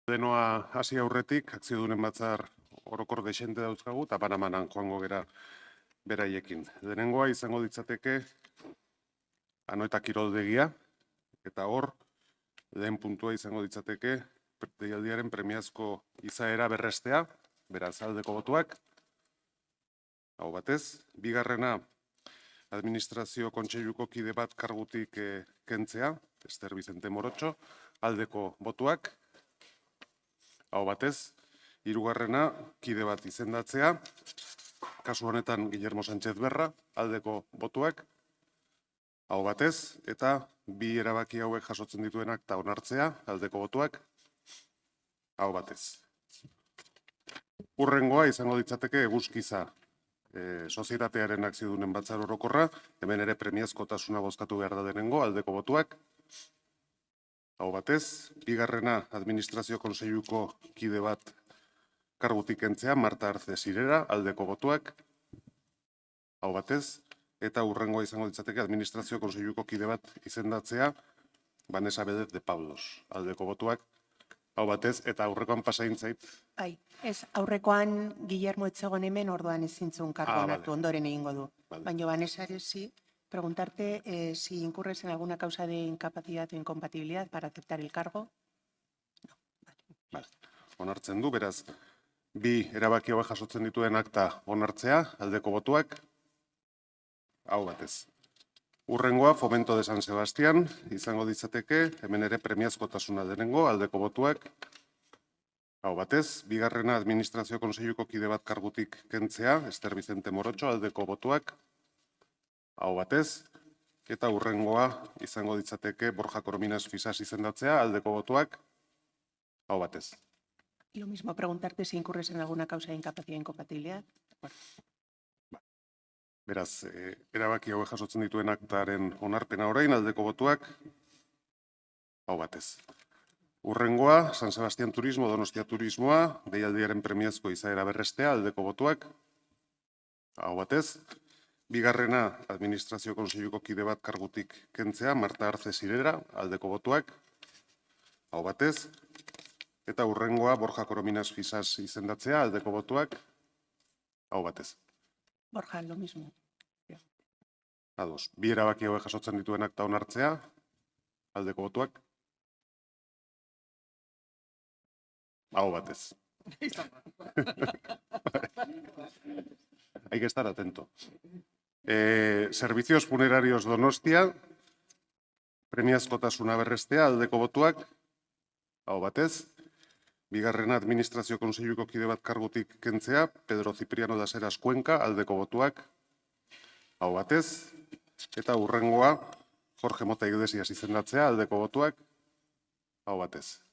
Denoa hasi aurretik, akziodunen batzar orokor dexente dauzkagu, eta Panamanan joango gera beraiekin. Denengoa izango ditzateke Anoeta kiroldegia, eta hor, lehen puntua izango ditzateke deialdiaren premiazko izaera berrestea, beraz aldeko botuak, hau batez. Bigarrena, administrazio kontseiluko kide bat kargutik kentzea, Ester Vicente Morotxo, aldeko botuak, hau batez. Hirugarrena, kide bat izendatzea, kasu honetan Guillermo Sánchez Berra, aldeko botuak, hau batez, eta bi erabaki hauek jasotzen dituenak eta onartzea, aldeko botuak, hau batez. Hurrengoa izango ditzateke eguzkiza sozietatearen akziodunen batzar orokorra, hemen ere premiazkotasuna bozkatu behar da denengo, aldeko botuak, hau batez. Bigarrena, administrazio kontseiluko kide bat kargutik kentzea, Marta Arce Sirera, aldeko botuak, hau batez. Eta hurrengoa izango ditzateke administrazio kontseiluko kide bat izendatzea, Vanessa Bedez de Pablos, aldeko botuak, hau batez. Eta aurrekoan pasain zait. Bai, ez aurrekoan Guillermo etzegon hemen, orduan ezintzun kargoan hartu, ondoren egingo du. Baina Vanessa ere sí, preguntarte si incurres en alguna causa de incapacidad o incompatibilidad para aceptar el cargo. No, vale. Onartzen du, beraz, bi erabaki hauek jasotzen dituen akta onartzea, aldeko botuak, hau batez. Hurrengoa, Fomento de San Sebastián, izango ditzateke, hemen ere premiazkotasuna denengo, aldeko botuak, hau batez. Bigarrena, administrazio kontseiluko kide bat kargutik kentzea, Ester Vicente Morotxo, aldeko botuak, hau batez. Eta hurrengoa izango ditzateke Borja Corominas Fisas izendatzea, aldeko botuak, hau batez. Y lo mismo, preguntarte si incurres en alguna causa de incapacidad o incompatibilidad. Beraz, erabaki hauek jasotzen dituen aktaren onarpena orain, aldeko botuak, hau batez. Hurrengoa, San Sebastián Turismo, Donostia Turismoa, deialdiaren premiazko izaera berrestea, aldeko botuak, hau batez. Bigarrena, administrazio kontseiluko kide bat kargutik kentzea, Marta Arce Sirera, aldeko botuak, hau batez. Eta hurrengoa, Borja Corominas Fisas izendatzea, aldeko botuak, hau batez. Borja, lo mismo. Ados. Bi erabaki hauek jasotzen dituen akta onartzea, aldeko botuak, hau batez. Hay que estar atento. Servicios funerarios Donostia, premiazkotasuna berrestea, aldeko botuak, hau batez. Bigarrena, administrazio kontseiluko kide bat kargutik kentzea, Pedro Cipriano das Heras Cuenca, aldeko botuak, hau batez. Eta hurrengoa, Jorge Mota Iglesias izendatzea, aldeko botuak, hau batez.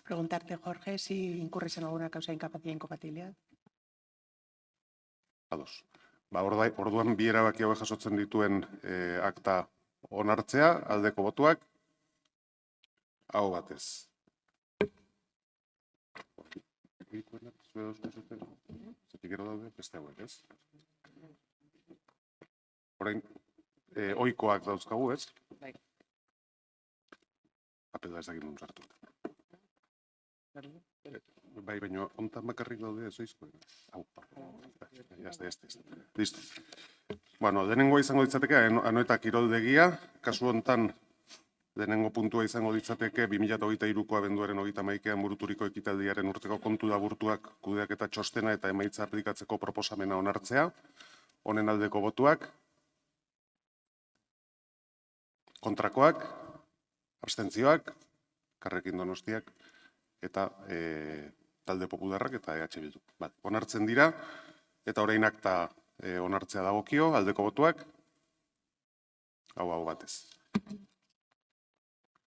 Preguntarte, Jorge, si incurres en alguna causa de incapacidad o incompatibilidad. Ados. Orduan bi erabaki hauek jasotzen dituen akta onartzea, aldeko botuak, hau batez. Zatikero daude, beste hauek, ez? Orain, oikoak dauzkagu, ez? Bai. Apela ez dakit nun sartu. Bai, baina ontan bakarrik daude ez oizko. Hau, jazte. Listo. Bueno, denengoa izango ditzateke, Anoeta kiroldegia, kasu hontan denengo puntua izango ditzateke 2023ko abenduaren 31ean buruturiko ekitaldiaren urteko kontu laburtuak kudeaketa txostena eta emaitza aplikatzeko proposamena onartzea. Honen aldeko botuak, kontrakoak, abstentzioak, Karrekin Donostiak eta talde popularrak eta EH Bildu. Onartzen dira, eta orain akta onartzea dagokio, aldeko botuak, hau batez.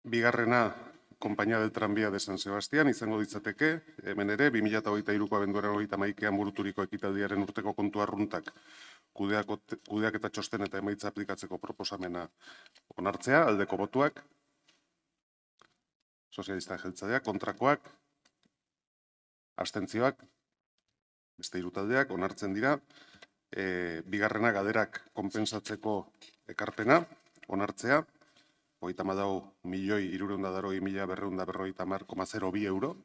Bigarrena, Compañía del Tranvía de San Sebastián, izango ditzateke, hemen ere, 2023ko abenduaren 31ean buruturiko ekitaldiaren urteko kontu arruntak kudeaketa txosten eta emaitza aplikatzeko proposamena onartzea, aldeko botuak, sozialista jeltzaleak, kontrakoak, abstentzioak, beste hiru taldeak, onartzen dira. Bigarrena, Gaderak konpensatzeko ekarpena, onartzea. 34.382.950,02 euro.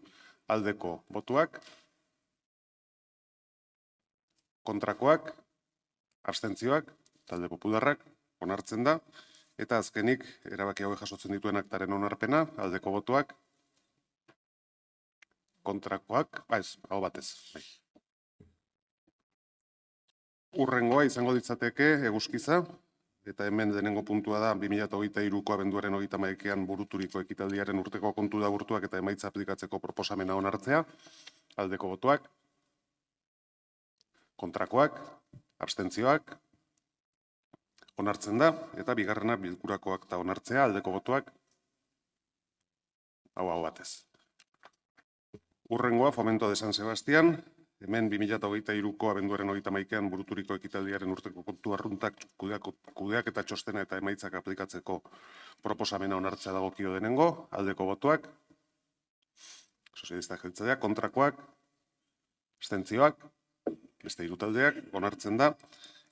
Aldeko botuak, kontrakoak, abstentzioak, talde popularrak, onartzen da. Eta azkenik, erabaki hauek jasotzen dituen aktaren onarpena, aldeko botuak, kontrakoak, aho batez. Urrengoa izango ditzateke eguzkiza, eta hemen lehenengo puntua da 2023ko abenduaren 31ean buruturiko ekitaldiaren urteko kontu laburtuak eta emaitza aplikatzeko proposamena onartzea, aldeko botuak, kontrakoak, abstentzioak, onartzen da, eta bigarrena bilkurako akta onartzea, aldeko botuak, hau batez. Urrengoa, Fomento de San Sebastián, hemen 2023ko abenduaren 31ean buruturiko ekitaldiaren urteko kontu arruntak kudeak eta txostena eta emaitzak aplikatzeko proposamena onartzea dagokio denengo, aldeko botuak, sozialistak jeltzaleak, kontrakoak, abstentzioak, beste hiru taldeak, onartzen da,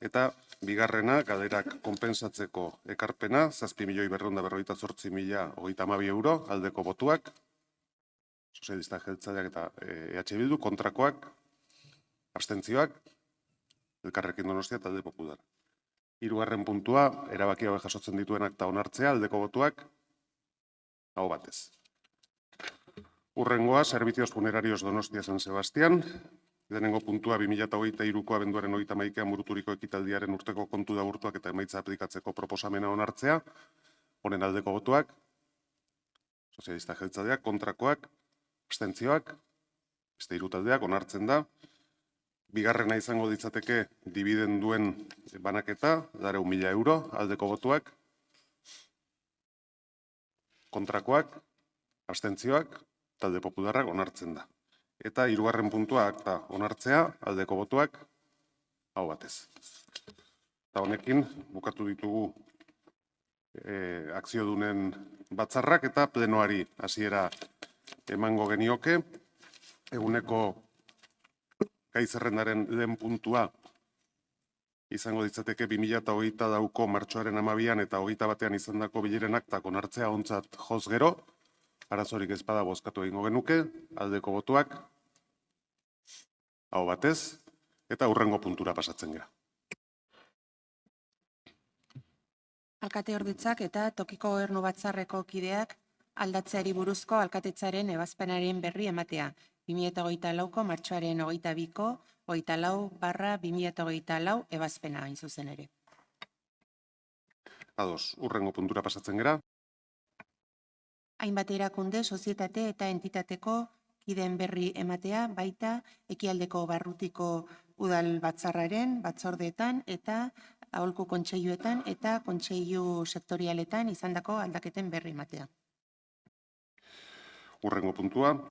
eta bigarrena, galerak konpensatzeko ekarpena, 7.248.032 euro, aldeko botuak, sozialistak jeltzaleak eta EH Bildu, kontrakoak, abstentzioak, Elkarrekin Donostia talde popular. Hirugarren puntua, erabaki hauek jasotzen dituen akta onartzea, aldeko botuak, aho batez. Urrengoa, Servicios Funerarios Donostia San Sebastián, lehenengo puntua 2023ko abenduaren 31ean buruturiko ekitaldiaren urteko kontu laburtuak eta emaitza aplikatzeko proposamena onartzea, honen aldeko botuak, sozialistak jeltzaleak, kontrakoak, abstentzioak, beste hiru taldeak, onartzen da. Bigarrena izango ditzateke dibidenduen banaketa, 400.000 euro, aldeko botuak, kontrakoak, abstentzioak, talde popularrak onartzen da. Eta hirugarren puntua akta onartzea, aldeko botuak, aho batez. Eta honekin, bukatu ditugu akziodunen batzarrak eta plenoari hasiera emango genioke. Eguneko gai zerrendaren lehen puntua izango ditzateke 2024ko martxoaren 12an eta 21ean izandako bileren aktak onartzea ontzat joz gero, arazorik ez bada bozkatu egingo genuke, aldeko botuak, aho batez, eta hurrengo puntura pasatzen gara. Alkateordetzak eta tokiko gobernu batzarreko kideak aldatzeari buruzko alkatetzaren ebazpenaren berri ematea. 2024ko martxoaren 22ko 24/2024 ebazpena hain zuzen ere. Ados, hurrengo puntura pasatzen gara. Hainbat erakunde, sozietate eta entitateko kideen berri ematea, baita ekialdeko barrutiko udal batzarraren batzordeetan eta aholku kontseiluetan eta kontseilu sektorialetan izandako aldaketen berri ematea. Hurrengo puntua.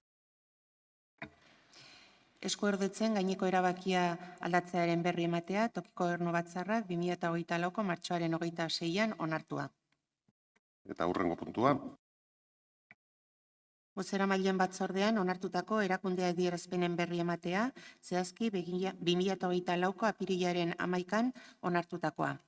Eskuerdetzen gaineko erabakia aldatzearen berri ematea, tokiko gobernu batzarrak 2024ko martxoaren 26an onartua. Eta hurrengo puntua. Bozeramaileen batzordean onartutako erakunde adierazpenen berri ematea, zehazki 2024ko apirilaren 11an onartutakoa.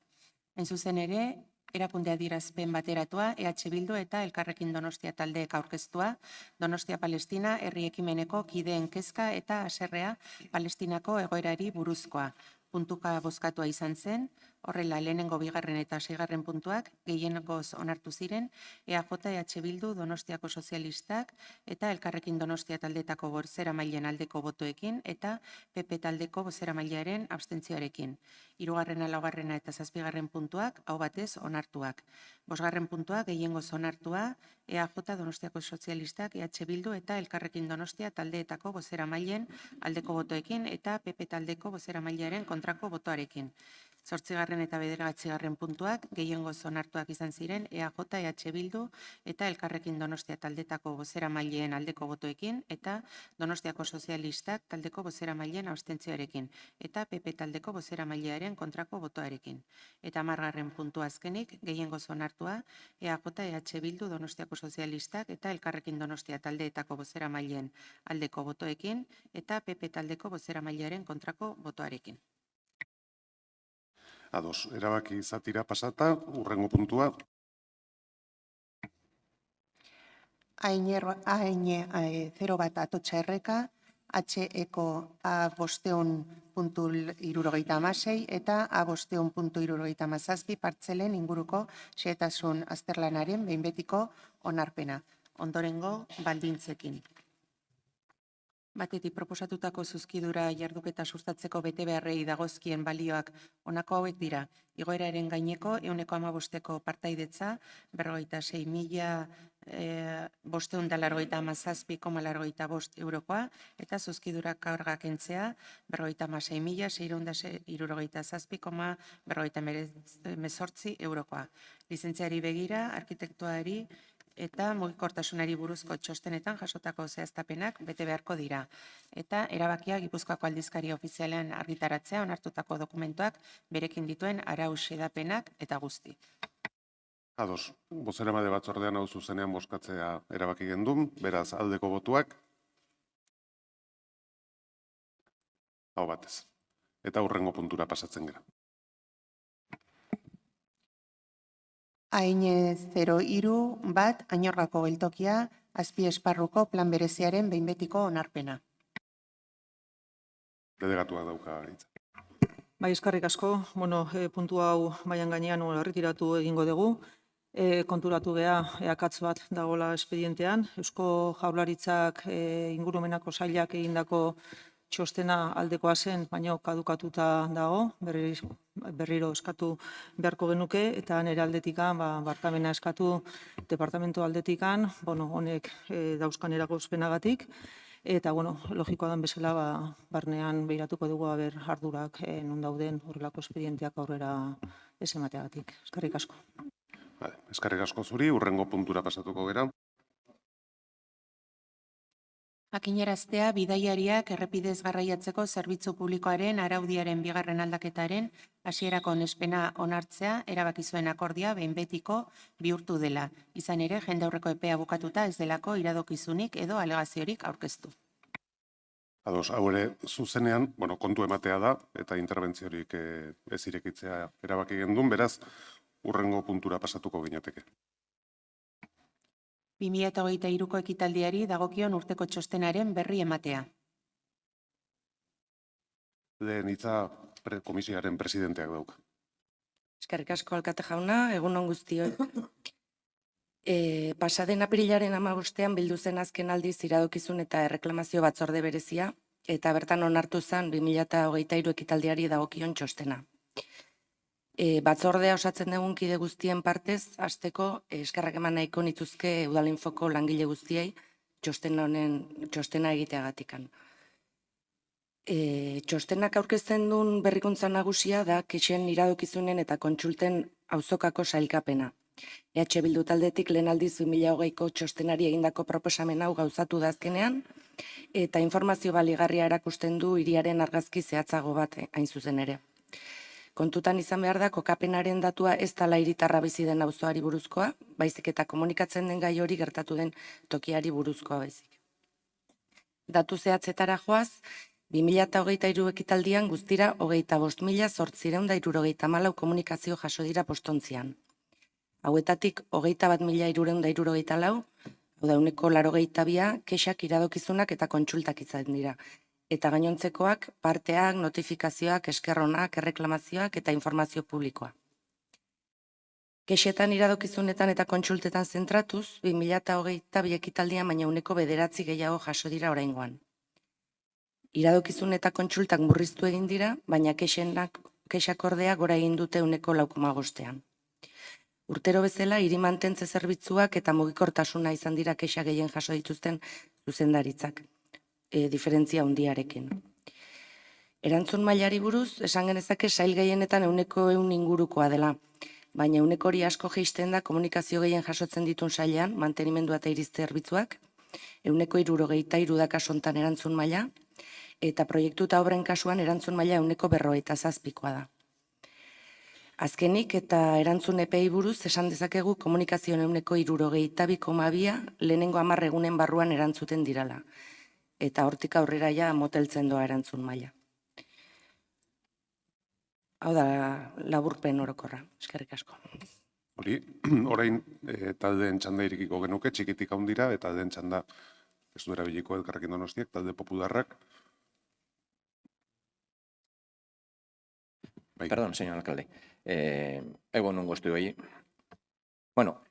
Hain zuzen ere, erakunde adierazpen bateratua, EH Bildu eta Elkarrekin Donostia taldeek aurkeztua, Donostia Palestina herri ekimeneko kideen kezka eta haserrea Palestinako egoerari buruzkoa. Puntuka bozkatua izan zen, horrela lehenengo, bigarren eta seigarren puntuak gehiengoz onartu ziren, EAJ, EH Bildu, Donostiako sozialistak eta Elkarrekin Donostia taldetako bozeramaileen aldeko botoekin eta PP taldeko bozeramailearen abstentzioarekin. Hirugarrena, laugarrena eta zazpigarren puntuak aho batez onartuak. Bosgarren puntua gehiengoz onartua, EAJ, Donostiako sozialistak, EH Bildu eta Elkarrekin Donostia taldeetako bozeramaileen aldeko botoekin eta PP taldeko bozeramailearen kontrako botoarekin. 8. eta 9. puntuak gehiengoz onartuak izan ziren EAJ, EH Bildu eta Elkarrekin Donostia taldetako bozeramaileen aldeko botoekin eta Donostiako sozialistak taldeko bozeramaileen abstentzioarekin eta PP taldeko bozeramailearen kontrako botoarekin. Eta 10. puntua azkenik gehiengoz onartua EAJ, EH Bildu, Donostiako sozialistak eta Elkarrekin Donostia taldeetako bozeramaileen aldeko botoekin eta PP taldeko bozeramailearen kontrako botoarekin. Ados, erabaki izatira pasata, hurrengo puntua. 0 bat atotxa erreka, HEko A500.76 eta A500.77 partzelen inguruko xehetasun azterlanaren behin betiko onarpena. Ondorengo baldintzekin. Batetik proposatutako zuzkidura jarduketa sustatzeko betebeharrei dagozkien balioak honako hauek dira. Igoeraren gaineko 1,5%ko partaidetza 46.597,85 eurokoa eta zuzkidura karga kentzea 56.667,58 eurokoa. Lizentziari begira, arkitektuari eta mugikortasunari buruzko txostenetan jasotako zehaztapenak bete beharko dira. Eta erabakia Gipuzkoako aldizkari ofizialean argitaratzea onartutako dokumentuak berekin dituen arau xedapenak eta guzti. Ados, bozeramale batzordean hau zuzenean bozkatzea erabaki gendun, beraz aldeko botuak. Hau batez. Eta hurrengo puntura pasatzen gara. A/03 bat Añorgako geltokia azpi esparruko plan bereziaren behin betiko onarpena. Delegatuak dauka hitza. Bai, eskerrik asko. Puntu hau mailan gainean erretiratu egingo dugu. Konturatu gea akats bat dagoela espedientean. Eusko Jaurlaritzak ingurumenako sailak egindako txostena aldekoa zen, baina kadukatuta dago, berriro eskatu beharko genuke, eta nire aldetikan, barkamena eskatu departamento aldetikan, honek dauzkan eragozpenagatik, eta, logikoa den bezala, barnean behiratuko dugu ardurak non dauden horrelako espedienteak aurrera ez emateagatik. Eskerrik asko. Eskerrik asko zuri, hurrengo puntura pasatuko gera. Jakinaraztea bidaiariak errepidez garraiatzeko zerbitzu publikoaren araudiaren bigarren aldaketaren hasierako onespena onartzea erabaki zuen akordia behin betiko bihurtu dela. Izan ere, jende aurreko epea bukatuta ez delako iradokizunik edo alegaziorik aurkeztu. Ados, hau ere zuzenean, kontu ematea da eta interbentziorik ez irekitzea erabaki gendun, beraz, hurrengo puntura pasatuko ginateke. 2023ko ekitaldiari dagokion urteko txostenaren berri ematea. Lehen hitza komisioaren presidenteak dauka. Eskerrik asko alkate jauna, egun on guztioi. Pasaden apirilaren 15ean bildu zen azken aldiz iradokizun eta erreklamazio batzorde berezia, eta bertan onartu zen 2023 ekitaldiari dagokion txostena. Batzordea osatzen dugun kide guztien partez, hasteko eskerrak eman nahiko nituzke Udalinfoko langile guztiei txostena egiteagatikan. Txostenak aurkezten duen berrikuntza nagusia da kexen iradokizunen eta kontsulten auzokako sailkapena. EH Bildu taldetik lehen aldiz 2020ko txostenari egindako proposamen hau gauzatu da azkenean, eta informazio baligarria erakusten du hiriaren argazki zehatzago bat hain zuzen ere. Kontutan izan behar da, kokapenaren datua ez dela hiritarra bizi den auzoari buruzkoa, baizik eta komunikatzen den gai hori gertatu den tokiari buruzkoa baizik. Datu zehatzetara joaz, 2023 ekitaldian guztira 25.864 komunikazio jaso dira postontzian. Hauetatik 21.364, hau da 82%, kexak iradokizunak eta kontsultak izan dira. Eta gainontzekoak, parteak, notifikazioak, eskerronak, erreklamazioak eta informazio publikoa. Kexetan iradokizunetan eta kontsultetan zentratuz, 2022 ekitaldian baina 9% gehiago jaso dira oraingoan. Iradokizun eta kontsultak murriztu egin dira, baina kexak ordea gora egin dute 9,5%. Urtero bezala, hiri mantentze zerbitzuak eta mugikortasuna izan dira kexa gehien jaso dituzten zuzendaritzak. Diferentzia handiarekin. Erantzun mailari buruz, esan genezake sail gehienetan 100% ingurukoa dela, baina 100 hori asko jeisten da komunikazio gehien jasotzen ditun sailean, mantenimendua eta irizte zerbitzuak, 163 da kasu hontan erantzun maila, eta proiektu eta obren kasuan erantzun maila 147koa da. Azkenik eta erantzun epei buruz esan dezakegu komunikazioen 162,2 lehenengo 10 egunen barruan erantzuten dirala. Eta hortik aurrera ja moteltzen doa erantzun maila. Hau da laburpen orokorra, eskerrik asko. Hori, orain taldeen txanda irikiko genuke, txikitik handira, eta taldeen txanda ez du erabiliko Elkarrekin Donostiak, talde popularrak. Perdón, señor alcalde. Egun on guztioi. Bueno,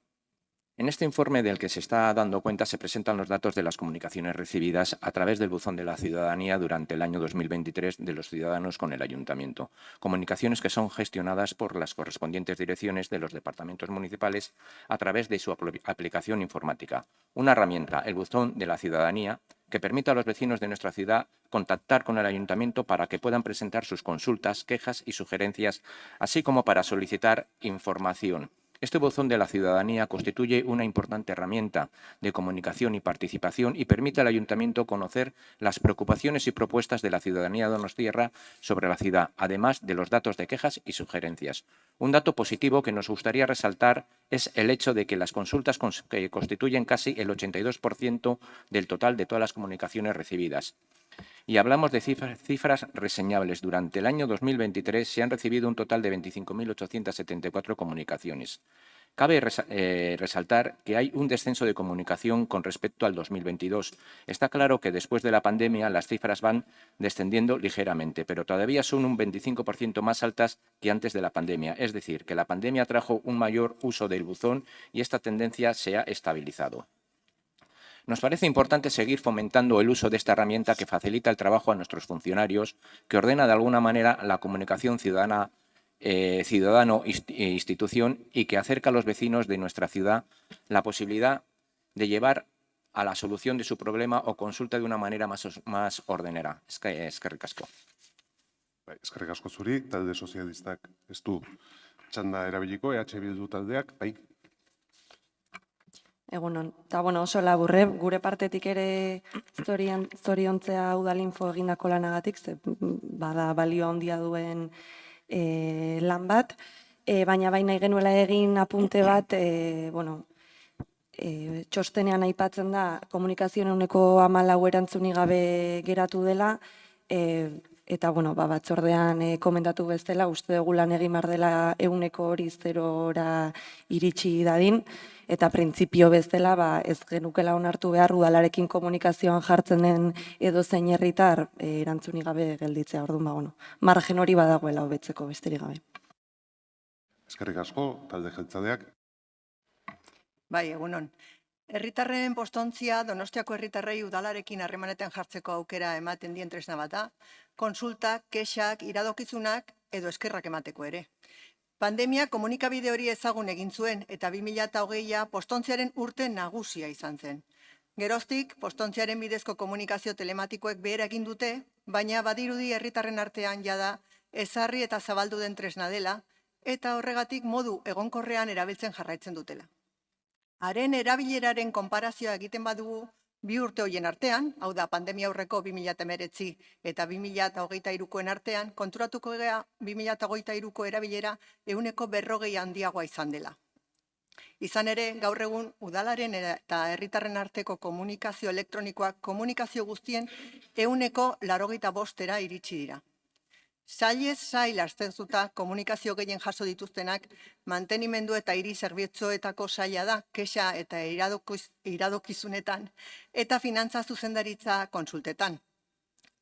en este informe del que se está dando cuenta se presentan los datos de las comunicaciones recibidas a través del buzón de la ciudadanía durante el año 2023 de los ciudadanos con el ayuntamiento. Comunicaciones que son gestionadas por las correspondientes direcciones de los departamentos municipales a través de su aplicación informática. Una herramienta, el buzón de la ciudadanía, que permite a los vecinos de nuestra ciudad contactar con el ayuntamiento para que puedan presentar sus consultas, quejas y sugerencias, así como para solicitar información. Este buzón de la ciudadanía constituye una importante herramienta de comunicación y participación y permite al ayuntamiento conocer las preocupaciones y propuestas de la ciudadanía donostiarra sobre la ciudad, además de los datos de quejas y sugerencias. Un dato positivo que nos gustaría resaltar es el hecho de que las consultas que constituyen casi el 82% del total de todas las comunicaciones recibidas. Y hablamos de cifras reseñables. Durante el año 2023 se han recibido un total de 25.874 comunicaciones. Cabe resaltar que hay un descenso de comunicación con respecto al 2022. Está claro que después de la pandemia las cifras van descendiendo ligeramente, pero todavía son un 25% más altas que antes de la pandemia. Es decir, que la pandemia trajo un mayor uso del buzón y esta tendencia se ha estabilizado. Nos parece importante seguir fomentando el uso de esta herramienta que facilita el trabajo a nuestros funcionarios, que ordena de alguna manera la comunicación ciudadano-institución y que acerca a los vecinos de nuestra ciudad la posibilidad de llevar a la solución de su problema o consulta de una manera más ordenera. Eskerrik asko. Eskerrik asko zuri, talde sozialistak ez du txanda erabiliko, EH Bildu taldeak, bai. Egunon, eta oso laburre, gure partetik ere zoriontzea Udalinfo egindako lanagatik, ze bada balio handia duen lan bat, baina nahi genuela egin apunte bat, txostenean aipatzen da komunikazioen ehuneko 14 erantzunik gabe geratu dela, eta batzordean komentatu bezala, uste dugu lan egin behar dela 0% iritsi dadin, eta printzipio bezala ez genukela onartu behar udalarekin komunikazioan jartzen den edozein herritar erantzunik gabe gelditzea. Orduan, margen hori badagoela hobetzeko besterik gabe. Eskerrik asko, talde jeltzaleak. Bai, egunon. Herritarren postontzia Donostiako herritarrei udalarekin harremanetan jartzeko aukera ematen dien tresna bat da, konsultak, kexak, iradokizunak edo eskerrak emateko ere. Pandemia komunikabide hori ezagun egin zuen eta 2020a postontziaren urte nagusia izan zen. Geroztik, postontziaren bidezko komunikazio telematikoek behera egin dute, baina badirudi herritarren artean jada ezarri eta zabaldu den tresna dela eta horregatik modu egonkorrean erabiltzen jarraitzen dutela. Haren erabileraren konparazioa egiten badugu, 2 urte horien artean, hau da pandemia aurreko 2019 eta 2023koen artean, konturatuko gea 2023ko erabilera 40% handiagoa izan dela. Izan ere, gaur egun udalaren eta herritarren arteko komunikazio elektronikoak komunikazio guztien 85% iritsi dira. Sailez sail aztertuta komunikazio gehien jaso dituztenak mantenimendu eta hiri zerbitzuetako saila da, kexa eta iradokizunetan eta finantza zuzendaritza kontsultetan.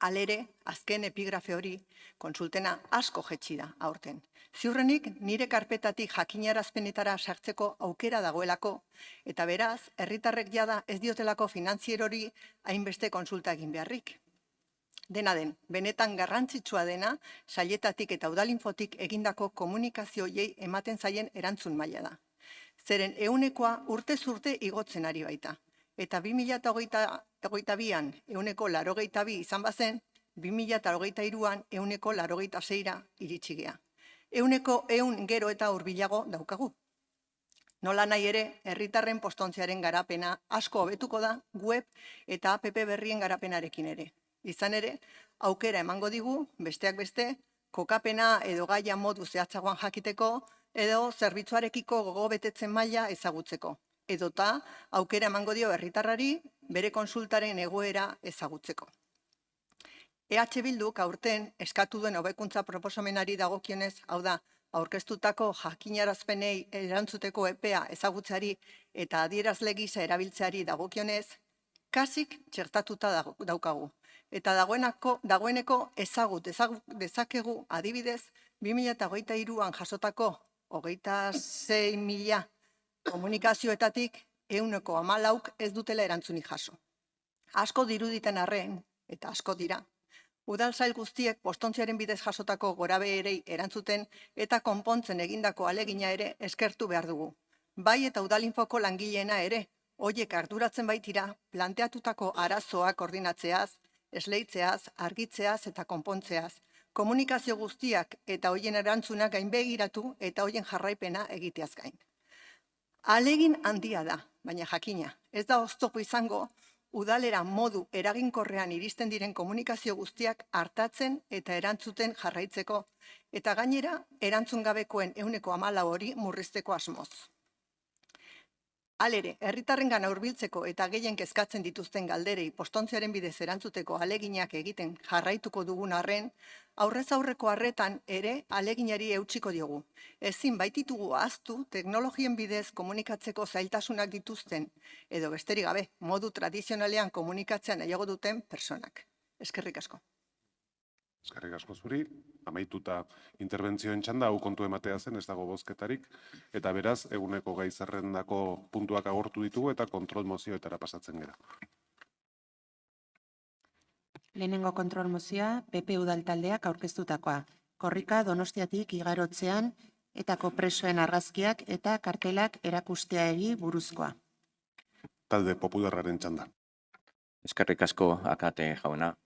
Halere, azken epigrafe hori kontsultena asko jetxi da aurten. Ziurrenik nire karpetatik jakinarazpenetara sartzeko aukera dagoelako eta beraz, herritarrek jada ez diotelako finantzierori hainbeste kontsulta egin beharrik. Dena den, benetan garrantzitsua dena, sailetatik eta Udalinfotik egindako komunikazioei ematen zaien erantzun maila da. Zeren 100koa urtez urte igotzen ari baita. Eta 2022an 82 izan bazen, 2023an 86ra iritsi gea. 100 gero eta hurbilago daukagu. Nola nahi ere, herritarren postontziaren garapena asko hobetuko da web eta app berrien garapenarekin ere. Izan ere, aukera emango digu, besteak beste, kokapena edo gaia modu zehatzagoan jakiteko, edo zerbitzuarekiko gogo betetzen maila ezagutzeko. Edota, aukera emango dio herritarrari bere konsultaren egoera ezagutzeko. EH Bilduk aurten eskatu duen hobekuntza proposamenari dagokionez, hau da, aurkeztutako jakinarazpenei erantzuteko epea ezagutzeari eta adierazle gisa erabiltzeari dagokionez, kasik txertatuta daukagu. Eta dagoeneko ezagut dezakegu adibidez 2023an jasotako 26.000 komunikazioetatik 14% ez dutela erantzunik jaso. Asko diruditen arren, eta asko dira, udaltzail guztiek postontziaren bidez jasotako gorabeherei erantzuten eta konpontzen egindako ahalegina ere eskertu behar dugu. Bai eta Udalinfoko langileena ere, horiek arduratzen baitira planteatutako arazoak koordinatzeaz, esleitzeaz, argitzeaz eta konpontzeaz, komunikazio guztiak eta horien erantzunak gainbegiratu eta horien jarraipena egiteaz gain. Ahalegin handia da, baina jakina, ez da oztopo izango, udalera modu eraginkorrean iristen diren komunikazio guztiak hartatzen eta erantzuten jarraitzeko, eta gainera erantzun gabekoen 14% hori murrizteko asmoz. Halere, herritarrengana hurbiltzeko eta gehien kezkatzen dituzten galderei postontziaren bidez erantzuteko ahaleginak egiten jarraituko dugun arren, aurrez aurreko arretan ere ahaleginari eutsiko diogu. Ezin baititugu ahaztu teknologien bidez komunikatzeko zailtasunak dituzten, edo besterik gabe, modu tradizionalean komunikatzean nahiago duten personak. Eskerrik asko. Eskerrik asko zuri, amaituta interbentzioen txanda, hau kontu ematea zen, ez dago bozketarik, eta beraz, eguneko gai zerrendako puntuak agortu ditugu eta kontrol mozioetara pasatzen gera. Lehenengo kontrol mozioa, PP udaltaldeak aurkeztutakoa. Korrika Donostiatik igarotzean etako presoen argazkiak eta kartelak erakusteari buruzkoa. Talde popularraren txanda. Eskerrik asko, Akate jauna.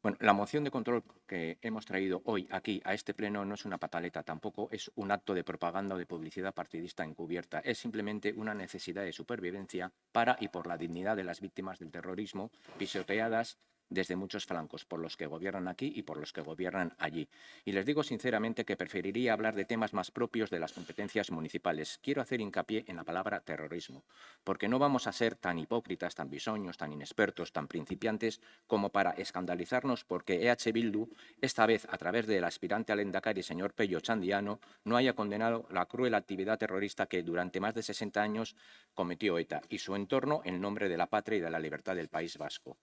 Bueno, la moción de control que hemos traído hoy aquí a este pleno no es una pataleta, tampoco es un acto de propaganda o de publicidad partidista encubierta. Es simplemente una necesidad de supervivencia para y por la dignidad de las víctimas del terrorismo pisoteadas desde muchos flancos, por los que gobiernan aquí y por los que gobiernan allí. Y les digo sinceramente que preferiría hablar de temas más propios de las competencias municipales. Quiero hacer hincapié en la palabra terrorismo, porque no vamos a ser tan hipócritas, tan bisoños, tan inexpertos, tan principiantes como para escandalizarnos porque EH Bildu, esta vez a través del aspirante al Lehendakari, señor Pello Chandiano, no haya condenado la cruel actividad terrorista que durante más de 60 años cometió ETA y su entorno en nombre de la patria y de la libertad del País Vasco.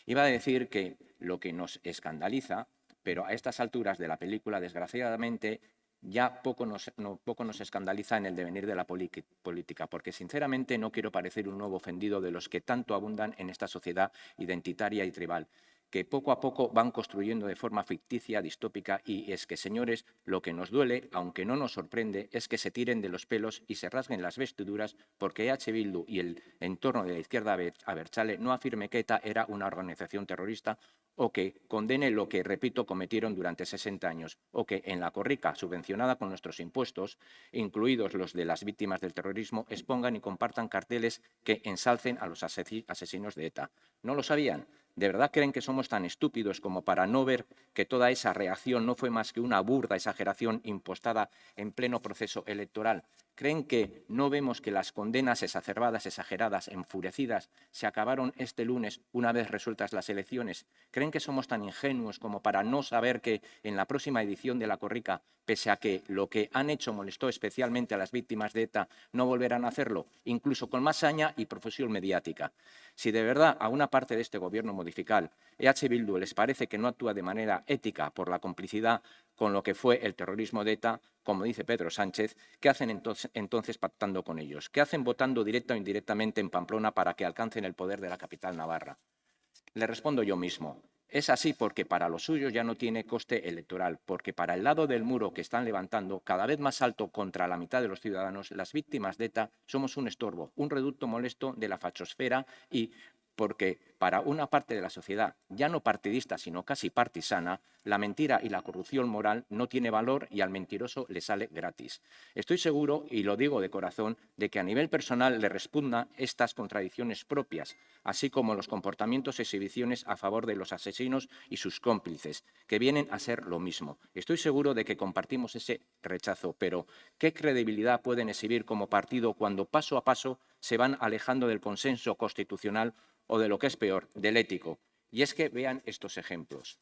Iba a decir que lo que nos escandaliza, pero a estas alturas de la película, desgraciadamente, ya poco nos escandaliza en el devenir de la política, porque sinceramente no quiero parecer un nuevo ofendido de los que tanto abundan en esta sociedad identitaria y tribal, que poco a poco van construyendo de forma ficticia, distópica, y es que, señores, lo que nos duele, aunque no nos sorprende, es que se tiren de los pelos y se rasguen las vestiduras porque EH Bildu y el entorno de la izquierda abertzale no afirme que ETA era una organización terrorista o que condene lo que, repito, cometieron durante 60 años, o que en la Korrika, subvencionada con nuestros impuestos, incluidos los de las víctimas del terrorismo, expongan y compartan carteles que ensalcen a los asesinos de ETA. ¿No lo sabían? ¿De verdad creen que somos tan estúpidos como para no ver que toda esa reacción no fue más que una burda exageración impostada en pleno proceso electoral? ¿Creen que no vemos que las condenas exacerbadas, exageradas, enfurecidas se acabaron este lunes una vez resueltas las elecciones? ¿Creen que somos tan ingenuos como para no saber que en la próxima edición de la Korrika, pese a que lo que han hecho molestó especialmente a las víctimas de ETA, no volverán a hacerlo, incluso con más saña y profusión mediática? Si de verdad a una parte de este gobierno modifical, EH Bildu, les parece que no actúa de manera ética por la complicidad con lo que fue el terrorismo de ETA, como dice Pedro Sánchez, ¿qué hacen entonces pactando con ellos? ¿Qué hacen votando directa o indirectamente en Pamplona para que alcancen el poder de la capital navarra? Le respondo yo mismo. Es así porque para los suyos ya no tiene coste electoral, porque para el lado del muro que están levantando, cada vez más alto contra la mitad de los ciudadanos, las víctimas de ETA somos un estorbo, un reducto molesto de la fachosfera y porque para una parte de la sociedad, ya no partidista, sino casi partisana, la mentira y la corrupción moral no tiene valor y al mentiroso le sale gratis. Estoy seguro, y lo digo de corazón, de que a nivel personal le respugnan estas contradicciones propias, así como los comportamientos y exhibiciones a favor de los asesinos y sus cómplices, que vienen a ser lo mismo. Estoy seguro de que compartimos ese rechazo, pero ¿qué credibilidad pueden exhibir como partido cuando paso a paso se van alejando del consenso constitucional o de lo que es peor, del ético? Y es que vean estos ejemplos.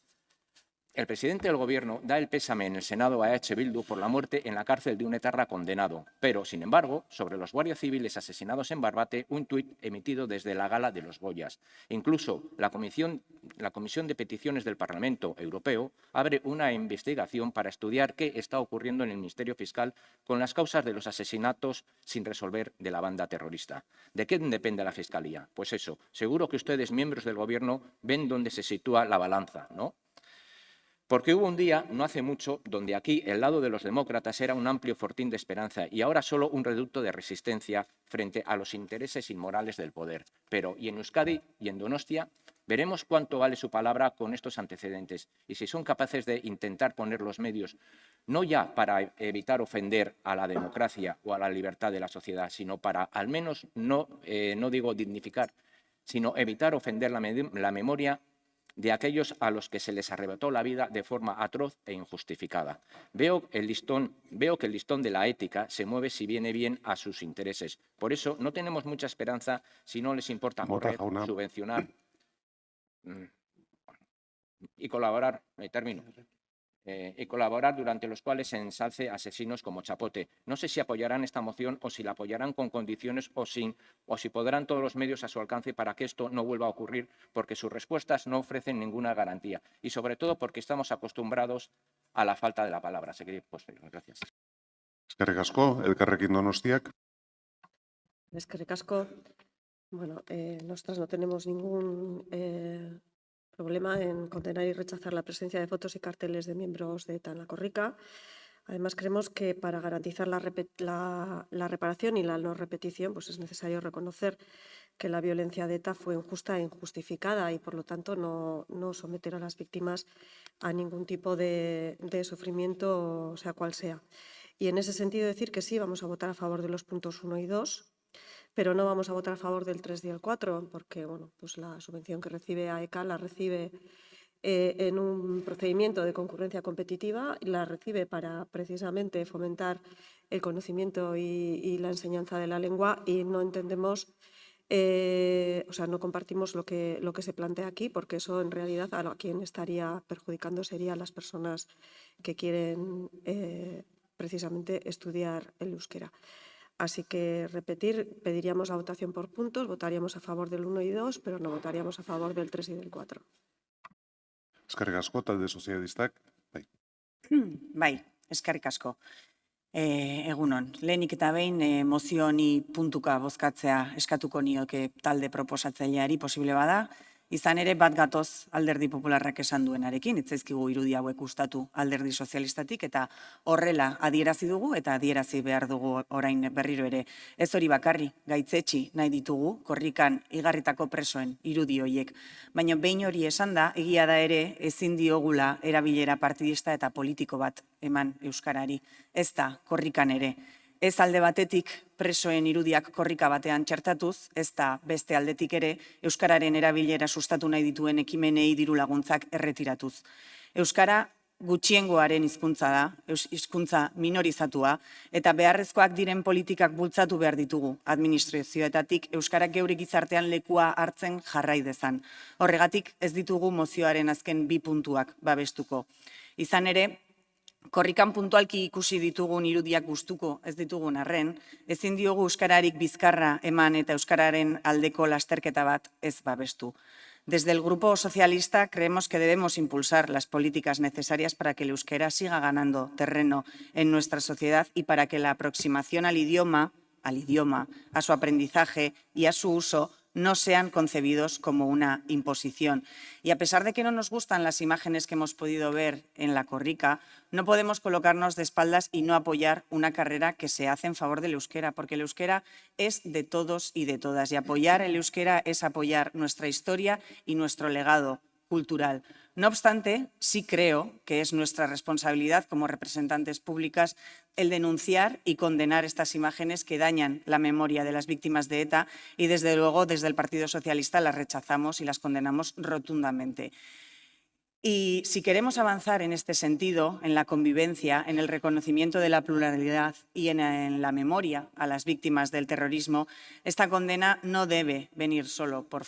El presidente del Gobierno da el pésame en el Senado a EH Bildu por la muerte en la cárcel de un etarra condenado, pero, sin embargo, sobre los guardias civiles asesinados en Barbate, un tuit emitido desde la Gala de los Goyas. Incluso la Comisión de Peticiones del Parlamento Europeo abre una investigación para estudiar qué está ocurriendo en el Ministerio Fiscal con las causas de los asesinatos sin resolver de la banda terrorista. ¿De qué depende la Fiscalía? Pues eso, seguro que ustedes, miembros del Gobierno, ven dónde se sitúa la balanza, ¿no? Porque hubo un día, no hace mucho, donde aquí el lado de los demócratas era un amplio fortín de esperanza y ahora solo un reducto de resistencia frente a los intereses inmorales del poder. Pero, y en Euskadi y en Donostia, veremos cuánto vale su palabra con estos antecedentes y si son capaces de intentar poner los medios, no ya para evitar ofender a la democracia o a la libertad de la sociedad, sino para al menos no digo dignificar, sino evitar ofender la memoria de aquellos a los que se les arrebató la vida de forma atroz e injustificada. Veo que el listón de la ética se mueve si viene bien a sus intereses. Por eso no tenemos mucha esperanza si no les importa correr, subvencionar y colaborar, y colaborar durante los cuales se ensalce asesinos como Chapote. No sé si apoyarán esta moción o si la apoyarán con condiciones o si podrán todos los medios a su alcance para que esto no vuelva a ocurrir, porque sus respuestas no ofrecen ninguna garantía y sobre todo porque estamos acostumbrados a la falta de la palabra. Gracias. Eskerrik asko, Elkarrekin Donostiak. Eskerrik asko. Bueno, nosotras no tenemos ningún problema en condenar y rechazar la presencia de fotos y carteles de miembros de ETA en la Korrika. Además, creemos que para garantizar la reparación y la no repetición, pues es necesario reconocer que la violencia de ETA fue injusta e injustificada y, por lo tanto, no someter a las víctimas a ningún tipo de sufrimiento, sea cual sea. Y en ese sentido decir que sí, vamos a votar a favor de los puntos 1 y 2, pero no vamos a votar a favor del 3 y el 4, porque bueno, pues la subvención que recibe AECA la recibe en un procedimiento de concurrencia competitiva, la recibe para precisamente fomentar el conocimiento y la enseñanza de la lengua y no entendemos, no compartimos lo que se plantea aquí, porque eso en realidad a quien estaría perjudicando sería a las personas que quieren precisamente estudiar el euskera. Así que, repetir, pediríamos la votación por puntos, votaríamos a favor del 1 y 2, pero no votaríamos a favor del 3 y del 4. Eskerrik asko, talde sozialistak. Bai, eskerrik asko. Egunon, lehenik eta behin mozio honi puntuka bozkatzea eskatuko nioke talde proposatzaileari posible bada, izan ere bat gatoz Alderdi Popularrak esan duenarekin, ez zaizkigu irudi hauek gustatu Alderdi Sozialistatik eta horrela adierazi dugu eta adierazi behar dugu orain berriro ere. Ez hori bakarri, gaitzetsi nahi ditugu korrikan igarritako presoen irudi horiek. Baina behin hori esan da, egia da ere ezin diogula erabilera partidista eta politiko bat eman euskarari. Ez da korrikan ere. Ez alde batetik presoen irudiak korrika batean txertatuz, ez da beste aldetik ere euskararen erabilera sustatu nahi dituen ekimenei diru laguntzak erretiratuz. Euskara gutxiengoaren hizkuntza da, hizkuntza minorizatua, eta beharrezkoak diren politikak bultzatu behar ditugu administrazioetatik euskarak geure gizartean lekua hartzen jarrai dezan. Horregatik ez ditugu mozioaren azken 2 puntuak babestuko. Izan ere, korrikan puntualki ikusi ditugun irudiak gustuko ez ditugun arren, ezin diogu euskararik bizkarra eman eta euskararen aldeko lasterketa bat ez babestu. Desde el Grupo Socialista creemos que debemos impulsar las políticas necesarias para que el euskera siga ganando terreno en nuestra sociedad y para que la aproximación al idioma, a su aprendizaje y a su uso no sean concebidos como una imposición. Y a pesar de que no nos gustan las imágenes que hemos podido ver en la Korrika, no podemos colocarnos de espaldas y no apoyar una carrera que se hace en favor del euskera, porque el euskera es de todos y de todas, y apoyar el euskera es apoyar nuestra historia y nuestro legado cultural. No obstante, sí creo que es nuestra responsabilidad como representantes públicas el denunciar y condenar estas imágenes que dañan la memoria de las víctimas de ETA y, desde luego, desde el Partido Socialista las rechazamos y las condenamos rotundamente. Y si queremos avanzar en este sentido, en la convivencia, en el reconocimiento de la pluralidad y en la memoria a las víctimas del terrorismo, esta condena no debe venir solo por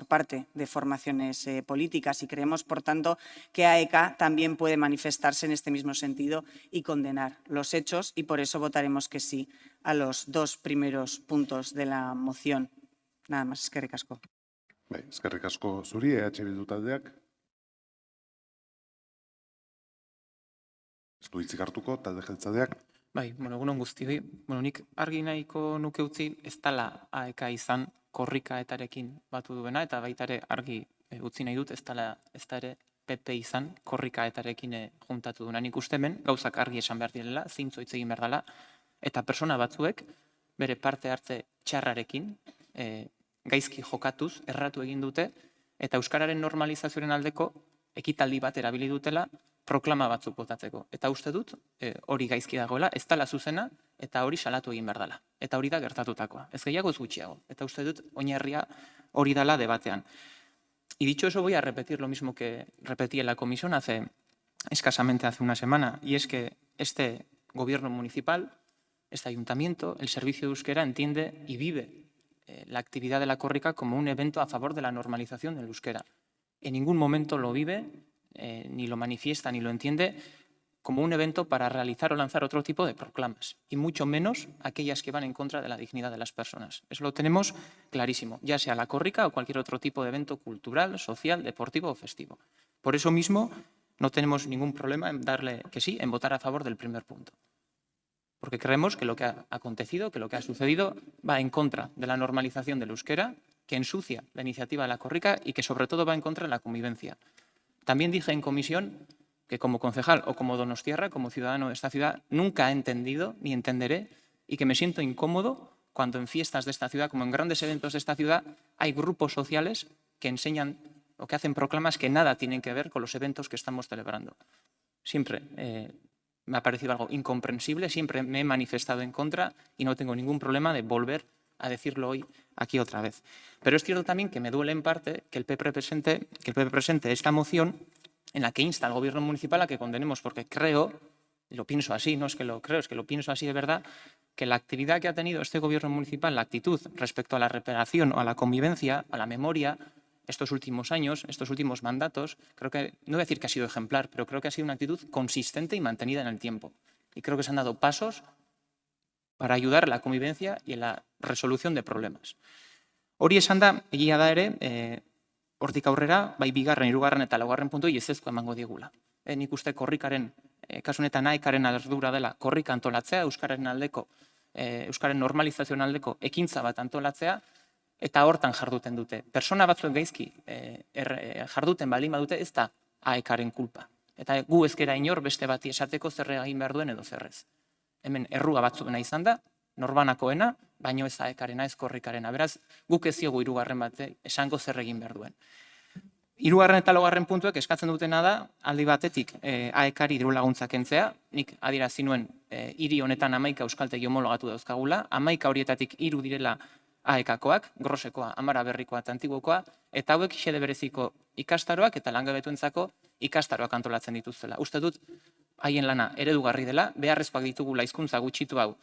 parte de formaciones políticas y creemos, por tanto, que AECA también puede manifestarse en este mismo sentido y condenar los hechos y por eso votaremos que sí a los 2 primeros puntos de la moción. Nada más, eskerrik asko. Eskerrik asko zuri, Bildu taldeak. Ez du hitzik hartuko, talde jeltzaleak. Egunon guztioi. Nik argi nahiko nuke utzi ez dela AEK izan korrikaetarekin batu duena, eta baita ere argi utzi nahi dut ez da ere PP izan korrikaetarekin juntatu duena. Nik uste hemen gauzak argi esan behar direla, zintzo hitz egin behar dela, eta persona batzuek bere parte hartze txarrarekin gaizki jokatuz, erratu egin dute, eta euskararen normalizazioaren aldeko ekitaldi bat erabili dutela proklama batzuk botatzeko. Eta uste dut hori gaizki dagoela, ez dela zuzena, eta hori salatu egin behar dela. Eta hori da gertatutakoa. Ez gehiago ez gutxiago. Eta uste dut oinarria hori dela debatean. Y dicho eso, voy a repetir lo mismo que repetí en la comisión escasamente hace una semana, y es que este gobierno municipal, este ayuntamiento, el servicio de euskera entiende y vive la actividad de la Korrika como un evento a favor de la normalización del euskera. En ningún momento lo vive, ni lo manifiesta, ni lo entiende como un evento para realizar o lanzar otro tipo de proclamas, y mucho menos aquellas que van en contra de la dignidad de las personas. Eso lo tenemos clarísimo, ya sea la Korrika o cualquier otro tipo de evento cultural, social, deportivo o festivo. Por eso mismo no tenemos ningún problema en darle que sí, en votar a favor del primer punto. Porque creemos que lo que ha acontecido, que lo que ha sucedido, va en contra de la normalización del euskera, que ensucia la iniciativa de la Korrika y que sobre todo va en contra de la convivencia. También dije en comisión que como concejal o como donostiarra, como ciudadano de esta ciudad, nunca he entendido ni entenderé y que me siento incómodo cuando en fiestas de esta ciudad, como en grandes eventos de esta ciudad, hay grupos sociales que enseñan o que hacen proclamas que nada tienen que ver con los eventos que estamos celebrando. Siempre me ha parecido algo incomprensible, siempre me he manifestado en contra y no tengo ningún problema de volver a decirlo hoy aquí otra vez. Pero es cierto también que me duele en parte que el PP presente esta moción en la que insta al gobierno municipal a que condenemos, porque creo, y lo pienso así, no es que lo creo, es que lo pienso así de verdad, que la actividad que ha tenido este gobierno municipal, la actitud respecto a la reparación o a la convivencia, a la memoria, estos últimos años, estos últimos mandatos, creo que, no voy a decir que ha sido ejemplar, pero creo que ha sido una actitud consistente y mantenida en el tiempo. Y creo que se han dado pasos para ayudar a la convivencia y en la resolución de problemas. Hori esan da, egia da ere, hortik aurrera, bai bigarren, hirugarren eta laugarren puntuei ezezko emango diegula. Nik uste korrikaren, kasu honetan AEKaren ardura dela korrika antolatzea, euskararen aldeko, euskaren normalizazioan aldeko ekintza bat antolatzea, eta hortan jarduten dute. Persona batzuek gaizki jarduten baldin badute ez da AEKaren kulpa. Eta gu ezkera inor beste bati esateko zer egin behar duen edo zerrez. Hemen errua batzuena izan da, norbanakoena, baino ez AEKarena, ez korrikarena. Beraz, guk ez diogu hirugarren bate esango zer egin behar duen. Hirugarren eta laugarren puntuek eskatzen dutena da, aldi batetik AEKari diru laguntzak kentzea, nik adierazi nuen hiri honetan 11 euskaltegi homologatu dauzkagula, 11 horietatik 3 direla AEKakoak, Grosekoa, Amara Berrikoa eta Antiguokoa, eta hauek xede bereziko ikastaroak eta langabetuentzako ikastaroak antolatzen dituztela. Uste dut, haien lana eredugarri dela, beharrezkoak ditugula hizkuntza gutxitu hau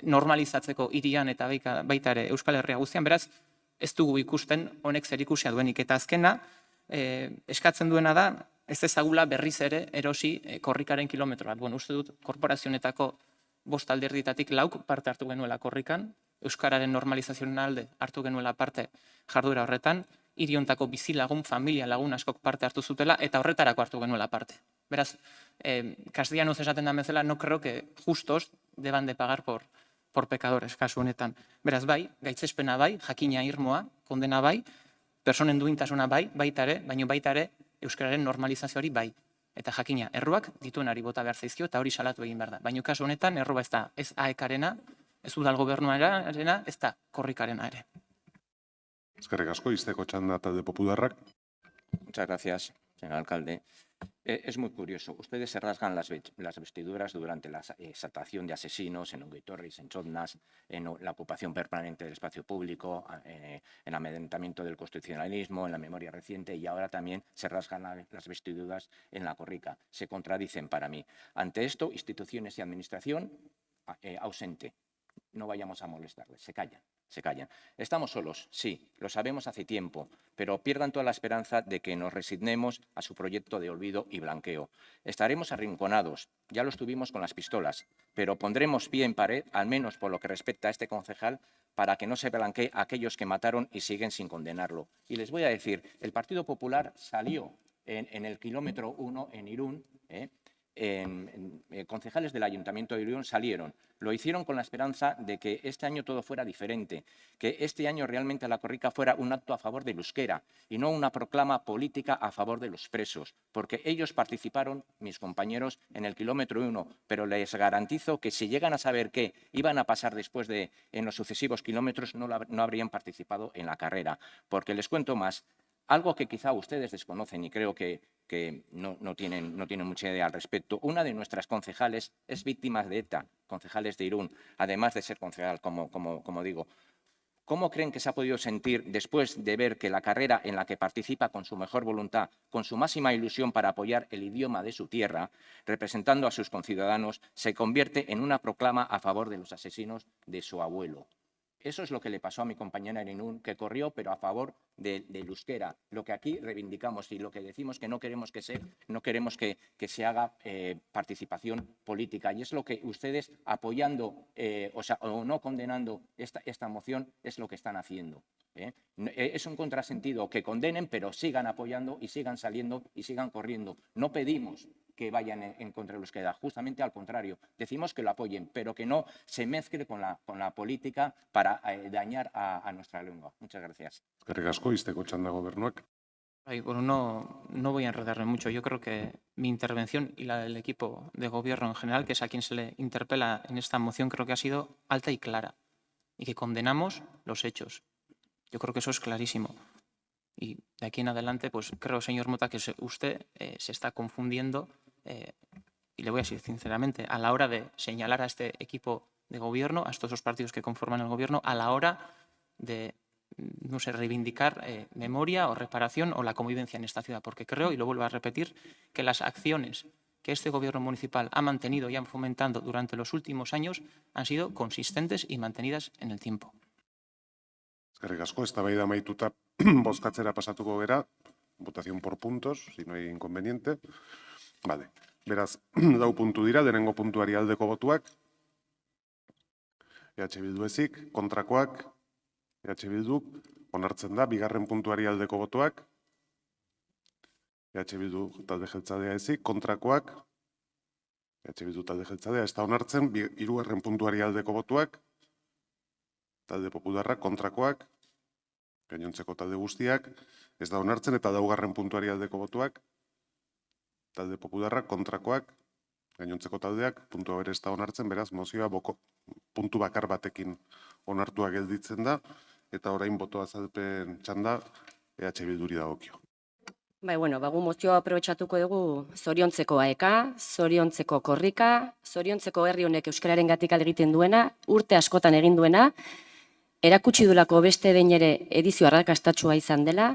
normalizatzeko hirian eta baita ere Euskal Herria guztian, beraz, ez dugu ikusten honek zerikusia duenik. Eta azkena, eskatzen duena da, ez ezagula berriz ere erosi korrikaren kilometro bat. Uste dut, korporazionetako 5 alderdietatik 4 parte hartu genuela korrikan, euskararen normalizazioen alde hartu genuela parte jarduera horretan, hiriontako bizilagun, familia lagun askok parte hartu zutela, eta horretarako hartu genuela parte. Beraz, castellanoz esaten da bezala, no creo que justos deban de pagar por pecadores, kasu honetan. Beraz, bai, gaitzespena bai, jakina irmoa, kondena bai, personen duintasuna bai, baita ere, baino baita ere, euskararen normalizazioari bai. Eta jakina, erruak dituenari bota behar zaizkio, eta hori salatu egin behar da. Baino kasu honetan, errua ez da, ez AEKarena, ez udal gobernuarena, ez da korrikarena ere. Eskerrik asko, izteko txanda talde popularrak. Muchas gracias, señor alcalde. Es muy curioso. Ustedes se rasgan las vestiduras durante la exaltación de asesinos en Onguitorris, en Chotnas, en la ocupación permanente del espacio público, en el amedrentamiento del constitucionalismo, en la memoria reciente, y ahora también se rasgan las vestiduras en la corrica. Se contradicen para mí. Ante esto, instituciones y administración ausente. No vayamos a molestarles, se callan. Se callan. Estamos solos, sí, lo sabemos hace tiempo, pero pierdan toda la esperanza de que nos resignemos a su proyecto de olvido y blanqueo. Estaremos arrinconados, ya lo estuvimos con las pistolas, pero pondremos pie en pared, al menos por lo que respecta a este concejal, para que no se blanquee a aquellos que mataron y siguen sin condenarlo. Y les voy a decir, el Partido Popular salió en el kilómetro 1 en Irún, concejales del Ayuntamiento de Irún salieron. Lo hicieron con la esperanza de que este año todo fuera diferente, que este año realmente la corrica fuera un acto a favor del euskera y no una proclama política a favor de los presos, porque ellos participaron, mis compañeros, en el kilómetro 1, pero les garantizo que si llegan a saber qué iban a pasar después en los sucesivos kilómetros, no habrían participado en la carrera, porque les cuento más. Algo que quizá ustedes desconocen y creo que no tienen mucha idea al respecto. Una de nuestras concejales es víctima de ETA, concejales de Irún, además de ser concejal, como digo. ¿Cómo creen que se ha podido sentir después de ver que la carrera en la que participa con su mejor voluntad, con su máxima ilusión para apoyar el idioma de su tierra, representando a sus conciudadanos, se convierte en una proclama a favor de los asesinos de su abuelo? Eso es lo que le pasó a mi compañera Irún, que corrió, pero a favor del euskera. Lo que aquí reivindicamos y lo que decimos que no queremos que se haga participación política. Y es lo que ustedes, apoyando o no condenando esta moción, es lo que están haciendo. Es un contrasentido que condenen, pero sigan apoyando y sigan saliendo y sigan corriendo. No pedimos que vayan en contra del euskera, justamente al contrario. Decimos que lo apoyen, pero que no se mezcle con la política para dañar a nuestra lengua. Muchas gracias. Eskerrik asko, izteko txanda gobernuak. Bueno, no voy a enredarme mucho. Yo creo que mi intervención y la del equipo de gobierno en general, que es a quien se le interpela en esta moción, creo que ha sido alta y clara y que condenamos los hechos. Yo creo que eso es clarísimo. Y de aquí en adelante, pues creo, señor Mota, que usted se está confundiendo, y le voy a decir sinceramente, a la hora de señalar a este equipo de gobierno, a estos dos partidos que conforman el gobierno, a la hora de, no sé, reivindicar memoria o reparación o la convivencia en esta ciudad. Porque creo, y lo vuelvo a repetir, que las acciones que este gobierno municipal ha mantenido y ha fomentado durante los últimos años han sido consistentes y mantenidas en el tiempo. Eskerrik asko, eztabaida amaituta bozkatzera pasatuko gera, votación por puntos, si no hay inconveniente. Vale, beraz, lau puntu dira, lehenengo puntuari aldeko botuak, EH Bildu ezik, kontrakoak, EH Bildu, onartzen da, bigarren puntuari aldeko botuak, EH Bildu talde jeltzadea ezik, kontrakoak, EH Bildu talde jeltzadea, ez da onartzen, hirugarren puntuari aldeko botuak, talde popularrak, kontrakoak, gainontzeko talde guztiak, ez da onartzen, eta laugarren puntuari aldeko botuak, talde popularrak, kontrakoak, gainontzeko taldeak, puntua bere ez da onartzen, beraz, mozioa puntu bakar batekin onartua gelditzen da, eta orain boto azalpen txanda EH Bilduri dagokio. Bai, bueno, gu mozioa aprobetxatuko dugu zoriontzeko AEK, zoriontzeko korrika, zoriontzeko herri honek euskararen gatik egiten duena, urte askotan egin duena, erakutsi dulako beste behin ere edizio arrakastatsua izan dela,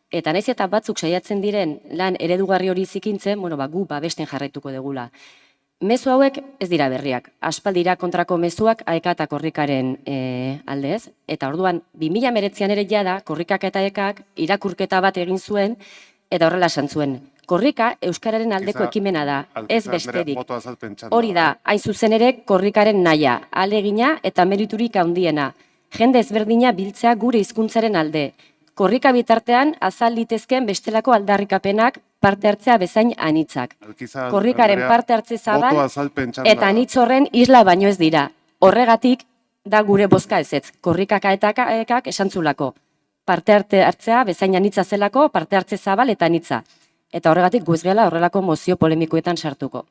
eta naiz eta batzuk saiatzen diren lan eredugarri hori zikintzen, gu babesten jarraituko dugula. Mezu hauek ez dira berriak, aspaldira kontrako mezuak AEK eta korrikaren aldez, eta orduan 2019an ere jada korrikak eta AEKak irakurketa bat egin zuen, eta horrela esan zuen. Korrika euskararen aldeko ekimena da, ez besterik. Hori da, hain zuzen ere korrikaren nahia, ahalegina eta meriturik handiena. Jende ezberdina biltzea gure hizkuntzaren alde. Korrika bitartean azal litezken bestelako aldarrikapenak parte hartzea bezain anitzak. Korrikaren parte hartze zabal eta anitz horren isla baino ez dira. Horregatik da gure bozka ezetz. Korrikak eta AEKak esantzulako. Parte hartzea bezain anitza zelako, parte hartze zabal eta anitza. Eta horregatik gu ez gela horrelako mozio polemikoetan sartuko.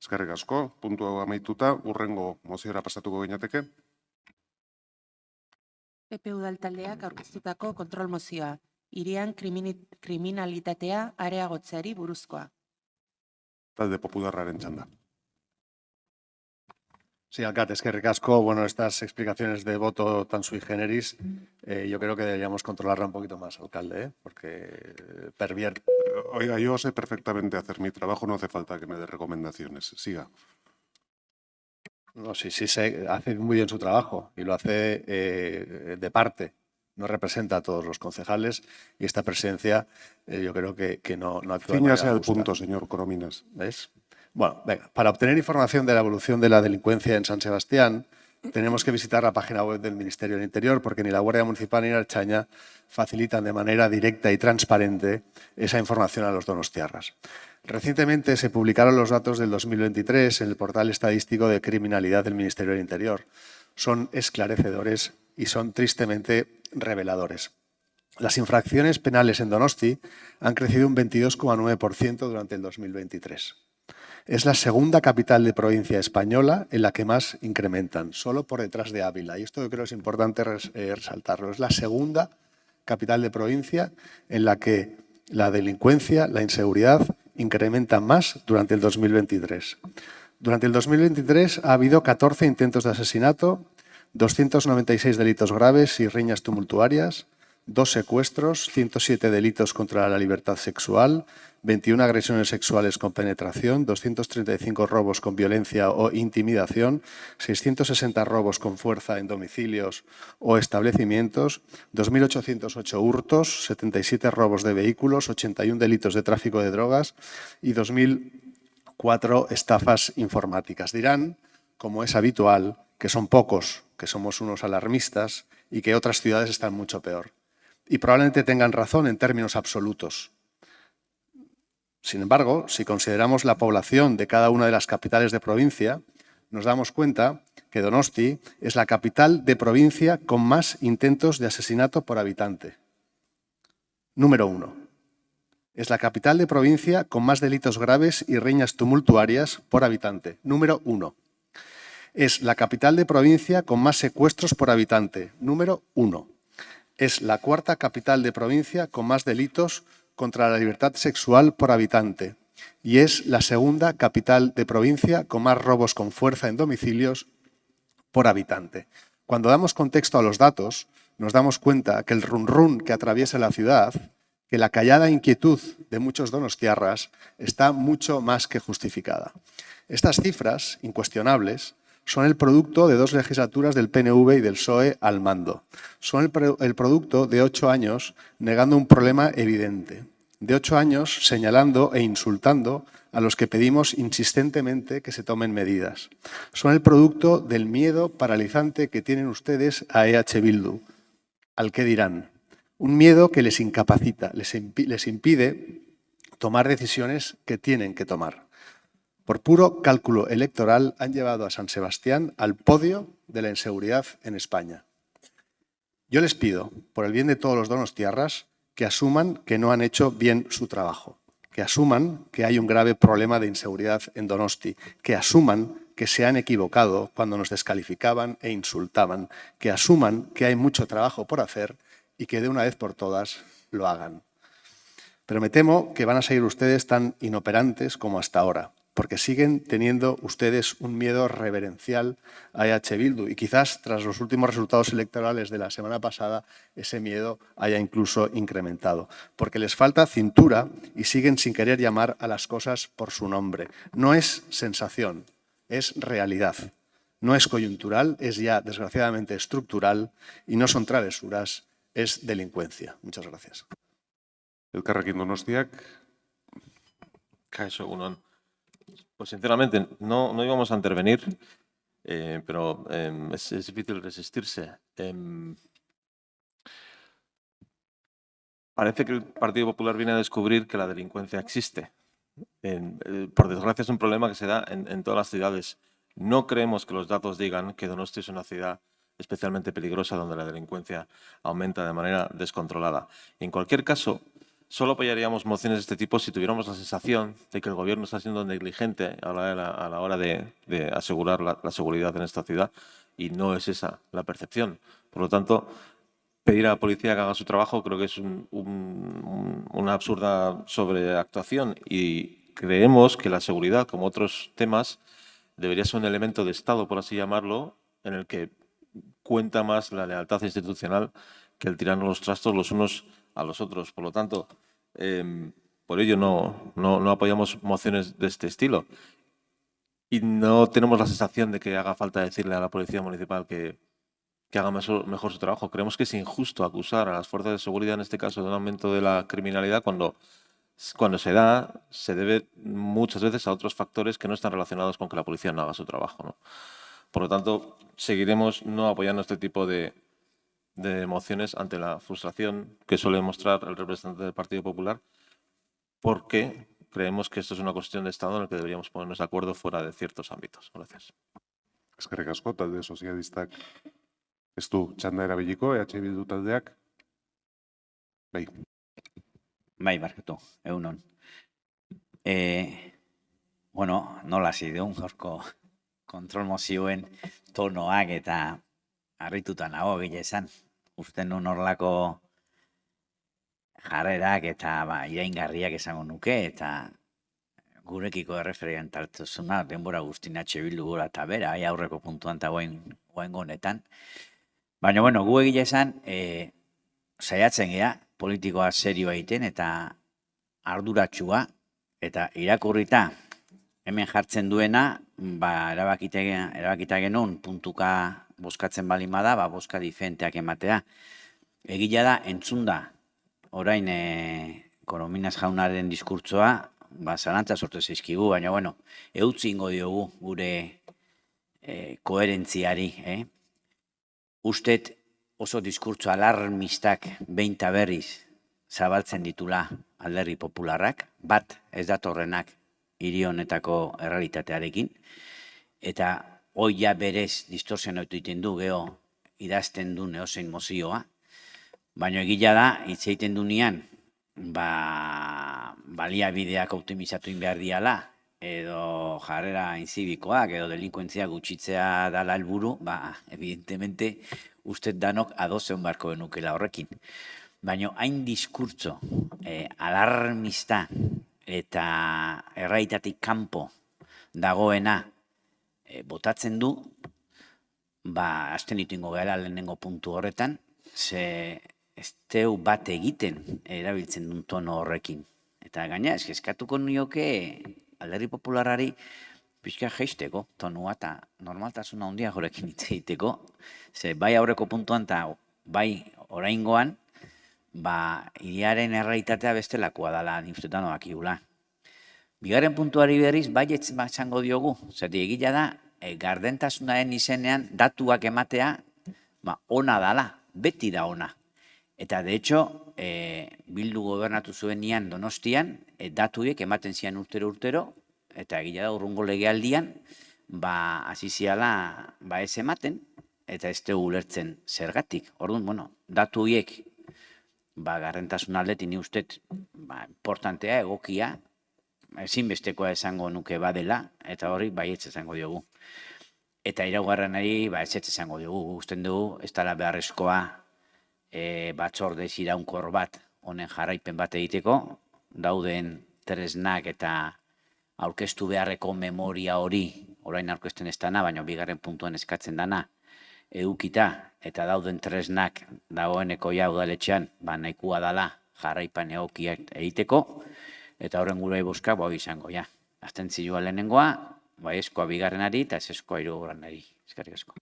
Eskerrik asko, puntu hau amaituta, hurrengo moziora pasatuko ginateke. PP udal taldeak aurkeztutako kontrol mozioa. hirian kriminalitatea areagotzeari buruzkoa. Talde Popularraren txanda. Sí, alcalde, es que ricasco. Bueno, estas explicaciones de voto tan sui generis, yo creo que deberíamos controlarla un poquito más, alcalde, porque pervierte. Oiga, yo sé perfectamente hacer mi trabajo, no hace falta que me dé recomendaciones. Siga. No, sí, hace muy bien su trabajo y lo hace de parte. No representa a todos los concejales y esta presidencia yo creo que no actúa de manera Cíñase al justa. punto, señor Corominas. ¿Ves? Bueno, venga, para obtener información de la evolución de la delincuencia en San Sebastián, tenemos que visitar la página web del Ministerio del Interior, porque ni la Guardia Municipal ni la Ertzaintza facilitan de manera directa y transparente esa información a los donostiarras. Recientemente se publicaron los datos del 2023 en el portal estadístico de criminalidad del Ministerio del Interior. Son esclarecedores y son tristemente reveladores. Las infracciones penales en Donosti han crecido un 22,9% durante el 2023. Es la segunda capital de provincia española en la que más incrementan, solo por detrás de Ávila. Y esto yo creo que es importante resaltarlo. Es la segunda capital de provincia en la que la delincuencia, la inseguridad, incrementan más durante el 2023. Durante el 2023 ha habido 14 intentos de asesinato, 296 delitos graves y riñas tumultuarias, 2 secuestros, 107 delitos contra la libertad sexual, 21 agresiones sexuales con penetración, 235 robos con violencia o intimidación, 660 robos con fuerza en domicilios o establecimientos, 2.808 hurtos, 77 robos de vehículos, 81 delitos de tráfico de drogas y 2.004 estafas informáticas. Dirán, como es habitual, que son pocos, que somos unos alarmistas y que otras ciudades están mucho peor. Y probablemente tengan razón en términos absolutos. Sin embargo, si consideramos la población de cada una de las capitales de provincia, nos damos cuenta que Donosti es la capital de provincia con más intentos de asesinato por habitante. Número 1. Es la capital de provincia con más delitos graves y riñas tumultuarias por habitante. Número 1. Es la capital de provincia con más secuestros por habitante. Número 1. Es la cuarta capital de provincia con más delitos contra la libertad sexual por habitante y es la segunda capital de provincia con más robos con fuerza en domicilios por habitante. Cuando damos contexto a los datos, nos damos cuenta que el run-run que atraviesa la ciudad, que la callada inquietud de muchos donostiarras está mucho más que justificada. Estas cifras, incuestionables, son el producto de 2 legislaturas del PNV y del PSOE al mando. Son el producto de 8 años negando un problema evidente, de 8 años señalando e insultando a los que pedimos insistentemente que se tomen medidas. Son el producto del miedo paralizante que tienen ustedes a EH Bildu. ¿Al qué dirán? Un miedo que les incapacita, les impide tomar decisiones que tienen que tomar. Por puro cálculo electoral han llevado a San Sebastián al podio de la inseguridad en España. Yo les pido, por el bien de todos los donostiarras, que asuman que no han hecho bien su trabajo, que asuman que hay un grave problema de inseguridad en Donosti, que asuman que se han equivocado cuando nos descalificaban e insultaban, que asuman que hay mucho trabajo por hacer y que de una vez por todas lo hagan. Pero me temo que van a seguir ustedes tan inoperantes como hasta ahora, porque siguen teniendo ustedes un miedo reverencial a EH Bildu y quizás tras los últimos resultados electorales de la semana pasada ese miedo haya incluso incrementado, porque les falta cintura y siguen sin querer llamar a las cosas por su nombre. No es sensación, es realidad. No es coyuntural, es ya desgraciadamente estructural y no son travesuras, es delincuencia. Muchas gracias. Elkarrekin Donostiak. Kaixo, egunon. Pues sinceramente no íbamos a intervenir, pero es difícil resistirse. Parece que el Partido Popular viene a descubrir que la delincuencia existe. Por desgracia es un problema que se da en todas las ciudades. No creemos que los datos digan que Donosti es una ciudad especialmente peligrosa donde la delincuencia aumenta de manera descontrolada. En cualquier caso, solo apoyaríamos mociones de este tipo si tuviéramos la sensación de que el Gobierno está siendo negligente a la hora de asegurar la seguridad en esta ciudad y no es esa la percepción. Por lo tanto, pedir a la policía que haga su trabajo creo que es una absurda sobreactuación y creemos que la seguridad, como otros temas, debería ser un elemento de Estado, por así llamarlo, en el que cuenta más la lealtad institucional que el tirarnos los trastos los unos a los otros. Por lo tanto, por ello no apoyamos mociones de este estilo. Y no tenemos la sensación de que haga falta decirle a la Policía Municipal que haga mejor su trabajo. Creemos que es injusto acusar a las fuerzas de seguridad, en este caso, de un aumento de la criminalidad cuando se debe muchas veces a otros factores que no están relacionados con que la policía no haga su trabajo, ¿no? Por lo tanto, seguiremos no apoyando este tipo de mociones ante la frustración que suele mostrar el representante del Partido Popular, porque creemos que esto es una cuestión de Estado en la que deberíamos ponernos de acuerdo fuera de ciertos ámbitos. Gracias. Eskerrik asko, talde sozialistak ez du txanda erabiliko, Bildu taldeak. Bai. Bai, barkatu, egunon. Bueno, nola hasi dugun gaurko kontrol mozioen tonoak eta harrituta nago gile esan. Uste nun horlako jarrerak eta iraingarriak esango nuke eta gurekiko erreferientartuzuna denbora guztin Bildu gora eta bera, aurreko puntuan eta goen honetan. Baina, bueno, gu egile esan, saiatzen gea, politikoa serioa egiten eta arduratsua eta irakurrita hemen jartzen duena, erabakita genuen puntuka bozkatzen balin bada, bozka diferenteak ematea. Egila da, entzunda, orain Korominas jaunaren diskurtsoa, zalantza sortu zaizkigu, baina, bueno, eutzi ingo diogu gure koherentziari. Ustet oso diskurtso alarmistak behin eta berriz zabaltzen ditula Alderdi Popularrak, bat ez datorrenak hiri honetako errealitatearekin, eta hoi ja berez distorsionatu egiten du geho idazten du neozein mozioa, baina egila da, hitz egiten du nian, baliabideak optimizatu behar diala, edo jarrera inzibikoak, edo delinkuentzia gutxitzea dala helburu, evidentemente, uste danok adozen barko benukela horrekin. Baina hain diskurtso alarmista eta erraitatik kanpo dagoena botatzen du, azten ditu ingo gara lehenengo puntu horretan, ze ez teu bat egiten erabiltzen duen tono horrekin. Eta gaina, eskatuko nioke Alderdi Popularari pixka jeisteko tonua eta normaltasuna handia jorekin hitz egiteko, ze bai aurreko puntuan eta bai oraingoan, hiriaren errealitatea bestelakoa dela, ni uste danoak igula. Bigarren puntuari berriz, bai etzango diogu, zati egila da, gardentasunaren izenean datuak ematea, ona dala, beti da ona. Eta, de hecho, Bildu gobernatu zuen nian Donostian, datuek ematen zian urtero, eta egila da urrungo legealdian, hasi ziala ez ematen, eta ez dugu ulertzen zergatik. Orduan, bueno, datu horiek, gardentasun aldetik ni ustet, importantea, egokia, ezinbestekoa esango nuke badela, eta hori baietz esango diogu. Eta iraugarrenari ezetz esango diogu, usten dugu, ez dela beharrezkoa batzordez iraunkor bat, honen jarraipen bat egiteko, dauden tresnak eta aurkeztu beharreko memoria hori, orain aurkezten ez dana, baina bigarren puntuan eskatzen dana, edukita eta dauden tresnak dagoeneko ja udaletxean, nahikoa dala jarraipan egokiak egiteko, eta horren gure bozka izango, ja. Abstentzioa lehenengoa, eskoa bigarrenari eta eskoa hirugarrenari. Eskerrik asko.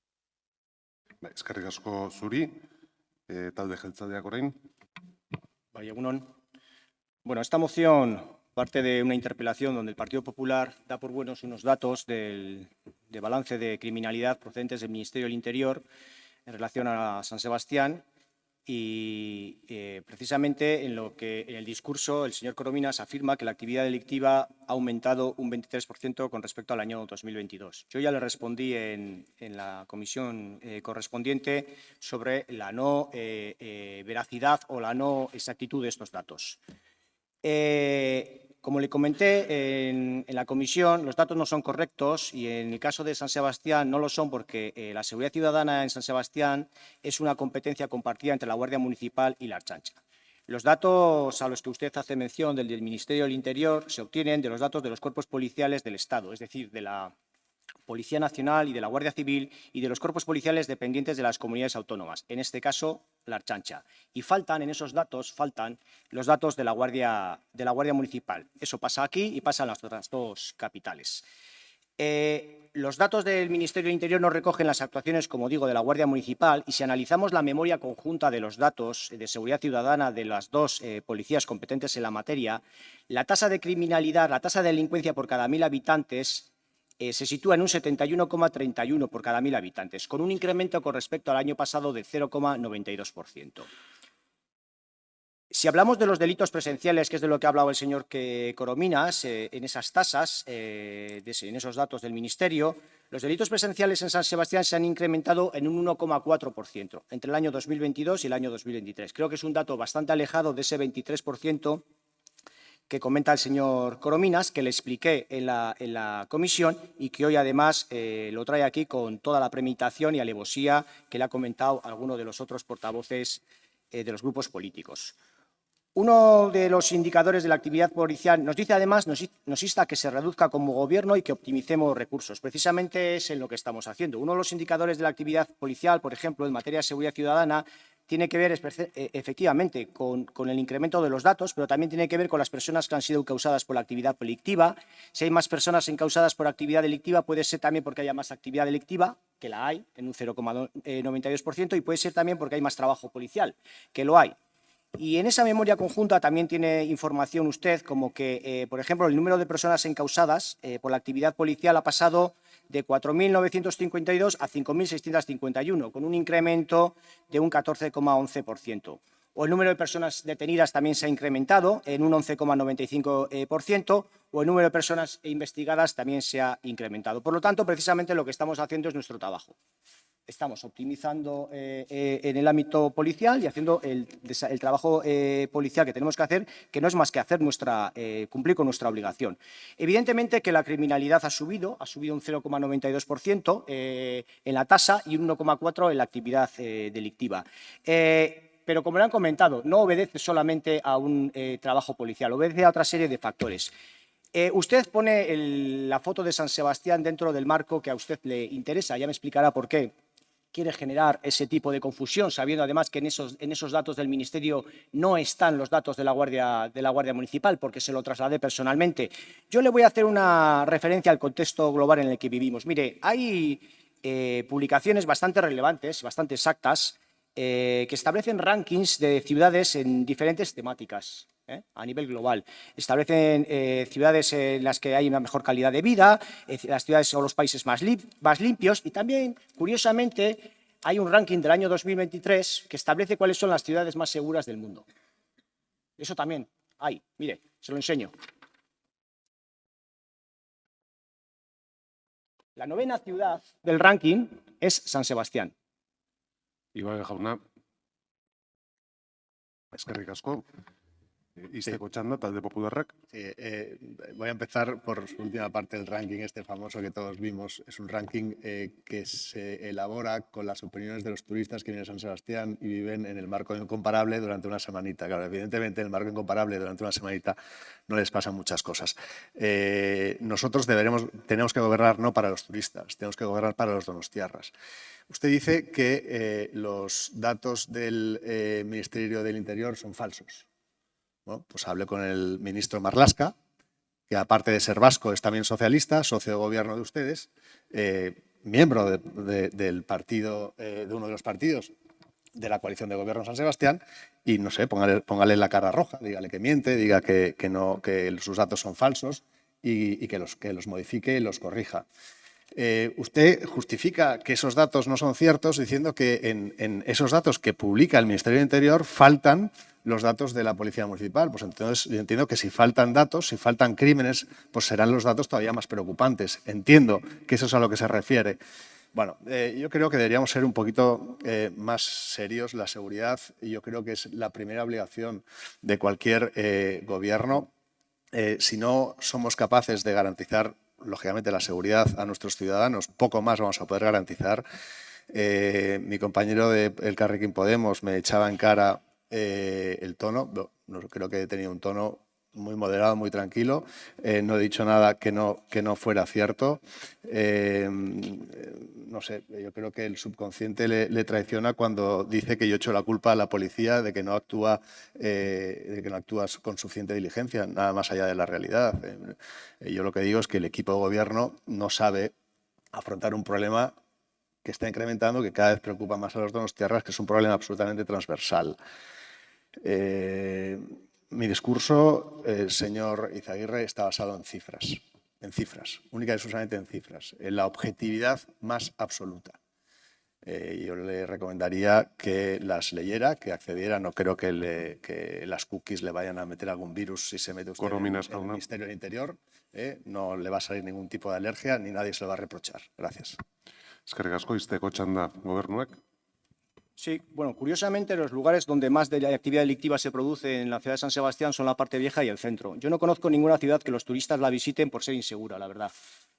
Eskerrik asko zuri, talde jeltzaleak orain. Egunon. Bueno, esta moción parte de una interpelación donde el Partido Popular da por buenos unos datos de balance de criminalidad procedentes del Ministerio del Interior en relación a San Sebastián y precisamente en el discurso el señor Corominas afirma que la actividad delictiva ha aumentado un 23% con respecto al año 2022. Yo ya le respondí en la comisión correspondiente sobre la no veracidad o la no exactitud de estos datos. como le comenté en la comisión, los datos no son correctos y en el caso de San Sebastián no lo son porque la seguridad ciudadana en San Sebastián es una competencia compartida entre la Guardia Municipal y la Ertzaintza. Los datos a los que usted hace mención del Ministerio del Interior se obtienen de los datos de los cuerpos policiales del Estado, es decir, de la Policía Nacional y de la Guardia Civil y de los cuerpos policiales dependientes de las comunidades autónomas, en este caso la Ertzaintza. Y en esos datos, faltan los datos de la Guardia Municipal. Eso pasa aquí y pasa en las otras dos capitales. Los datos del Ministerio del Interior no recogen las actuaciones, como digo, de la Guardia Municipal y si analizamos la memoria conjunta de los datos de seguridad ciudadana de las dos policías competentes en la materia, la tasa de criminalidad, la tasa de delincuencia por cada 1.000 habitantes se sitúa en un 71,31 por cada 1.000 habitantes, con un incremento con respecto al año pasado de 0,92%. Si hablamos de los delitos presenciales, que es de lo que ha hablado el señor Corominas, en esas tasas, en esos datos del Ministerio, los delitos presenciales en San Sebastián se han incrementado en un 1,4% entre el año 2022 y el año 2023. Creo que es un dato bastante alejado de ese 23% que comenta el señor Corominas, que le expliqué en la comisión y que hoy además lo trae aquí con toda la premeditación y alevosía que le ha comentado alguno de los otros portavoces de los grupos políticos. Uno de los indicadores de la actividad policial nos dice además, nos insta a que se reduzca como gobierno y que optimicemos recursos. Precisamente es en lo que estamos haciendo. Uno de los indicadores de la actividad policial, por ejemplo, en materia de seguridad ciudadana, tiene que ver efectivamente con el incremento de los datos, pero también tiene que ver con las personas que han sido encausadas por la actividad delictiva. Si hay más personas encausadas por actividad delictiva, puede ser también porque haya más actividad delictiva, que la hay, en un 0,92%, y puede ser también porque hay más trabajo policial, que lo hay. Y en esa memoria conjunta también tiene información usted como que, por ejemplo, el número de personas encausadas por la actividad policial ha pasado de 4.952 a 5.651, con un incremento de un 14,11%. O el número de personas detenidas también se ha incrementado en un 11,95%, o el número de personas investigadas también se ha incrementado. Por lo tanto, precisamente lo que estamos haciendo es nuestro trabajo. Estamos optimizando en el ámbito policial y haciendo el trabajo policial que tenemos que hacer, que no es más que hacer cumplir con nuestra obligación. Evidentemente que la criminalidad ha subido un 0,92% en la tasa y un 1,4% en la actividad delictiva. Pero como le han comentado, no obedece solamente a un trabajo policial, obedece a otra serie de factores. Usted pone la foto de San Sebastián dentro del marco que a usted le interesa, ya me explicará por qué quiere generar ese tipo de confusión, sabiendo además que en esos datos del Ministerio no están los datos de la Guardia Municipal, porque se lo trasladé personalmente. Yo le voy a hacer una referencia al contexto global en el que vivimos. Mire, hay publicaciones bastante relevantes, bastante exactas, que establecen rankings de ciudades en diferentes temáticas. A nivel global. Establecen ciudades en las que hay una mejor calidad de vida, las ciudades o los países más limpios y también, curiosamente, hay un ranking del año 2023 que establece cuáles son las ciudades más seguras del mundo. Eso también hay. Mire, se lo enseño. La 9ª ciudad del ranking es San Sebastián. Ibai jauna, eskerrik asko. Izteko txanda, talde popularrak. Sí, voy a empezar por su última parte del ranking, este famoso que todos vimos. Es un ranking que se elabora con las opiniones de los turistas que vienen a San Sebastián y viven en el marco incomparable durante una semanita. Claro, evidentemente en el marco incomparable durante una semanita no les pasan muchas cosas. Nosotros tenemos que gobernar no para los turistas, tenemos que gobernar para los donostiarras. Usted dice que los datos del Ministerio del Interior son falsos. Bueno, pues hablé con el ministro Marlaska, que aparte de ser vasco es también socialista, socio de gobierno de ustedes, miembro del partido, de uno de los partidos de la coalición de gobierno en San Sebastián, y no sé, póngale la cara roja, dígale que miente, diga que sus datos son falsos y que los modifique y los corrija. Usted justifica que esos datos no son ciertos diciendo que en esos datos que publica el Ministerio del Interior faltan los datos de la Policía Municipal. Pues entonces yo entiendo que si faltan datos, si faltan crímenes, pues serán los datos todavía más preocupantes. Entiendo que eso es a lo que se refiere. Bueno, yo creo que deberíamos ser un poquito más serios. La seguridad, yo creo que es la primera obligación de cualquier gobierno. si no somos capaces de garantizar, lógicamente, la seguridad a nuestros ciudadanos, poco más vamos a poder garantizar. Mi compañero de Elkarrekin Podemos me echaba en cara el tono. No, creo que he tenido un tono muy moderado, muy tranquilo. No he dicho nada que no fuera cierto. No sé, yo creo que el subconsciente le traiciona cuando dice que yo echo la culpa a la policía de que no actúa con suficiente diligencia, nada más allá de la realidad. Yo lo que digo es que el equipo de gobierno no sabe afrontar un problema que está incrementando, que cada vez preocupa más a los donostiarras, que es un problema absolutamente transversal. Mi discurso, señor Izaguirre, está basado en cifras, única y exclusivamente en cifras, en la objetividad más absoluta. Yo le recomendaría que las leyera, que accediera. No creo que las cookies le vayan a meter algún virus si se mete usted en el Ministerio del Interior. No le va a salir ningún tipo de alergia ni nadie se lo va a reprochar. Gracias. Eskerrik asko, izteko txanda gobernuak. Sí, bueno, curiosamente los lugares donde más de la actividad delictiva se produce en la ciudad de San Sebastián son la parte vieja y el centro. Yo no conozco ninguna ciudad que los turistas la visiten por ser insegura, la verdad.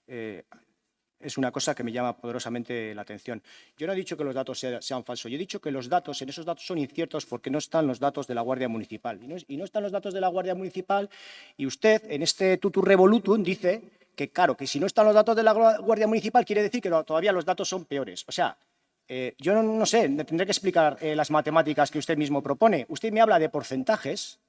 Es una cosa que me llama poderosamente la atención. Yo no he dicho que los datos sean falsos, yo he dicho que los datos, en esos datos son inciertos porque no están los datos de la Guardia Municipal. Y no están los datos de la Guardia Municipal y usted en este tutu revolutum dice que, claro, que si no están los datos de la Guardia Municipal quiere decir que todavía los datos son peores. O sea, yo no sé, tendré que explicar las matemáticas que usted mismo propone. Usted me habla de porcentajes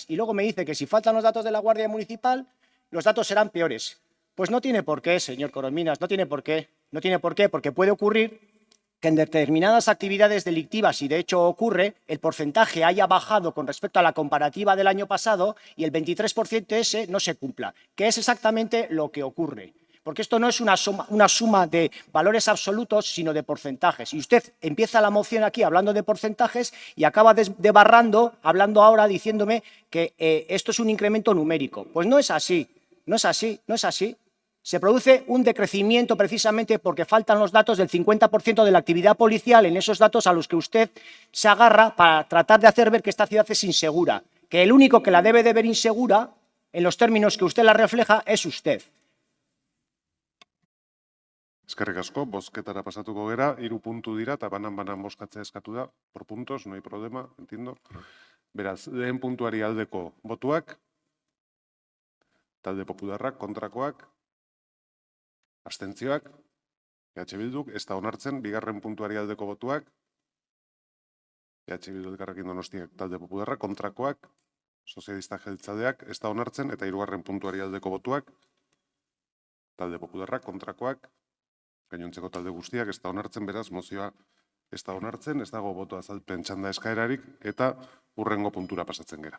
y luego me dice que si faltan los datos de la Guardia Municipal, los datos serán peores. Pues no tiene por qué, señor Corominas, no tiene por qué, porque puede ocurrir que en determinadas actividades delictivas, y de hecho ocurre, el porcentaje haya bajado con respecto a la comparativa del año pasado y el 23% ese no se cumpla, que es exactamente lo que ocurre. Porque esto no es una suma de valores absolutos, sino de porcentajes. Y usted empieza la moción aquí hablando de porcentajes y acaba desbarrando, hablando ahora, diciéndome que esto es un incremento numérico. Pues no es así, no es así, no es así. Se produce un decrecimiento precisamente porque faltan los datos del 50% de la actividad policial en esos datos a los que usted se agarra para tratar de hacer ver que esta ciudad es insegura. Que el único que la debe de ver insegura, en los términos que usted la refleja, es usted. Eskerrik asko, bozketara pasatuko gera, 3 puntu dira, eta banan bozkatzea eskatu da, por puntos, no hay problema, entiendo. Beraz, lehen puntuari aldeko botuak, talde popularrak, kontrakoak, abstentzioak, EH Bilduk, ez da onartzen, bigarren puntuari aldeko botuak, EH Bildu Elkarrekin Donostiak, talde popularrak, kontrakoak, sozialistak jeltzaleak, ez da onartzen, eta hirugarren puntuari aldeko botuak, talde popularrak, kontrakoak, gainontzeko talde guztiak, ez da onartzen, beraz, mozioa ez da onartzen, ez dago boto azalpen txanda eskaerarik, eta hurrengo puntura pasatzen gera.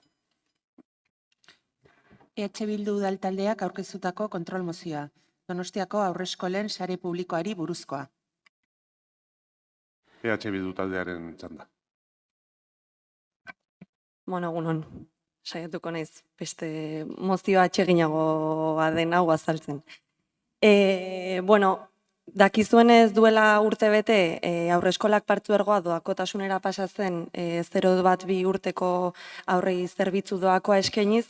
EH Bildu udaltaldeak aurkeztutako kontrol mozioa. Donostiako aurreskolen sare publikoari buruzkoa. EH Bildu taldearen txanda. Bueno, egunon, saiatuko naiz, beste mozioa atseginagoa den hau azaltzen. Bueno, dakizuenez duela urtebete aurreskolak partzuergoa doakotasunera pasatzen 0,2 urteko aurrei zerbitzu doakoa eskainiz,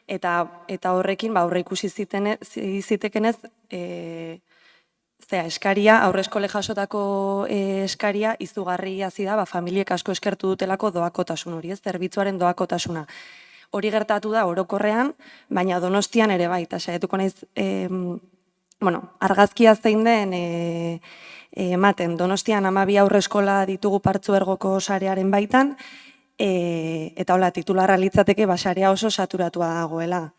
eta horrekin aurre ikusi zitekenez eskaria, aurreskole jasotako eskaria izugarri hazi da, familiek asko eskertu dutelako doakotasun hori, zerbitzuaren doakotasuna. Hori gertatu da orokorrean, baina Donostian ere bai, eta saiatuko naiz argazkia zein den ematen. Donostian 12 aurreskola ditugu partzuergoko sarearen baitan, eta hola, titularra litzateke sarea oso saturatua dagoela.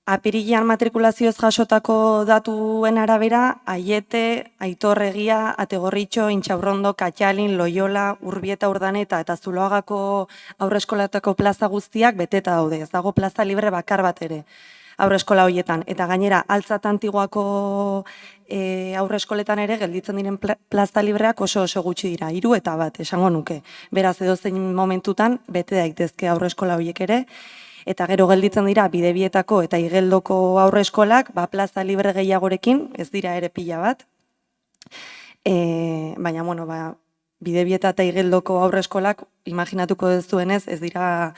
Apirilean matrikulazioez jasotako datuen arabera, Aiete, Aitor Egia, Ategorritxo, Intxaurrondo, Katxalin, Loiola, Urbieta Urdaneta eta Zuloagako aurreskolatako plaza guztiak beteta daude. Ez dago plaza libre bakar bat ere aurreskola horietan. Eta gainera, Altzat Antiguako aurreskoletan ere gelditzen diren plaza libreak oso gutxi dira, 3 eta 1, esango nuke. Beraz, edozein momentutan, bete daitezke aurreskola horiek ere, eta gero gelditzen dira Bidebietako eta Igeldoko aurreskolak, plaza libre gehiagorekin, ez dira ere pila bat. Baina, Bidebieta eta Igeldoko aurreskolak, imaginatuko duzuenez, ez dira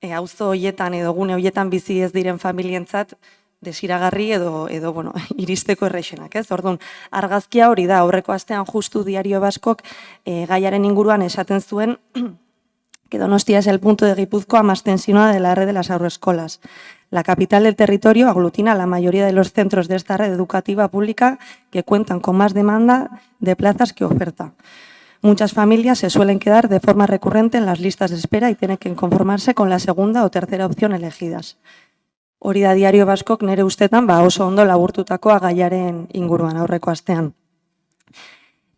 auzo hoietan edo gune hoietan bizi ez diren familientzat desiragarri edo bueno, iristeko errexenak, ez? Orduan, argazkia hori da, aurreko astean justu Diario Baskok gaiaren inguruan esaten zuen que Donostia es el punto de Guipúzcoa más tensionada de la red de las agroescolas. La capital del territorio aglutina a la mayoría de los centros de esta red educativa pública que cuentan con más demanda de plazas que oferta. Muchas familias se suelen quedar de forma recurrente en las listas de espera y tienen que conformarse con la segunda o tercera opción elegidas. Hori da Diario Baskok nire ustetan oso ondo laburtutakoa gaiaren inguruan aurreko astean.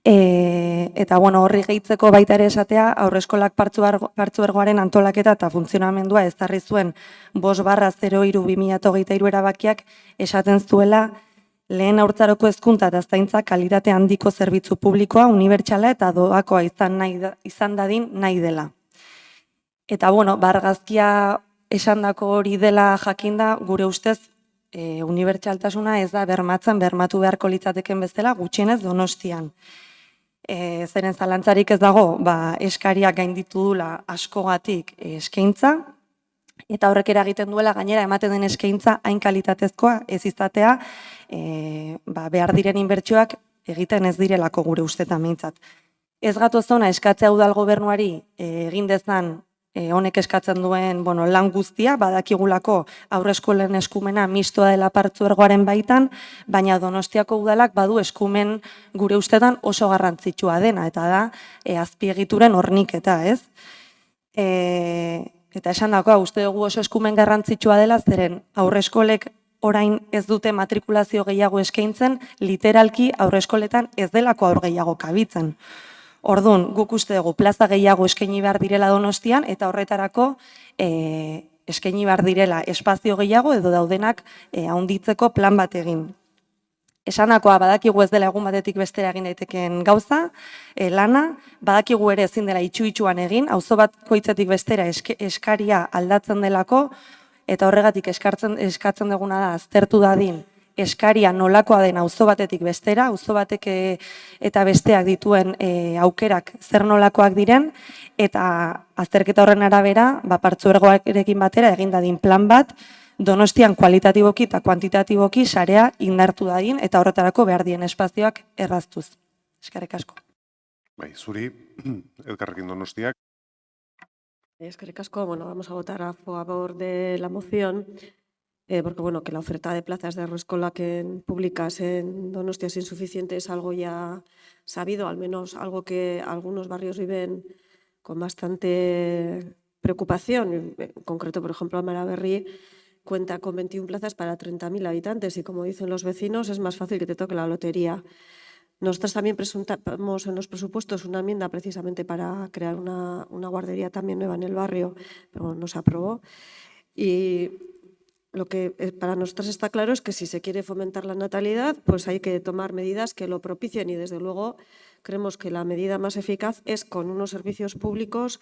Eta bueno, horri gehitzeko baita ere esatea, haurreskolak partzuergoaren antolaketa eta funtzionamendua ezarri zuen 5/03/2023 erabakiak esaten zuela lehen haurtzaroko hezkuntza eta zaintza kalitate handiko zerbitzu publikoa, unibertsala eta doakoa izan dadin nahi dela. Eta bueno, argazkia esandako hori dela jakinda, gure ustez unibertsaltasuna ez da bermatu beharko litzateken bezala gutxienez Donostian. Zeren zalantzarik ez dago, eskariak gainditu dula askogatik eskaintza, eta horrek eragiten duela gainera ematen den eskaintza hain kalitatezkoa ez izatea behar diren inbertsioak egiten ez direlako gure ustetan behintzat. Ez gatoz ona eskatzea udal gobernuari egin dezan honek eskatzen duen lan guztia, badakigulako haurreskolen eskumena mistoa dela partzuergoaren baitan, baina Donostiako udalak badu eskumen gure ustetan oso garrantzitsua dena, eta da azpiegituren horniketa, ez? Eta esan dakoa, uste dugu oso eskumen garrantzitsua dela, zeren haurreskolek orain ez dute matrikulazio gehiago eskaintzen, literalki haurreskoletan ez delako haur gehiago kabitzen. Orduan, guk uste dugu plaza gehiago eskaini behar direla Donostian, eta horretarako eskaini behar direla espazio gehiago edo daudenak handitzeko plan bat egin. Esanakoa badakigu ez dela egun batetik bestera egin daiteken gauza, lana, badakigu ere ezin dela itxu-itxuan egin, auzo bat koitzetik bestera eskaria aldatzen delako, eta horregatik eskatzen duguna da aztertu dadin eskaria nolakoa den auzo batetik bestera, auzo batek eta besteak dituen aukerak zer nolakoak diren, eta azterketa horren arabera, partzuergoarekin batera egin dadin plan bat, Donostian kualitatiboki eta kuantitatiboki sarea indartu dadin, eta horretarako behar dien espazioak erraztuz. Eskerrik asko. Bai, zuri, Elkarrekin Donostiak. Eskerrik asko, vamos a votar a favor de la moción. Porque bueno, que la oferta de plazas de haurreskolak públicas en Donostia es insuficiente, es algo ya sabido, al menos algo que algunos barrios viven con bastante preocupación. En concreto, por ejemplo, Amaraberri cuenta con 21 plazas para 30.000 habitantes y, como dicen los vecinos, es más fácil que te toque la lotería. Nosotros también presentamos en los presupuestos una enmienda precisamente para crear una guardería también nueva en el barrio, pero no se aprobó. Y lo que para nosotros está claro es que si se quiere fomentar la natalidad, pues hay que tomar medidas que lo propicien, y desde luego creemos que la medida más eficaz es con unos servicios públicos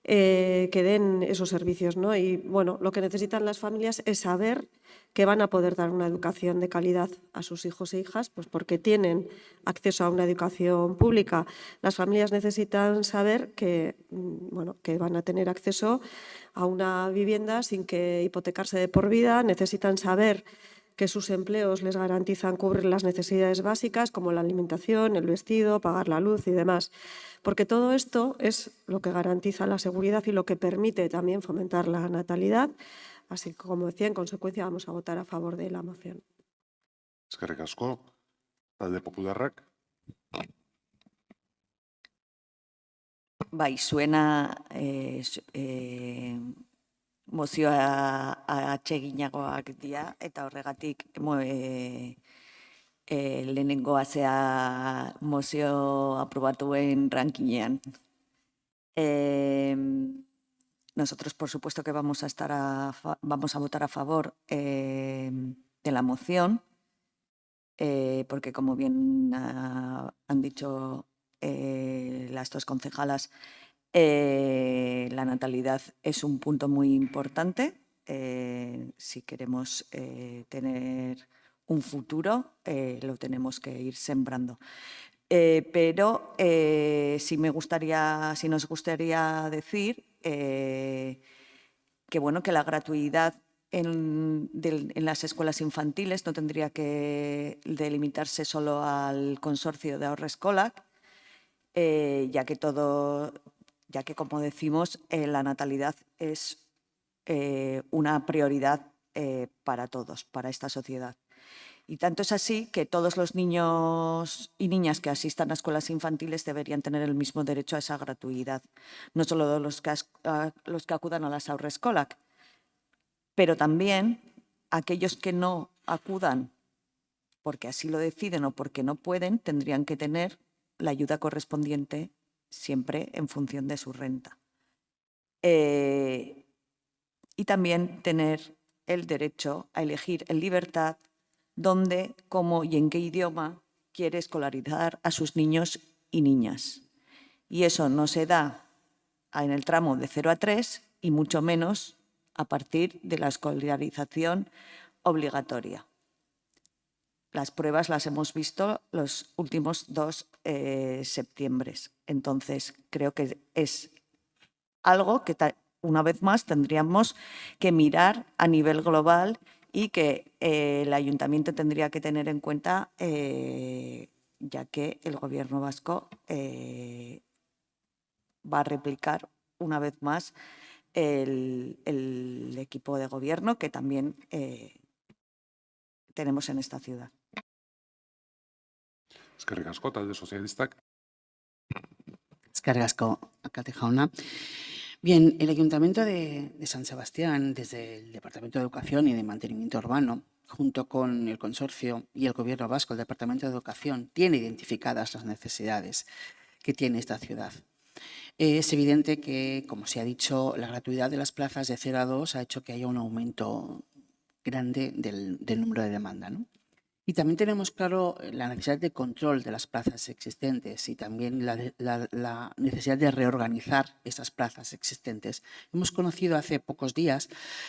que den esos servicios, ¿no? Y bueno, lo que necesitan las familias es saber que van a poder dar una educación de calidad a sus hijos e hijas, pues porque tienen acceso a una educación pública. Las familias necesitan saber que, bueno, que van a tener acceso a una vivienda sin que hipotecarse de por vida, necesitan saber que sus empleos les garantizan cubrir las necesidades básicas como la alimentación, el vestido, pagar la luz y demás. Porque todo esto es lo que garantiza la seguridad y lo que permite también fomentar la natalidad. Así que, como decía, en consecuencia vamos a votar a favor de la moción. Eskerrik asko, Talde Popularrak. Bai, zuena mozioa atseginagoak dira, eta horregatik lehenengoa zea mozio aprobatuen rankinean. Nosotros, por supuesto, que vamos a votar a favor de la moción, porque, como bien han dicho las dos concejalas, la natalidad es un punto muy importante si queremos tener un futuro, lo tenemos que ir sembrando. Pero sí nos gustaría decir que la gratuidad en las escuelas infantiles no tendría que delimitarse solo al consorcio de Haurreskolak, ya que, como decimos, la natalidad es una prioridad para todos, para esta sociedad. Y tanto es así que todos los niños y niñas que asistan a escuelas infantiles deberían tener el mismo derecho a esa gratuidad, no solo los que acudan a las Haurreskolak, pero también aquellos que no acudan porque así lo deciden o porque no pueden, tendrían que tener la ayuda correspondiente siempre en función de su renta. Y también tener el derecho a elegir en libertad dónde, cómo y en qué idioma quiere escolarizar a sus niños y niñas. Y eso no se da en el tramo de 0 a 3 y mucho menos a partir de la escolarización obligatoria. Las pruebas las hemos visto los últimos 2 septiembres. Entonces, creo que es algo que, una vez más, tendríamos que mirar a nivel global y que el ayuntamiento tendría que tener en cuenta, ya que el Gobierno vasco va a replicar una vez más el equipo de gobierno que también tenemos en esta ciudad. Eskerrik asko, talde sozialistak. Eskerrik asko, alcalde jauna. Bien, el Ayuntamiento de San Sebastián, desde el Departamento de Educación y de Mantenimiento Urbano, junto con el Consorcio y el Gobierno vasco, el Departamento de Educación, tiene identificadas las necesidades que tiene esta ciudad. Es evidente que, como se ha dicho, la gratuidad de las plazas de 0 a 2 ha hecho que haya un aumento grande del número de demanda, ¿no? Y también tenemos claro la necesidad de control de las plazas existentes y también la necesidad de reorganizar esas plazas existentes. Hemos conocido hace pocos días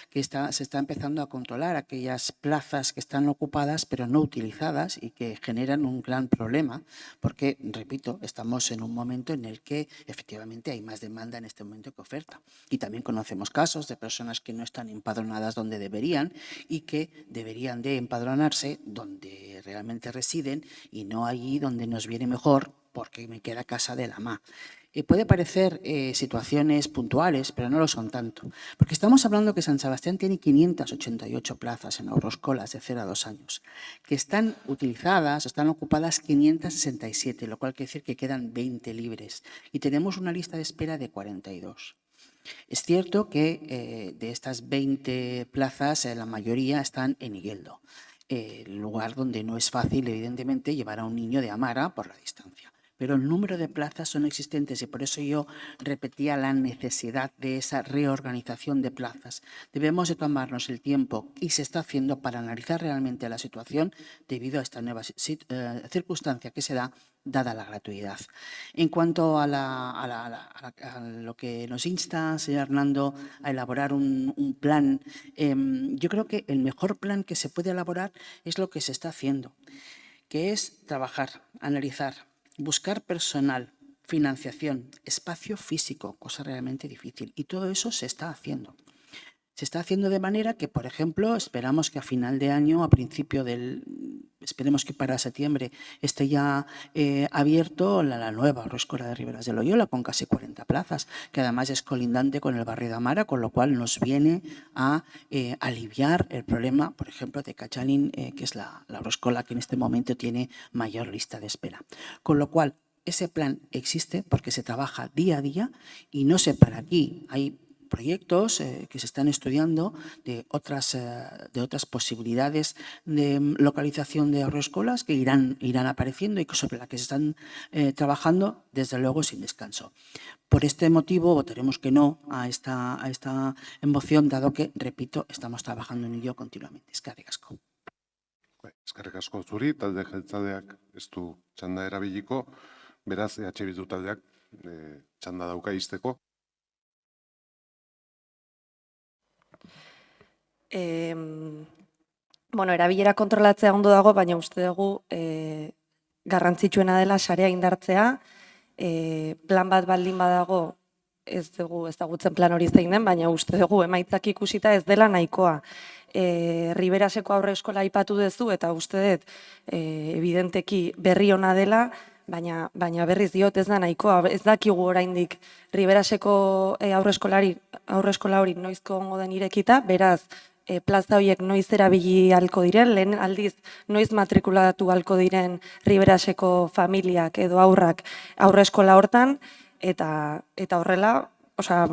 que se está empezando a controlar aquellas plazas que están ocupadas pero no utilizadas y que generan un gran problema porque, repito, estamos en un momento en el que efectivamente hay más demanda en este momento que oferta. Y también conocemos casos de personas que no están empadronadas donde deberían y que deberían de empadronarse donde realmente residen y no allí donde nos viene mejor porque me queda casa de la ma. Puede parecer situaciones puntuales, pero no lo son tanto, porque estamos hablando que San Sebastián tiene 588 plazas en Haurreskolak de 0 a 2 años, que están utilizadas, están ocupadas 567, lo cual quiere decir que quedan 20 libres y tenemos una lista de espera de 42. Es cierto que de estas 20 plazas, la mayoría están en Igueldo, lugar donde no es fácil, evidentemente, llevar a un niño de Amara por la distancia. Pero el número de plazas son existentes y por eso yo repetía la necesidad de esa reorganización de plazas. Debemos de tomarnos el tiempo, y se está haciendo, para analizar realmente la situación debido a esta nueva circunstancia que se da, dada la gratuidad. En cuanto a lo que nos insta, señor Hernando, a elaborar un plan, yo creo que el mejor plan que se puede elaborar es lo que se está haciendo, que es trabajar, analizar, buscar personal, financiación, espacio físico, cosa realmente difícil. Y todo eso se está haciendo. Se está haciendo de manera que, por ejemplo, esperamos que a final de año, a principio esperemos que para septiembre esté ya abierto la nueva Haurreskolak de Riberas de Loyola con casi 40 plazas, que además es colindante con el barrio de Amara, con lo cual nos viene a aliviar el problema, por ejemplo, de Cachalín, que es la Haurreskolak que en este momento tiene mayor lista de espera. Con lo cual, ese plan existe porque se trabaja día a día y no se para aquí. Hay proyectos que se están estudiando de otras posibilidades de localización de Haurreskolak que irán apareciendo y sobre las que se están trabajando, desde luego, sin descanso. Por este motivo votaremos que no a esta moción, dado que, repito, estamos trabajando en ello continuamente. Eskerrik asko. Eskerrik asko zuri, talde jeltzaleak ez du txanda erabiliko, beraz, Bildu taldeak txanda dauka izteko. Erabilera kontrolatzea ondo dago, baina uste dugu garrantzitsuena dela sarea indartzea. Plan bat baldin badago, ez dugu ezagutzen plan hori zein den, baina uste dugu emaitzak ikusita ez dela nahikoa. Riberaseko aurreskola aipatu duzu eta uste dut evidenteki berri ona dela, baina berriz diot ez da nahikoa. Ez dakigu oraindik Riberaseko aurreskola hori noizko egongo den irekita, beraz, plaza horiek noiz erabili halko diren, lehen aldiz noiz matrikulatu halko diren Riberaseko familiak edo haurrak aurreskola hortan, eta horrela,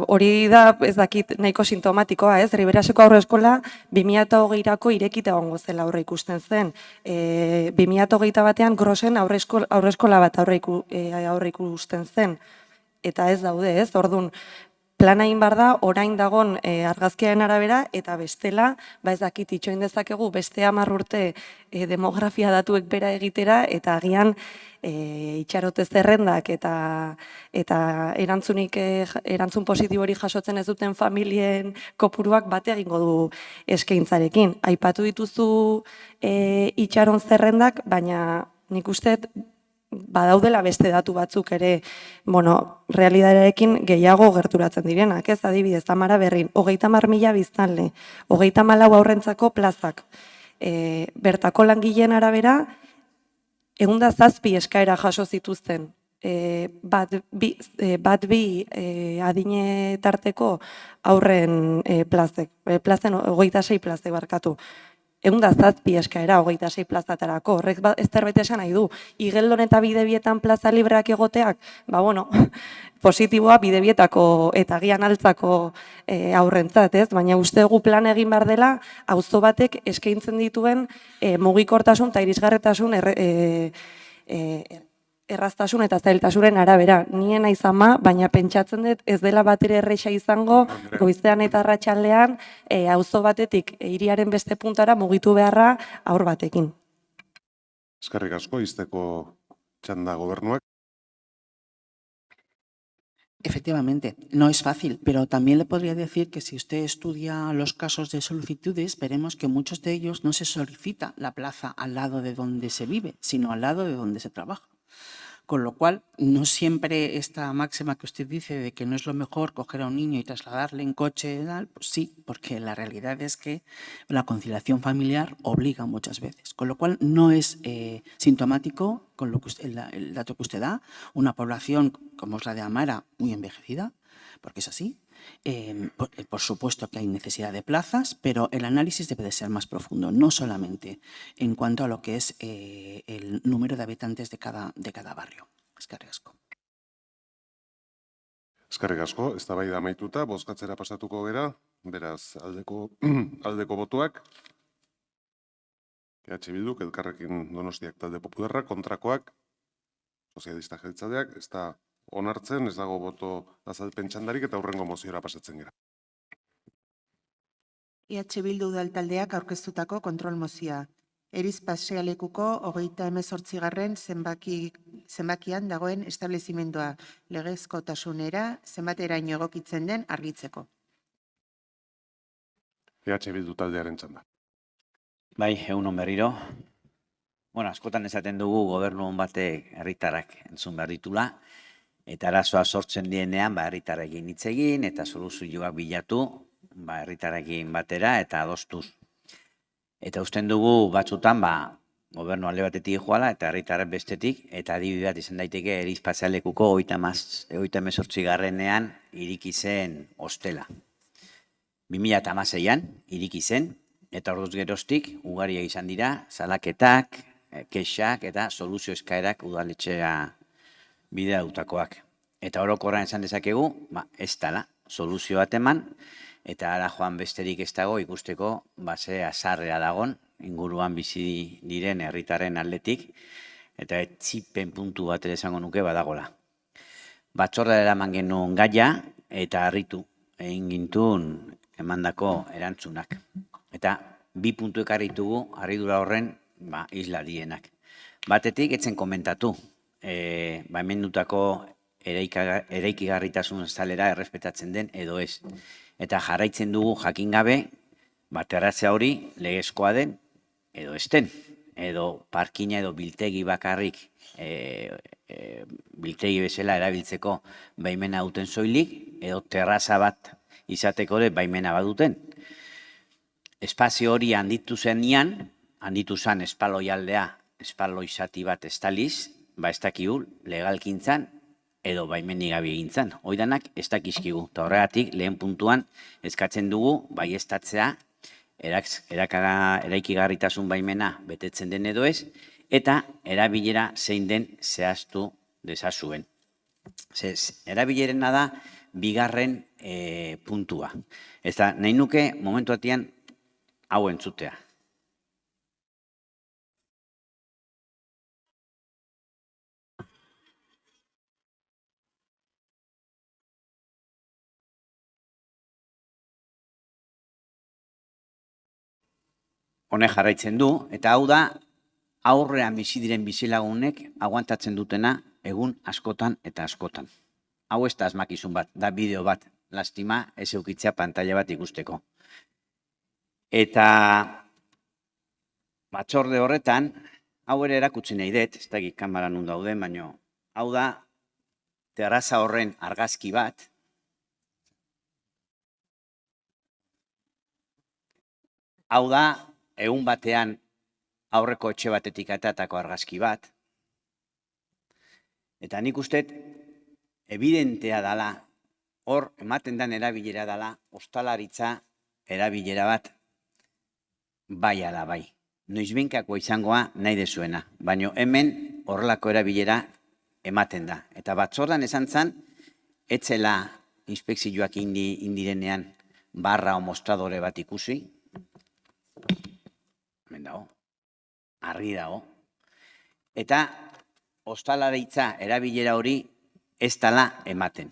hori da ez dakit nahiko sintomatikoa, ez? Riberaseko aurreskola 2020rako irekita egongo zela aurre ikusten zen. 2021ean Grosen aurreskola bat aurre ikusten zen, eta ez daude, ez? Orduan, plana egin behar da, orain dagon argazkiaren arabera, eta bestela, ez dakit itxoin dezakegu, beste 10 urte demografia datuek bera egitera, eta agian itxarote zerrendak eta erantzun positibori jasotzen ez duten familien kopuruak bate egingo du eskaintzarekin. Aipatu dituzu itxaron zerrendak, baina nik uste badaudela beste datu batzuk ere, realidadearekin gehiago gerturatzen direnak, ez? Adibidez, Tamara Berrin, 30.000 biztanle, 34 haurrentzako plazak. Bertako langileen arabera, 107 eskaera jaso zituzten, bat bi adine tarteko aurren plazen 26 plazek barkatu. 107 eskaera 26 plazatarako, horrek ez zerbait esan nahi du. Igeldon eta Bidebietan plaza libreak egoteak, positiboa Bidebietako eta Gian Altzako aurrentzat, ez? Baina uste dugu plan egin behar dela, auzo batek eskaintzen dituen mugikortasun eta irisgarretasun erraztasun eta zailtasunen arabera. Nien naiz ama, baina pentsatzen dut ez dela batere erresa izango, goizean eta arratsaldean auzo batetik hiriaren beste puntara mugitu beharra aur batekin. Eskerrik asko, izteko txanda gobernuak. Efectivamente, no es fácil, pero también le podría decir que si usted estudia los casos de solicitudes, veremos que muchos de ellos no se solicita la plaza al lado de donde se vive, sino al lado de donde se trabaja. Con lo cual, no siempre esta máxima que usted dice de que no es lo mejor coger a un niño y trasladarle en coche, pues sí, porque la realidad es que la conciliación familiar obliga muchas veces. Con lo cual, no es sintomático con lo que el dato que usted da, una población como es la de Amara muy envejecida, porque es así. Por supuesto que hay necesidad de plazas, pero el análisis debe de ser más profundo, no solamente en cuanto a lo que es el número de habitantes de cada barrio. Eskerrik asko. Eskerrik asko, eztabaida amaituta, bozkatzera pasatuko gera, beraz aldeko botuak. EH Bilduk, Elkarrekin Donostiak talde popularra, kontrakoak, sozialista jeltzaleak, ez da onartzen, ez dago boto azalpen txandarik eta hurrengo moziora pasatzen gara. EH Bildu udaltaldeak aurkeztutako kontrol mozioa. Eriz pasealekuko 38. zenbakian dagoen establezimendua legezkotasunera zenbateraino egokitzen den argitzeko. EH Bildu taldearen txanda. Bai, egunon berriro. Askotan esaten dugu gobernu hon batek herritarrak entzun behar ditula, eta arazoa sortzen dienean herritarrekin hitz egin eta soluzioak bilatu herritarrekin batera eta adostuz. Eta usten dugu batzutan gobernu alde batetik joala eta herritarren bestetik, eta adibide bat izan daiteke Eriz pasealekuko 38. iriki zen hostela. 2016an iriki zen, eta orduz geroztik ugaria izan dira salaketak, kexak eta soluzio eskaerak udaletxea bidea dutakoak. Eta orokorran esan dezakegu, ez dala, soluzio bat eman, eta ara joan besterik ez dago ikusteko ze azarrea dagon, inguruan bizi diren herritarren aldetik, eta etzipen puntu bat ere esango nuke badagola. Batzordera eraman genuen gaia, eta harritu egin gintun emandako erantzunak. Eta 2 puntu ekarritugu harridura horren isla dienak. Batetik etzen komentatu, emendutako eraikigarritasun estalera errespetatzen den edo ez. Eta jarraitzen dugu jakin gabe, terrazia hori legezkoa den edo ez den. Edo parkina edo biltegi bakarrik, biltegi bezala erabiltzeko baimena duten soilik, edo terraza bat izateko ere baimena baduten. Espazio hori handitu zenean, handitu zen espaloialdea, espaloi zati bat estaliz, ez dakigu legalkintzan edo baimenik gabe egintzan. Hoidanak ez dakizkigu. Eta horregatik, lehen puntuan eskatzen dugu baieztatzea eraikigarritasun baimena betetzen den edo ez, eta erabilera zein den zehaztu dezazuen. Erabilerena da bigarren puntua. Eta nahi nuke momentu batean hau entzutea. Honek jarraitzen du, eta hau da aurrean bizi diren bizilagunek aguantatzen dutena egun askotan eta askotan. Hau ez da asmakizun bat, da bideo bat, lastima ez eukitzea pantalla bat ikusteko. Eta batzorde horretan, hau ere erakutsi nahi dut, ez dakit kamera nun dauden, baina hau da terraza horren argazki bat. Hau da egun batean aurreko etxe batetik ateratako argazki bat. Eta nik uste evidentea dela, hor ematen den erabilera dela, ostalaritza erabilera bat bai ala bai. Noizbehinkako izangoa nahi dezuena, baina hemen horrelako erabilera ematen da. Eta batzordan esan zen, etzela inspekzioak indirenean barra o mostradore bat ikusi, hemen dago, argi dago. Eta ostalaritza erabilera hori ez dela ematen.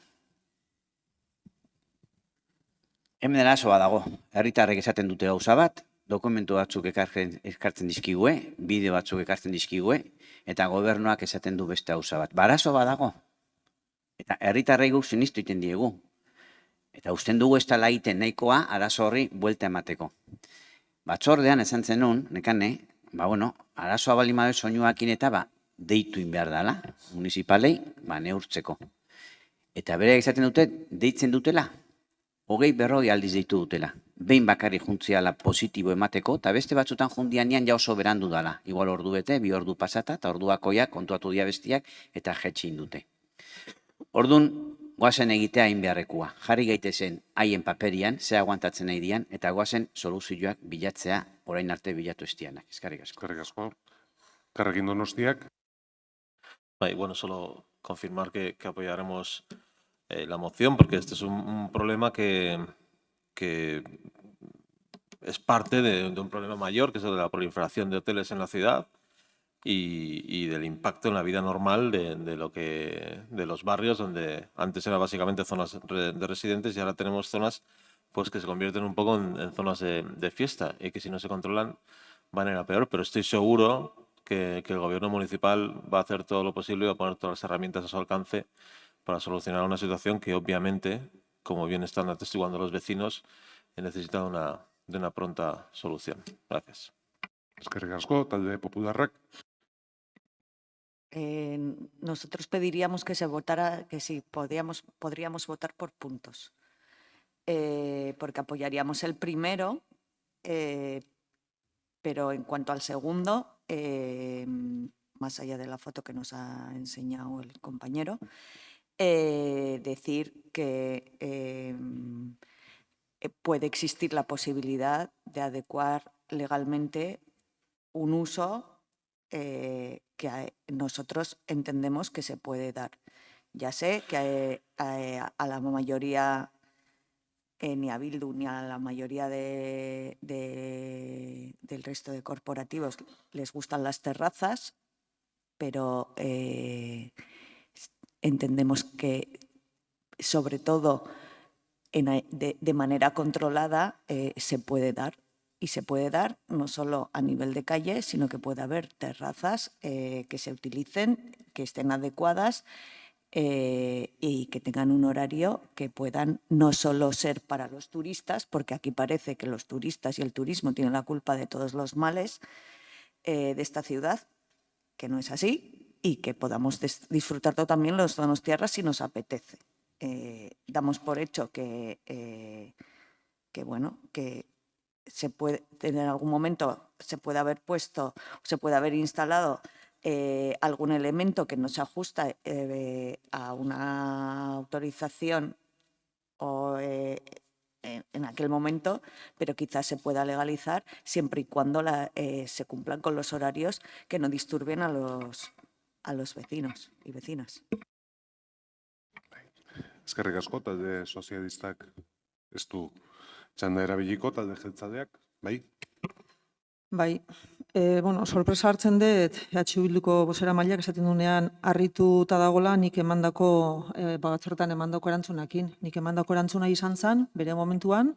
Hemen erasoa dago, herritarrek esaten dute gauza bat, dokumentu batzuk ekartzen dizkigue, bideo batzuk ekartzen dizkigue, eta gobernuak esaten du beste gauza bat. Arazo badago. Eta herritarrei guk sinistu egiten diegu. Eta usten dugu ez dela egiten nahikoa arazo horri buelta emateko. Batzordean esan zenun, nekane, arazoa bali madez soinuakin eta deitu behar dela, municipalei, neurtzeko. Eta bere esaten dute, deitzen dutela, 20-40 aldiz deitu dutela. Behin bakarri juntziala positibo emateko, eta beste batzutan jundianean ja oso berandu dela. Igual ordu bete, 2 ordu pasata, eta orduakoiak kontuatu dia bestiak, eta jetxin dute. Orduan, goazen egitea hain beharrekua. Jarri gaitezen haien paperian, ze aguantatzen nahi dian, eta goazen soluzioak bilatzea orain arte bilatu estianak. Eskerrik asko. Eskerrik asko. Karrekin Donostiak. Bueno, solo confirmar que apoyaremos la moción, porque este es un problema que es parte de un problema mayor, que es el de la proliferación de hoteles en la ciudad y del impacto en la vida normal de los barrios, donde antes eran básicamente zonas de residentes y ahora tenemos zonas pues, que se convierten un poco en zonas de fiesta y que si no se controlan van a ir a peor, pero estoy seguro que el gobierno municipal va a hacer todo lo posible y va a poner todas las herramientas a su alcance para solucionar una situación que obviamente, como bien están atestiguando los vecinos, necesita de una pronta solución. Gracias. Eskerrik asko, talde popularrak. Nosotros pediríamos que se votara, que si podríamos votar por puntos, porque apoyaríamos el primero, pero en cuanto al segundo, más allá de la foto que nos ha enseñado el compañero, decir que puede existir la posibilidad de adecuar legalmente un uso que nosotros entendemos que se puede dar. Ya sé que a la mayoría, ni a Bildu ni a la mayoría del resto de corporativos les gustan las terrazas, pero entendemos que, sobre todo de manera controlada, se puede dar. Y se puede dar no solo a nivel de calle, sino que puede haber terrazas que se utilicen, que estén adecuadas y que tengan un horario que puedan no solo ser para los turistas, porque aquí parece que los turistas y el turismo tienen la culpa de todos los males de esta ciudad, que no es así, y que podamos disfrutarlo también los donostiarras si nos apetece. damos por hecho que bueno, que se puede, en algún momento se puede haber puesto, se puede haber instalado algún elemento que no se ajusta a una autorización o en aquel momento, pero quizás se pueda legalizar siempre y cuando se cumplan con los horarios que no disturben a los vecinos y vecinas. Eskerrik asko, talde sozialistak ez du txanda erabiliko, talde jeltzaleak, bai? Bai, bueno, sorpresa hartzen dut, Bilduko bozeramaileak esaten duenean harrituta dagoela nik batzortan emandako erantzunakin. Nik emandako erantzuna izan zen, bere momentuan,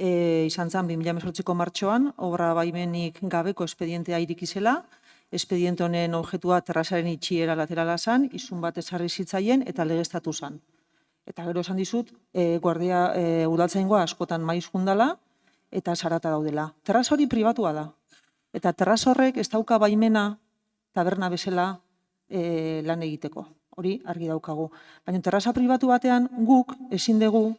izan zen 2018ko martxoan, obra baimenik gabeko espedientea irikizela, espediente honen objetua terrazaren itxiera laterala zen, izun bat ezarri zitzaien eta legeztatu zen. Eta gero esan dizut, guardia udaltzaingoa askotan maiz jundala eta sarata daudela. Terraza hori pribatua da. Eta terraza horrek ez dauka baimena taberna bezala lan egiteko. Hori argi daukagu. Baina terraza pribatu batean guk ezin dugu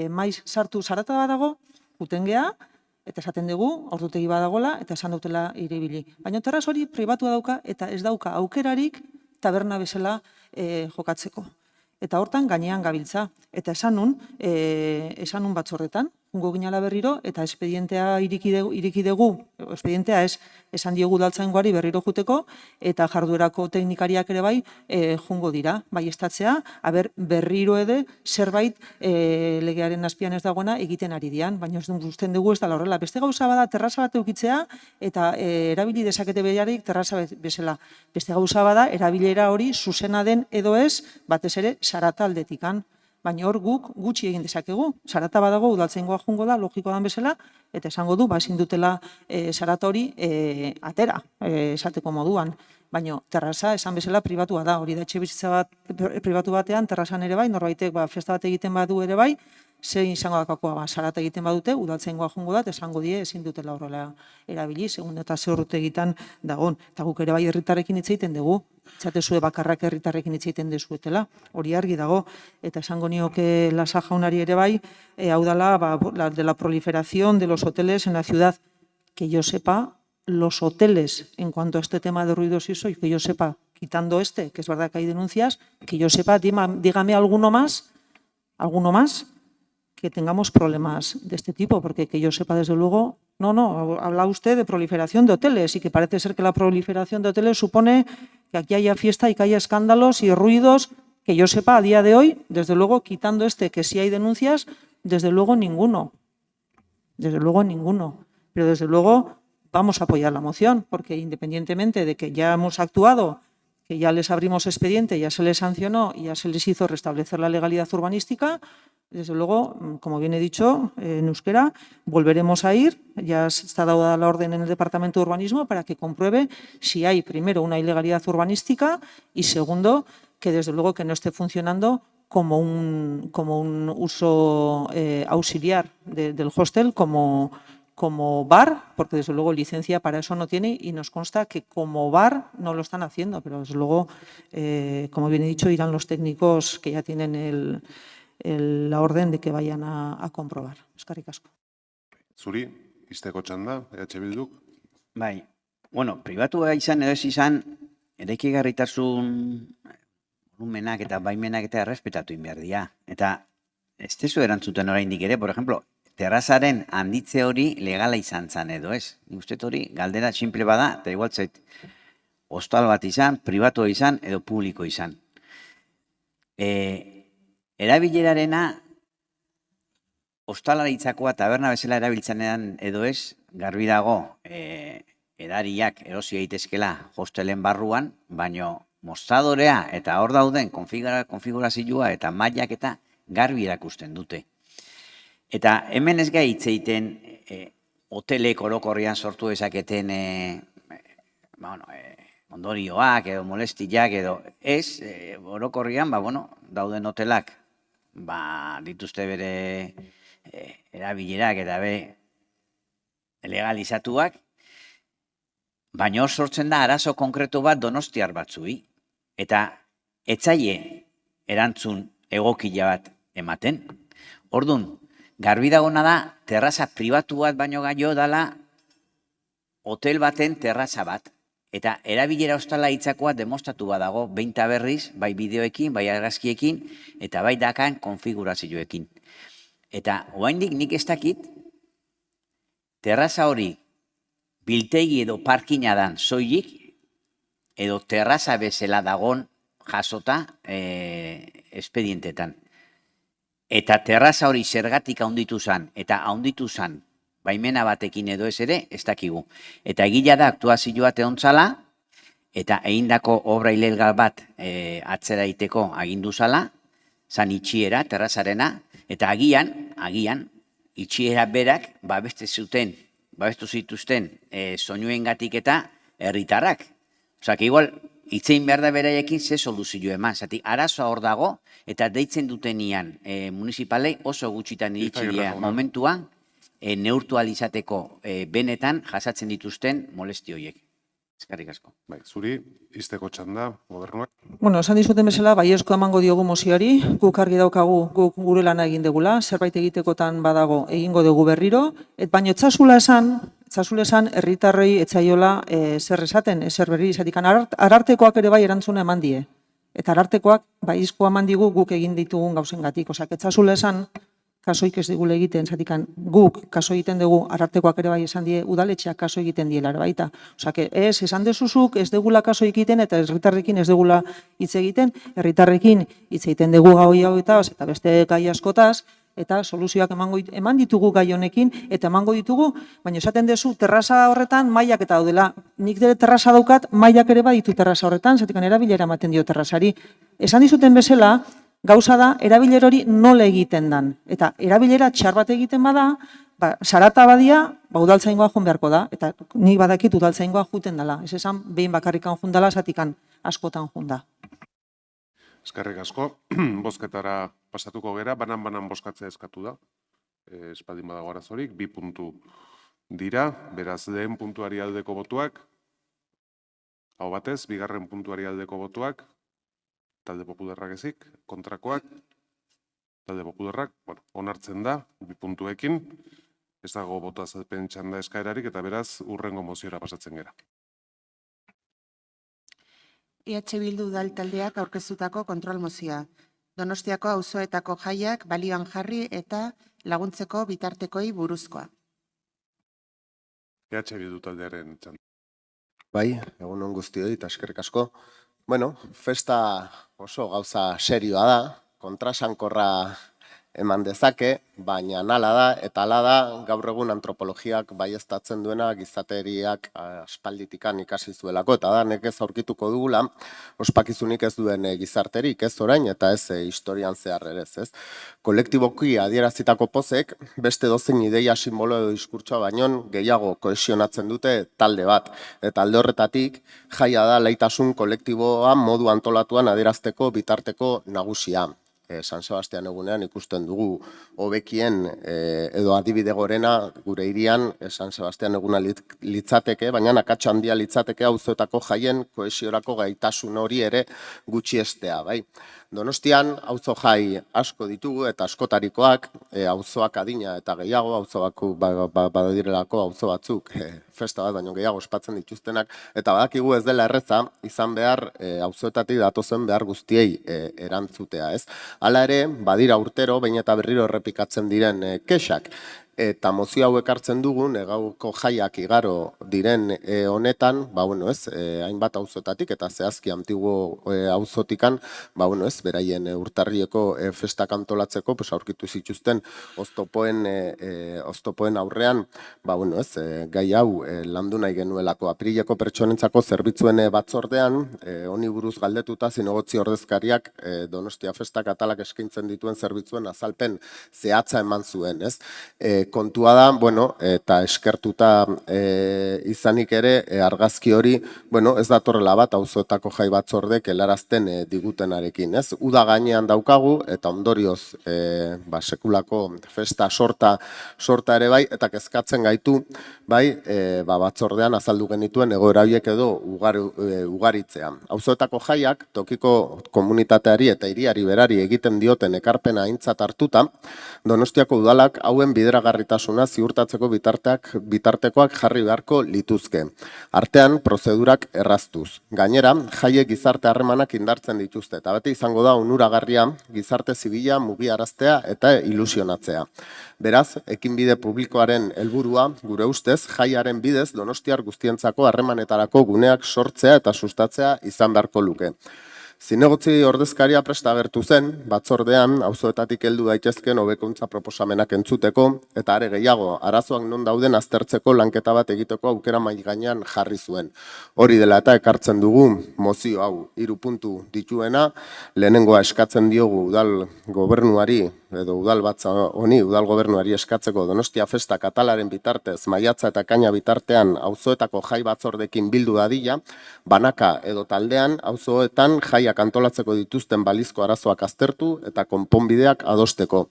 maiz sartu sarata badago, juten gea, eta esaten dugu, ordutegi badagola, eta esan dutela iribili. Baina terraza hori pribatua dauka eta ez dauka aukerarik taberna bezala jokatzeko. Eta hortan gainean gabiltza. Eta esan nun batzorretan, jungo ginala berriro, eta espedientea iriki dugu, espedientea esan diogu udaltzaingoari berriro juteko, eta jarduerako teknikariak ere bai jungo dira, bai estatzea, berriro ede zerbait legearen azpian ez dagoena egiten ari dian, baina usten dugu ez da horrela. Beste gauza bada terraza bat eukitzea, eta erabili dezakete berarik terraza bezala. Beste gauza bada erabilera hori zuzena den edo ez, batez ere sarata aldetikan. Baina hor guk gutxi egin dezakegu. Sarata badago udaltzaingoa jungo da, logikoa dan bezala, eta esango du, ezin dutela sarata hori atera, esateko moduan. Baina terraza esan bezala pribatua da, hori da etxebizitza bat pribatu batean, terrazan ere bai, norbaitek festa bat egiten badu ere bai, zein izango dakakoa, sarata egiten badute, udaltzaingoa jungo da, esango die ezin dutela horrela erabili, segun eta ze urte egiten dagon. Eta guk ere bai herritarrekin hitz egiten dugu, itzatezue bakarrak herritarrekin hitz egiten dezuetela, hori argi dago, eta esango nioke Lasa jaunari ere bai, hau dela de la proliferación de los hoteles en la ciudad, que yo sepa, los hoteles, en cuanto a este tema de ruidos y eso, y que yo sepa, quitando que es verdad que hay denuncias, que yo sepa, dígame alguno más, que tengamos problemas de este tipo, porque que yo sepa, desde luego, no, habla usted de proliferación de hoteles y que parece ser que la proliferación de hoteles supone que aquí haya fiesta y que haya escándalos y ruidos, que yo sepa, a día de hoy, desde luego, quitando que sí hay denuncias, desde luego ninguno. Desde luego ninguno. Pero desde luego vamos a apoyar la moción, porque independientemente de que ya hemos actuado, que ya les abrimos expediente, ya se les sancionó y ya se les hizo restablecer la legalidad urbanística, desde luego, como bien he dicho en euskera, volveremos a ir, ya está dada la orden en el Departamento de Urbanismo para que compruebe si hay, primero, una ilegalidad urbanística y, segundo, que desde luego que no esté funcionando como un uso auxiliar del hostel, como bar, porque desde luego licencia para eso no tiene y nos consta que como bar no lo están haciendo, pero desde luego, como bien he dicho, irán los técnicos que ya tienen la orden de que vayan a comprobar. Eskerrik asko. Zuri, izteko txanda, Bilduk? Bai, bueno, pribatua izan edo ez izan, eraikigarritasun volumenak eta baimenak eta errespetatu inberdia. Eta ez tezu erantzuten oraindik ere, por ejemplo, terrazaren handitze hori legala izan zan edo ez. Nik uste hori galdera simple bada, eta igual zait, hostal bat izan, pribatua izan edo publiko izan. Erabilerarena, hostalaritzakoa taberna bezala erabiltzanean edo ez, garbi dago edariak erosi daitezkela hostelen barruan, baino mostradorea eta hor dauden konfigurazioa eta mailak eta garbi erakusten dute. Eta hemen ez gai hitz egiten hotelek orokorrean sortu dezaketen ondorioak edo molestiak edo ez, orokorrean dauden hotelak dituzte bere erabilerak eta legalizatuak, baina hor sortzen da arazo konkretu bat donostiar batzui. Eta etzaie erantzun egokila bat ematen. Orduan, garbi dagona da, terraza pribatu bat baino gaio dala hotel baten terraza bat. Eta erabilera ostala hitzakoa demostratu badago, behin eta berriz, bai bideoekin, bai argazkiekin, eta bai dakan konfigurazioekin. Eta oraindik nik ez dakit, terraza hori biltegi edo parkina dan soilik, edo terraza bezala dagon jasota espedientetan. Eta terraza hori zergatik haunditu zan, eta haunditu zan, baimena batekin edo ez ere, ez dakigu. Eta egila da aktuazioa teontzala, eta egindako obra ilegal bat atzera iteko agindu zala, zan itxiera, terrazarena, eta agian, itxiera berak, babestu zituzten soinuengatik eta herritarrak. Osa, igual, itzein behar da beraiekin ze soluzio eman. Zati, arazoa hor dago, eta deitzen dutenian municipalei oso gutxitan iritsi momentuan, neurtu alizateko benetan jasatzen dituzten molesti horiek. Eskerrik asko. Bai, zuri, izteko txanda, gobernuak. Bueno, esan dizuten bezala, baiezko emango diogu mozioari, guk argi daukagu, guk gure lana egin degula, zerbait egitekotan badago egingo dugu berriro, baina etzazula esan herritarrei etzaiola zer esaten, zer berri izatik. Arartekoak ere bai erantzuna eman die. Eta arartekoak baiezkoa eman digu guk egin ditugun gauzengatik. Osak, etzazula esan, kasoik ez digule egiten, zatikan guk kaso egiten dugu, arartekoak ere bai esan die, udaletxeak kaso egiten diela, baita. Osak, ez esan dezuzuk, ez degula kaso egiten, eta herritarrekin ez degula hitz egiten, herritarrekin hitz egiten dugu gau hauetaz, eta beste gai askotaz, eta soluzioak eman ditugu gai honekin, eta emango ditugu, baina esaten dezu, terraza horretan mailak eta daudela. Nik dere terraza daukat, mailak ere baditu terraza horretan, zatikan erabilera ematen dio terrazari. Esan dizuten bezala, gauza da, erabilera hori nola egiten dan. Eta erabilera txar bat egiten bada, sarata badia, udaltzaingoa joan beharko da, eta nik badakit udaltzaingoa juten dela. Ez esan, behin bakarrikan jun dela, zatikan askotan jun da. Eskerrik asko, bozketara pasatuko gera, banan bozkatzea eskatu da. Espadin badago arazorik, 2 puntu dira, beraz lehen puntuari aldeko botuak, hau batez, bigarren puntuari aldeko botuak, talde popularrak ezik, kontrakoak, talde popularrak, onartzen da, 2 puntuekin, ez dago boto azalpen txanda eskaerarik, eta beraz, urrengo moziora pasatzen gera. EH Bildu udal taldeak aurkeztutako kontrol mozioa. Donostiako auzoetako jaiak balioan jarri eta laguntzeko bitartekoi buruzkoa. EH Bildu taldearen txanda. Bai, egun on guztioi eta eskerrik asko. Bueno, festa oso gauza serioa da, kontrasankorra eman dezake, baina hala da, eta hala da gaur egun antropologiak baieztatzen duena gizateriak aspalditikan ikasi zuelako, eta da nekez aurkituko dugula, ospakizunik ez duen gizarterik, ez orain, eta ez historian zehar ere ez. Kolektiboki adierazitako pozek, beste dozein ideia simbolo edo diskurtsoa baino gehiago kohesionatzen dute talde bat, eta alde horretatik jaia da laitasun kolektiboa modu antolatuan adierazteko bitarteko nagusia. San Sebastian egunean ikusten dugu hobekien edo adibide gorena gure hirian San Sebastian eguna litzateke, baina akats handia litzateke auzoetako jaien kohesiorako gaitasun hori ere gutxiestea, bai. Donostian auzo jai asko ditugu eta askotarikoak, auzoak adina eta gehiago, auzoak badadirelako auzo batzuk festa bat baino gehiago ospatzen dituztenak, eta badakigu ez dela erreza izan behar auzoetatik datozen behar guztiei erantzutea, ez? Hala ere, badira urtero, behin eta berriro errepikatzen diren kexak. Eta mozio hau ekartzen dugu, negauko jaiak igaro diren honetan, hainbat auzoetatik eta zehazki antiguo auzotikan, beraien urtarrieko festak antolatzeko, aurkitu zituzten oztopoen aurrean, gai hau landu nahi genuelako. Aprileko pertsonentzako zerbitzuen batzordean, honi buruz galdetuta zinegotzi ordezkariak Donostia festak atalak eskaintzen dituen zerbitzuen azalpen zehatza eman zuen, ez? Kontua da, eta eskertuta izanik ere, argazki hori, ez datorrela bat auzoetako jai batzordek helarazten digutenarekin, ez? Uda gainean daukagu, eta ondorioz sekulako festa sorta ere bai, eta kezkatzen gaitu, bai, batzordean azaldu genituen egoera horiek edo ugaritzea. Auzoetako jaiak, tokiko komunitateari eta hiriari berari egiten dioten ekarpena aintzat hartuta, Donostiako udalak hauen bideragarritasuna ziurtatzeko bitartekoak jarri beharko lituzke. Artean, prozedurak erraztuz. Gainera, jaiek gizarte harremanak indartzen dituzte, eta bete izango da onuragarria gizarte zibila mugiaraztea eta ilusionatzea. Beraz, ekinbide publikoaren helburua, gure ustez, jaiaren bidez Donostiar guztientzako harremanetarako guneak sortzea eta sustatzea izan beharko luke. Zinegotzi ordezkaria presta agertu zen, batzordean, auzoetatik heldu daitezken hobekuntza proposamenak entzuteko, eta are gehiago, arazoak non dauden aztertzeko lanketa bat egiteko aukera mahai gainean jarri zuen. Hori dela eta ekartzen dugu mozio hau 3 puntu dituena, lehenengoa eskatzen diogu udal gobernuari, edo udal gobernuari eskatzeko Donostia Festa Katalaren bitartez, maiatza eta ekaina bitartean auzoetako jai batzordekin bildu dadila, banaka edo taldean auzoetan jaiak antolatzeko dituzten balizko arazoak aztertu eta konponbideak adosteko.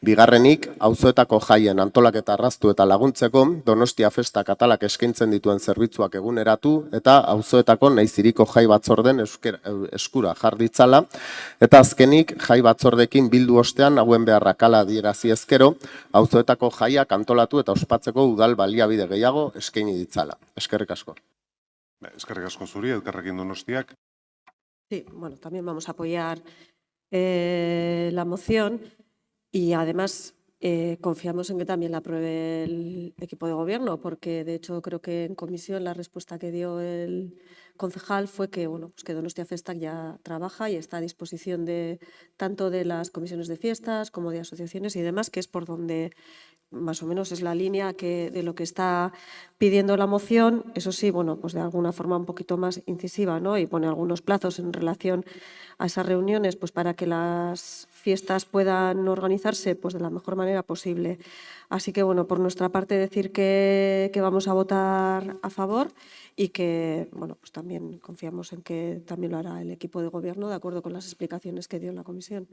Bigarrenik, auzoetako jaien antolaketa arraztu eta laguntzeko Donostia Festa Katalak eskaintzen dituen zerbitzuak eguneratu eta auzoetako naiziriko jai batzorden eskura jar ditzala, eta azkenik jai batzordekin bildu ostean hauen beharrak hala adierazi ezkero, auzoetako jaiak antolatu eta ospatzeko udal baliabide gehiago eskaini ditzala. Eskerrik asko. Eskerrik asko zuri, Elkarrekin Donostiak. Sí, bueno, también vamos a apoyar la moción y además confiamos en que también la apruebe el equipo de gobierno, porque de hecho creo que en comisión la respuesta que dio el concejal fue que, que Donostia Festac ya trabaja y está a disposición de tanto de las comisiones de fiestas como de asociaciones y demás, que es por donde más o menos es la línea de lo que está pidiendo la moción. Eso sí, pues de alguna forma un poquito más incisiva, ¿no? Y pone algunos plazos en relación a esas reuniones, pues para que las fiestas puedan organizarse pues de la mejor manera posible. Así que, por nuestra parte decir que vamos a votar a favor y que, pues también confiamos en que también lo hará el equipo de gobierno de acuerdo con las explicaciones que dio en la comisión.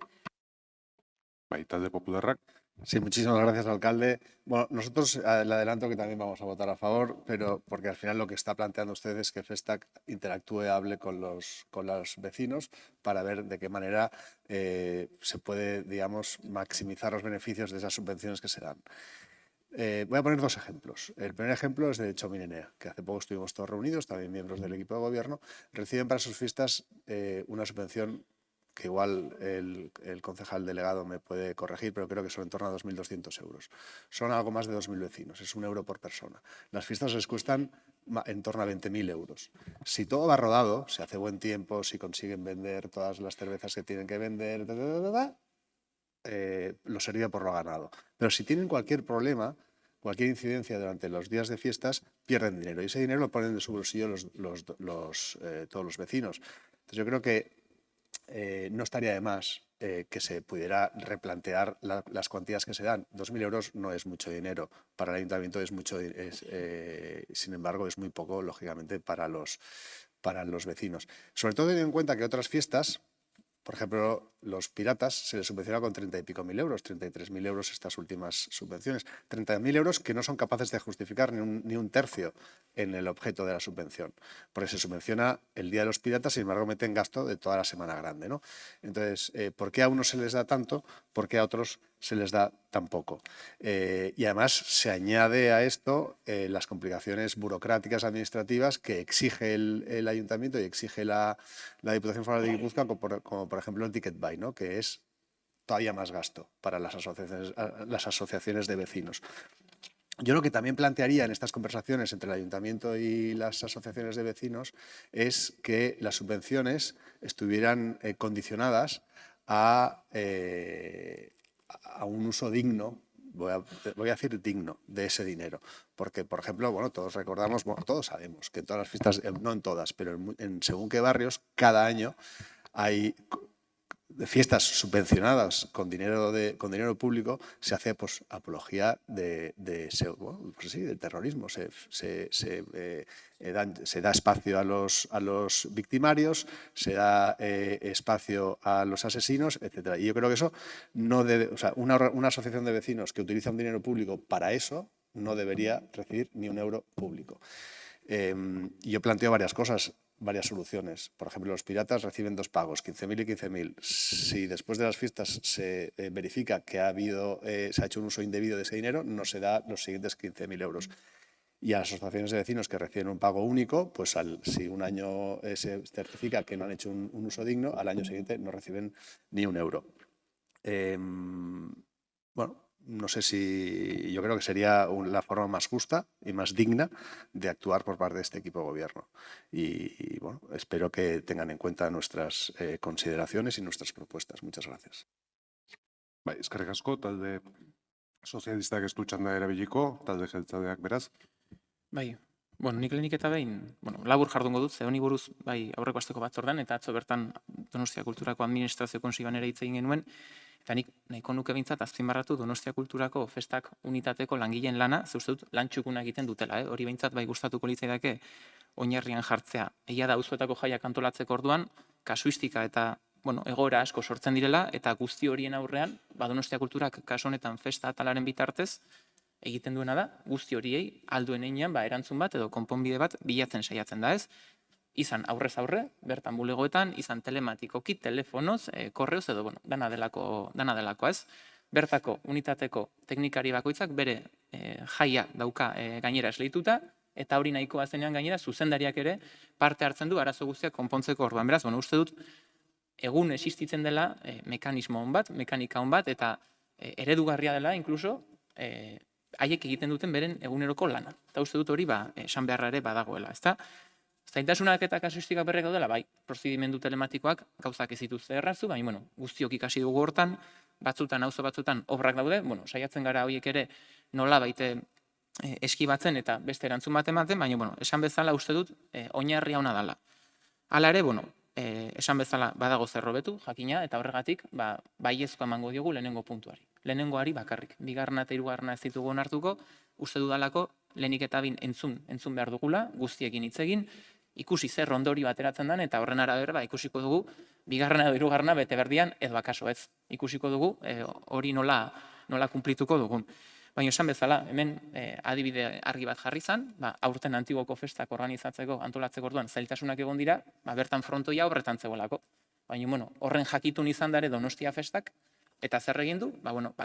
Talde Popularrak. Sí, muchísimas gracias, alcalde. Bueno, nosotros le adelanto que también vamos a votar a favor, pero porque al final lo que está planteando usted es que Festac interactúe, hable con los vecinos para ver de qué manera se puede, digamos, maximizar los beneficios de esas subvenciones que se dan. Voy a poner 2 ejemplos. El primer ejemplo es de Chominenea, que hace poco estuvimos todos reunidos, también miembros del equipo de gobierno, reciben para sus fiestas una subvención que igual el concejal delegado me puede corregir, pero creo que son en torno a 2.200 euros. Son algo más de 2.000 vecinos, es €1 por persona. Las fiestas les cuestan en torno a 20.000 euros. Si todo va rodado, si hace buen tiempo, si consiguen vender todas las cervezas que tienen que vender, lo sería por lo ganado. Pero si tienen cualquier problema, cualquier incidencia durante los días de fiestas, pierden dinero. Y ese dinero lo ponen de su bolsillo todos los vecinos. Entonces yo creo que no estaría de más que se pudiera replantear las cuantías que se dan. 2.000 euros no es mucho dinero, para el ayuntamiento es mucho, sin embargo es muy poco, lógicamente, para los vecinos. Sobre todo teniendo en cuenta que otras fiestas, por ejemplo, los piratas se les subvenciona con 30 y pico mil euros, 33.000 euros estas últimas subvenciones. 30.000 euros que no son capaces de justificar ni un tercio en el objeto de la subvención. Porque se subvenciona el Día de los Piratas, sin embargo meten gasto de toda la Semana Grande, ¿no? Entonces, ¿por qué a unos se les da tanto? ¿Por qué a otros se les da tan poco? Y además se añade a esto las complicaciones burocráticas administrativas que exige el ayuntamiento y exige la Diputación Foral de Guipúzcoa, como por ejemplo el ticket buy, ¿no? Que es todavía más gasto para las asociaciones de vecinos. Yo lo que también plantearía en estas conversaciones entre el ayuntamiento y las asociaciones de vecinos es que las subvenciones estuvieran condicionadas a un uso digno, voy a decir digno, de ese dinero. Porque, por ejemplo, todos recordamos, todos sabemos que en todas las fiestas, no en todas, pero según qué barrios, cada año hay de fiestas subvencionadas con dinero público, se hace pues, apología del terrorismo. Se da espacio a los victimarios, se da espacio a los asesinos, etc. Y yo creo que eso no debe, o sea, una asociación de vecinos que utiliza un dinero público para eso no debería recibir ni un euro público. Y yo planteo varias cosas, varias soluciones. Por ejemplo, los piratas reciben 2 pagos, 15.000 y 15.000. Si después de las fiestas se verifica que se ha hecho un uso indebido de ese dinero, no se da los siguientes 15.000 euros. Y a las asociaciones de vecinos que reciben un pago único, pues si un año se certifica que no han hecho un uso digno, al año siguiente no reciben ni un euro. Bueno, no sé si yo creo que sería la forma más justa y más digna de actuar por parte de este equipo de gobierno. Y bueno, espero que tengan en cuenta nuestras consideraciones y nuestras propuestas. Muchas gracias. Bai, eskerrik asko, talde sozialistak ez du txanda erabiliko, talde jeltzaleak beraz. Bai, nik lehenik eta behin, labur jardungo dut, ze honi buruz, aurreko asteko batzordean, eta atzo bertan Donostia Kulturako Administrazio Kontseiluan ere hitz egin genuen, eta nik nahiko nuke behintzat azpimarratu Donostia Kulturako festak unitateko langileen lana, ze uste dut lan txukuna egiten dutela, hori behintzat gustatuko litzaidake oinarrian jartzea. Egia da auzoetako jaiak antolatzeko orduan, kasuistika eta egoera asko sortzen direla, eta guzti horien aurrean, Donostia Kulturak kasu honetan festa atalaren bitartez, egiten duena da, guzti horiei alduen einean erantzun bat edo konponbide bat bilatzen saiatzen da ez. Izan aurrez aurre, bertan bulegoetan, izan telematikoki, telefonoz, korreoz edo dana delako ez. Bertako unitateko teknikari bakoitzak bere jaia dauka gainera esleituta, eta hori nahikoa zenean gainera zuzendariak ere parte hartzen du arazo guztiak konpontzeko orduan. Beraz, uste dut, egun existitzen dela mekanismo hon bat, mekanika hon bat, eta eredugarria dela, inkluso, haiek egiten duten beren eguneroko lana. Eta uste dut hori esan beharra ere badagoela. Zaintasunak eta kasuistikak berrek daudela, prozedimendu telematikoak gauzak ez dituzte errazu, baina guztiok ikasi dugu hortan, batzutan, auzo batzutan obrak daude, saiatzen gara horiek ere nola baite eskibatzen eta beste erantzun bat ematen, baina esan bezala uste dut oinarria ona dela. Hala ere, esan bezala badago zer hobetu, jakina, eta horregatik baiezkoa emango diogu lehenengo puntuari. Lehenengoari bakarrik. Bigarrena eta hirugarrena ez ditugu onartuko, uste dudalako lehenik eta behin entzun behar dugula, guztiekin hitz egin, ikusi zer ondori bateratzen den, eta horren arabera ikusiko dugu, bigarrena edo hirugarrena bete berdian edo akaso ez. Ikusiko dugu hori nola kunplituko dugun. Baina esan bezala, hemen adibide argi bat jarri zan, aurten Antiguoko festak organizatzeko, antolatzeko orduan, zailtasunak egon dira, bertan frontoia horretan zegoelako. Baina, horren jakitun izan dare Donostia festak, eta zer egin du,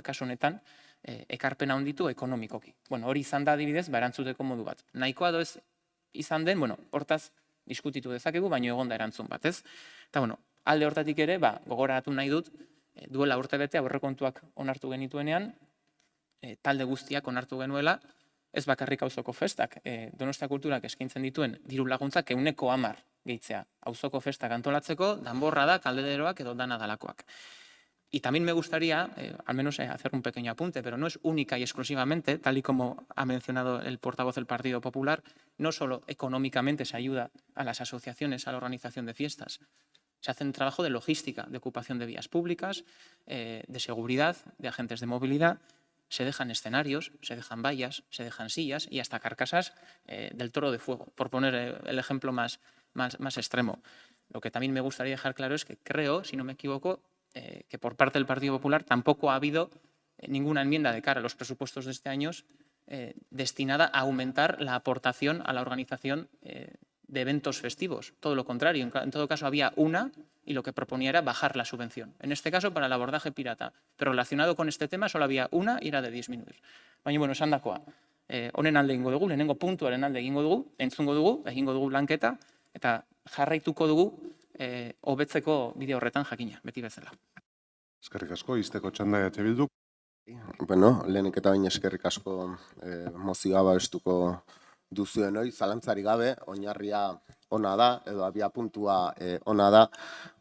kasu honetan, ekarpena handitu ekonomikoki. Hori izan da adibidez, erantzuteko modu bat. Nahikoa doez izan den, hortaz diskutitu dezakegu, baina egon da erantzun bat, ez? Eta, alde hortatik ere, gogoratu nahi dut, duela urtebete aurrekontuak onartu genituenean, talde guztiak onartu genuela, ez bakarrik auzoko festak, Donostia Kulturak eskaintzen dituen diru laguntzak 110 gehitzea. Auzoko festak antolatzeko, danborra da, kaldederoak edo dana dalakoak. Y también me gustaría, al menos hacer un pequeño apunte, pero no es única y exclusivamente, tal y como ha mencionado el portavoz del Partido Popular, no solo económicamente se ayuda a las asociaciones a la organización de fiestas, se hace un trabajo de logística, de ocupación de vías públicas, de seguridad, de agentes de movilidad, se dejan escenarios, se dejan vallas, se dejan sillas y hasta carcasas del Toro de Fuego, por poner el ejemplo más extremo. Lo que también me gustaría dejar claro es que creo, si no me equivoco, que por parte del Partido Popular tampoco ha habido ninguna enmienda de cara a los presupuestos de este año destinada a aumentar la aportación a la organización de eventos festivos. Todo lo contrario, en todo caso había una y lo que proponía era bajar la subvención. En este caso para el abordaje pirata, pero relacionado con este tema solo había una y era de disminuir. Baina, esan dakoa, honen alde egingo dugu, lehenengo puntuaren alde egingo dugu, entzungo dugu lanketa, eta jarraituko dugu hobetzeko bide horretan jakina, beti bezala. Eskerrik asko, izteko txanda Bilduk. Lehenik eta baina eskerrik asko mozioa babestuko duzuen hori, zalantzari gabe, oinarria ona da, edo abia puntua ona da,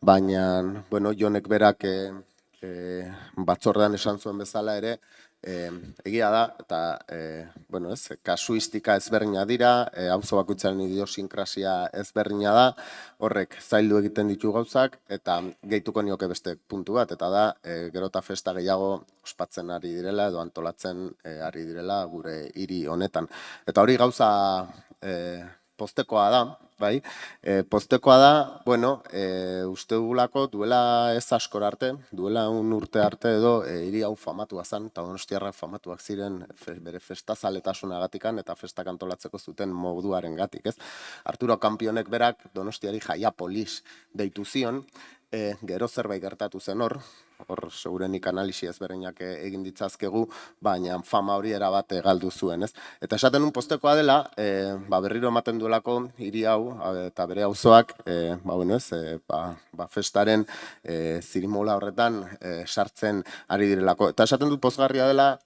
baina, Jonek berak batzordean esan zuen bezala ere, egia da, eta, bueno, ez, kasuistika ezberdina dira, auzo bakoitzaren idiosinkrasia ezberdina da, horrek zaildu egiten ditu gauzak, eta gehituko nioke beste puntu bat, eta da, gero eta festa gehiago ospatzen ari direla, edo antolatzen ari direla gure hiri honetan. Eta hori gauza postekoa da, bai, postekoa da, bueno, uste dugulako duela ez askor arte, duela un urte arte edo hiri hau famatua zen, eta donostiarrak famatuak ziren bere festazaletasunagatikan eta festak antolatzeko zuten moduaren gatik, ez? Arturo Kampionek berak Donostiari Jaiapolis deitu zion, gero zerbait gertatu zen hor segurenik analisi ezberdinak egin ditzazkegu, baina fama hori erabat galdu zuen, ez? Eta esaten un postekoa dela, berriro ematen duelako hiri hau eta bere auzoak, festaren zirimola horretan sartzen ari direlako. Eta esaten dut pozgarria dela,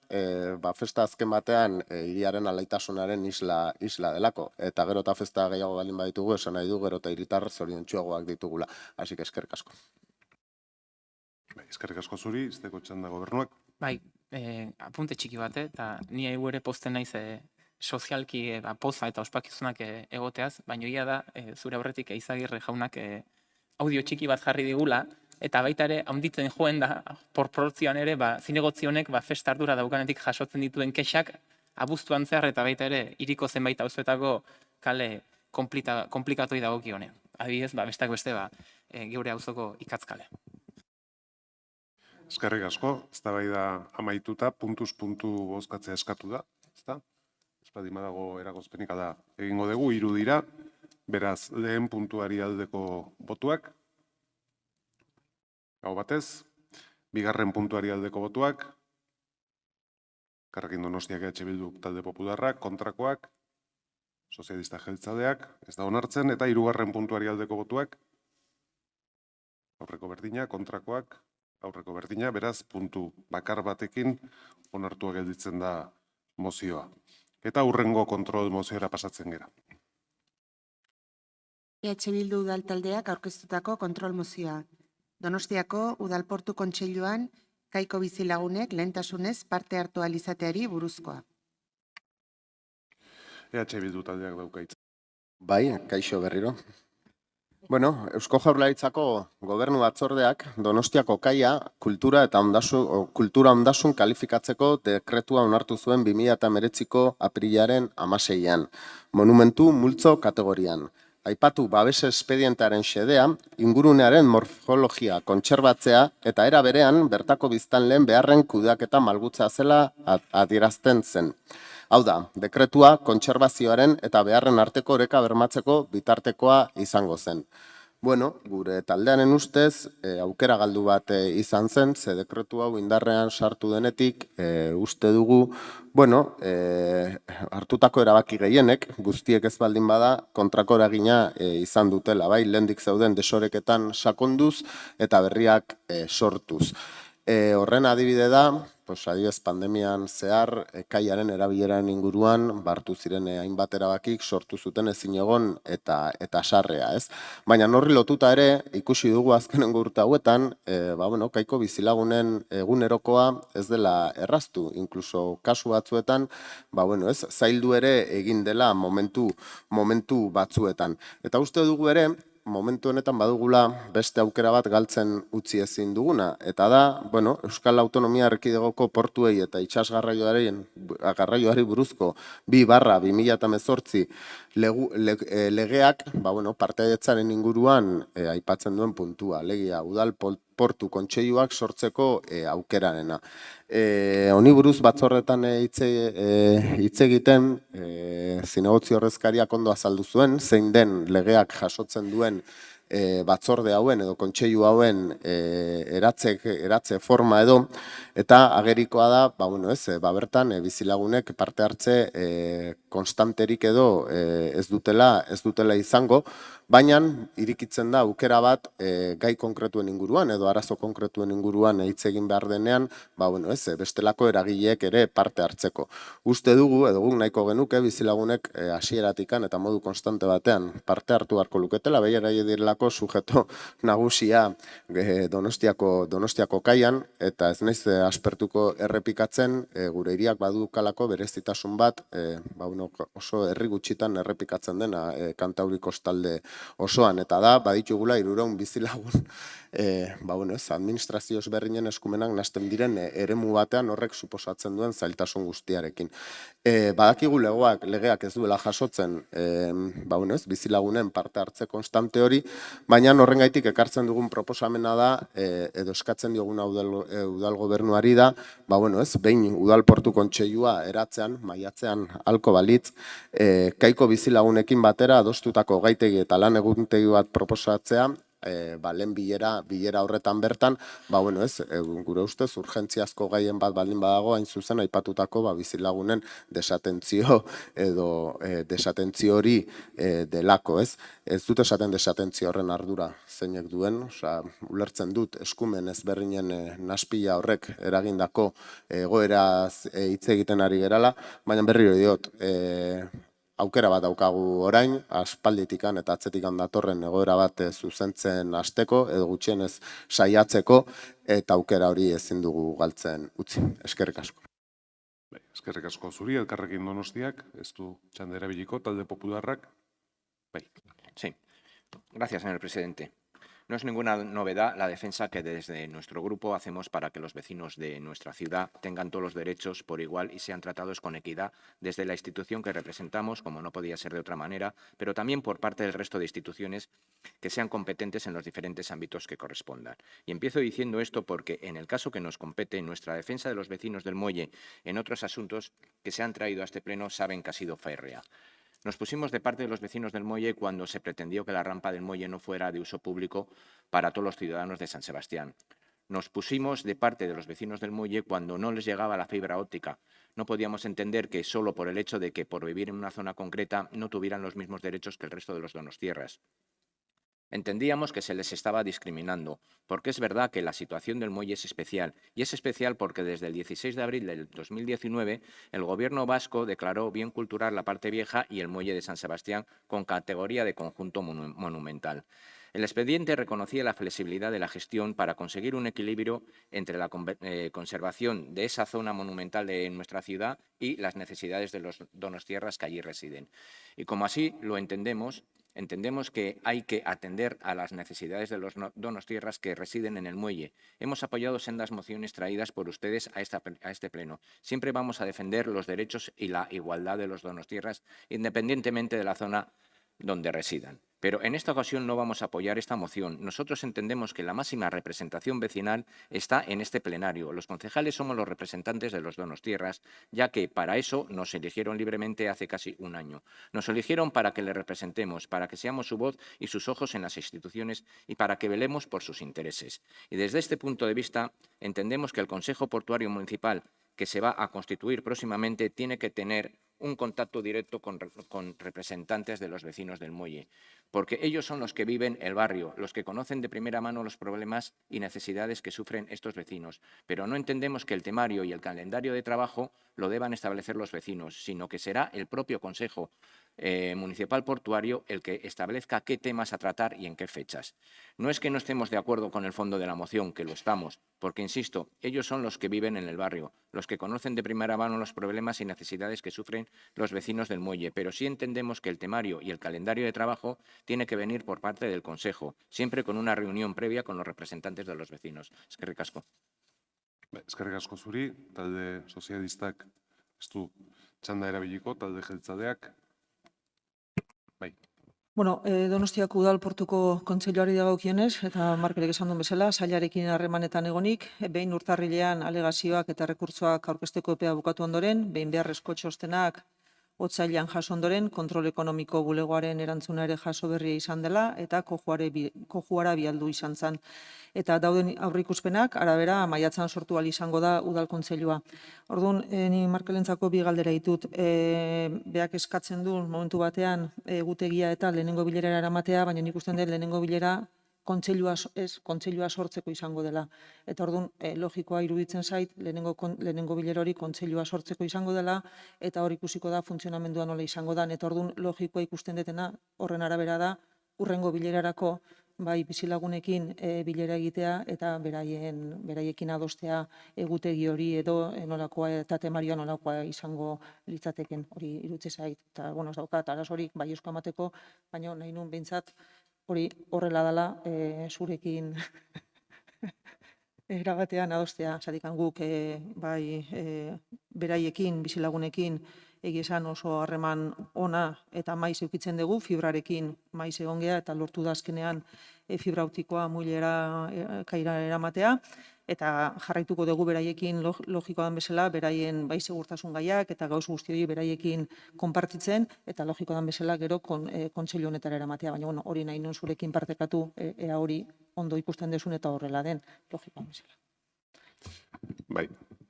festa azken batean hiriaren alaitasunaren isla delako. Eta gero eta festa gehiago baldin baditugu, esan nahi du, gero eta hiritar zoriontsuagoak ditugula. Así que eskerrik asko. Eskerrik asko zuri, izteko txanda gobernuak. Bai, apunte txiki bat, eta ni egu ere posten naiz sozialki poza eta ospakizunak egoteaz, baina ia da, zure aurretik Eizagirre jaunak audio txiki bat jarri digula, eta baita ere, haunditzen joen da, proportzioan ere, zinegotzi honek festa ardura daukanetik jasotzen dituen kexak, abuztuan zehar eta baita ere, hiriko zenbait auzoetako kale komplikatoi dagokione. Adibidez, bestak beste, geure auzoko ikatzkale. Eskerrik asko, eztabaida amaituta, puntuz puntu bozkatzea eskatu da, ezta? Espadi madago eragozpenik da egingo dugu, 3 dira, beraz, lehen puntuari aldeko botuak, hau batez, bigarren puntuari aldeko botuak, Elkarrekin Donostiak EH Bildu talde popularrak, kontrakoak, sozialista jeltzaleak, ez da onartzen, eta 3. puntuari aldeko botuak, aurreko berdina, kontrakoak, aurreko berdina, beraz, puntu bakar batekin onartua gelditzen da mozioa. Eta hurrengo kontrol mozioera pasatzen gera. EH Bildu udaltaldeak aurkeztutako kontrol mozioa. Donostiako Udalportu Kontseiluan Kaiko bizilagunek lehentasunez parte hartu ahal izateari buruzkoa. EH Bildu taldeak daukaitza. Bai, kaixo berriro. Bueno, Eusko Jaurlaritzako gobernu batzordeak Donostiako kaia kultura ondasun kalifikatzeko dekretua onartu zuen 2019ko aprilaren 16an, monumentu multzo kategorian. Aipatu babes espedientearen xedea, ingurunearen morfologia kontserbatzea eta era berean bertako biztanleen beharren kudeaketa malgutzea zela adierazten zen. Hau da, dekretua kontserbazioaren eta beharren arteko oreka bermatzeko bitartekoa izango zen. Bueno, gure taldearen ustez, aukera galdu bat izan zen, ze dekretu hau indarrean sartu denetik, uste dugu, bueno, hartutako erabaki gehienek, guztiek ez baldin bada, kontrako eragina izan dutela, bai, lehendik zeuden desoreketan sakonduz eta berriak sortuz. Horren adibide da, adibidez pandemian zehar, kaiaren erabileran inguruan, hartu ziren hainbat erabakik sortu zuten ezin egon eta sarrea, ez? Baina horri lotuta ere, ikusi dugu azkenengo urte hauetan, kaiko bizilagunen egunerokoa ez dela erraztu, inkluso kasu batzuetan, zaildu ere egin dela momentu batzuetan. Eta uste dugu ere, momentu honetan badugula beste aukera bat galtzen utzi ezin duguna. Eta da, Euskal Autonomia Erkidegoko portuei eta itsasgarraioari buruzko 2/2018 legeak partaidetzaren inguruan aipatzen duen puntua. Legia, udal portu kontseiluak sortzeko aukerarena. Honi buruz batzorretan hitz egiten, zinegotzi ordezkariak ondo azaldu zuen, zein den legeak jasotzen duen batzorde hauen edo kontseilu hauen eratze forma edo, eta agerikoa da, bertan bizilagunek parte hartze konstanterik edo ez dutela izango, baina irikitzen da aukera bat gai konkretuen inguruan edo arazo konkretuen inguruan hitz egin behar denean, bestelako eragileek ere parte hartzeko. Uste dugu, edo guk nahiko genuke, bizilagunek hasieratikan eta modu konstante batean parte hartu beharko luketela, behieraie direlako sujeto nagusia Donostiako kaian, eta ez naiz aspertuko errepikatzen, gure hiriak badukalako berezitasun bat, oso herri gutxitan errepikatzen dena Kantauri kostalde osoan, eta da, baditugula 300 bizilagun administrazio ezberdinen eskumenak nahasten diren eremu batean horrek suposatzen duen zailtasun guztiarekin. Badakigu legeak ez duela jasotzen bizilagunen parte hartze konstante hori, baina horrengaitik ekartzen dugun proposamena da, edo eskatzen diogun udal gobernuari da, behin udal portu kontseilua eratzean, maiatzean halko balitz, kaiko bizilagunekin batera adostutako gaitegi eta lan eguntegi bat proposatzea, lehen bilera horretan bertan, gure ustez urgentziazko gaien bat baldin badago, hain zuzen aipatutako bizilagunen desatentzio edo desatentzio hori delako, ez? Ez dut esaten desatentzio horren ardura zeinek duen, ulertzen dut eskumen ezberdinen naspila horrek eragindako egoeraz hitz egiten ari gerala, baina berriro diot, aukera bat daukagu orain, aspalditikan eta atzetikan datorren egoera bat zuzentzen hasteko, edo gutxienez saiatzeko, eta aukera hori ezin dugu galtzen utzi. Eskerrik asko. Eskerrik asko zuri, Elkarrekin Donostiak, ez du txanda erabiliko, talde popularrak. Sí, gracias, señor presidente. No es ninguna novedad la defensa que desde nuestro grupo hacemos para que los vecinos de nuestra ciudad tengan todos los derechos por igual y sean tratados con equidad desde la institución que representamos, como no podía ser de otra manera, pero también por parte del resto de instituciones que sean competentes en los diferentes ámbitos que correspondan. Y empiezo diciendo esto porque en el caso que nos compete, nuestra defensa de los vecinos del Muelle en otros asuntos que se han traído a este pleno saben que ha sido férrea. Nos pusimos de parte de los vecinos del Muelle cuando se pretendió que la rampa del Muelle no fuera de uso público para todos los ciudadanos de San Sebastián. Nos pusimos de parte de los vecinos del Muelle cuando no les llegaba la fibra óptica. No podíamos entender que solo por el hecho de que por vivir en una zona concreta no tuvieran los mismos derechos que el resto de los donostiarras. Entendíamos que se les estaba discriminando, porque es verdad que la situación del muelle es especial, y es especial porque desde el 16 de abril del 2019 el Gobierno vasco declaró bien cultural la parte vieja y el muelle de San Sebastián con categoría de conjunto monumental. El expediente reconocía la flexibilidad de la gestión para conseguir un equilibrio entre la conservación de esa zona monumental de nuestra ciudad y las necesidades de los donostiarras que allí residen. Y como así lo entendemos que hay que atender a las necesidades de los donostiarras que residen en el muelle. Hemos apoyado sendas mociones traídas por ustedes a este pleno. Siempre vamos a defender los derechos y la igualdad de los donostiarras, independientemente de la zona donde residan. Pero en esta ocasión no vamos a apoyar esta moción. Nosotros entendemos que la máxima representación vecinal está en este plenario. Los concejales somos los representantes de los donostiarras, ya que para eso nos eligieron libremente hace casi un año. Nos eligieron para que les representemos, para que seamos su voz y sus ojos en las instituciones y para que velemos por sus intereses. Y desde este punto de vista entendemos que el Consejo Portuario Municipal que se va a constituir próximamente tiene que tener un contacto directo con representantes de los vecinos del muelle, porque ellos son los que viven el barrio, los que conocen de primera mano los problemas y necesidades que sufren estos vecinos. Pero no entendemos que el temario y el calendario de trabajo lo deban establecer los vecinos, sino que será el propio Consejo Municipal Portuario el que establezca qué temas a tratar y en qué fechas. No es que no estemos de acuerdo con el fondo de la moción, que lo estamos, porque, insisto, ellos son los que viven en el barrio, los que conocen de primera mano los problemas y necesidades que sufren los vecinos del muelle, pero sí entendemos que el temario y el calendario de trabajo tiene que venir por parte del Consejo, siempre con una reunión previa con los representantes de los vecinos. Eskerrik asko. Eskerrik asko zuri, talde sozialistak ez du txanda erabiliko, talde jeltzaleak. Donostiako udal portuko kontseiluari dagokionez, eta Markelek esan duen bezala, sailarekin harremanetan egonik, behin urtarrilean alegazioak eta rekurtsoak aurkezteko epea bukatu ondoren, behin beharrezko txostenak otsailean jaso ondoren, kontrol ekonomiko bulegoaren erantzuna ere jaso berria izan dela, eta kojuara bialdu izan zen. Eta dauden aurreikuspenak, arabera, maiatzan sortu ahal izango da udal kontseilua. Orduan, ni Markelentzako bi galdera ditut. Beak eskatzen du momentu batean egutegia eta lehenengo bilerara eramatea, baina nik usten dut lehenengo bilera kontseilua sortzeko izango dela. Eta orduan, logikoa iruditzen zait, lehenengo bilera hori kontseilua sortzeko izango dela, eta hor ikusiko da funtzionamendua nola izango da. Eta orduan, logikoa ikusten detena horren arabera da, urrengo bilerarako, bai bizilagunekin bilera egitea eta beraiekin adostea egutegi hori edo nolakoa eta temarioa nolakoa izango litzateken hori irutze zait. Eta, ez daukat, arazorik bai esko emateko, baina nahi nun behintzat hori horrela dela zurekin erabatean adostea. Zatikan guk bai beraiekin, bizilagunekin, egia esan oso harreman ona eta maiz eukitzen dugu, fibrarekin maiz egon gea eta lortu da azkenean fibra optikoa muilera kaira eramatea, eta jarraituko dugu beraiekin logikoa den bezala, beraien bai segurtasun gaiak eta gauz guzti hori beraiekin konpartitzen, eta logikoa den bezala gero kontseilu honetara eramatea, baina hori nahi nun zurekin partekatu, ea hori ondo ikusten desun eta horrela den, logikoa den bezala. Bai,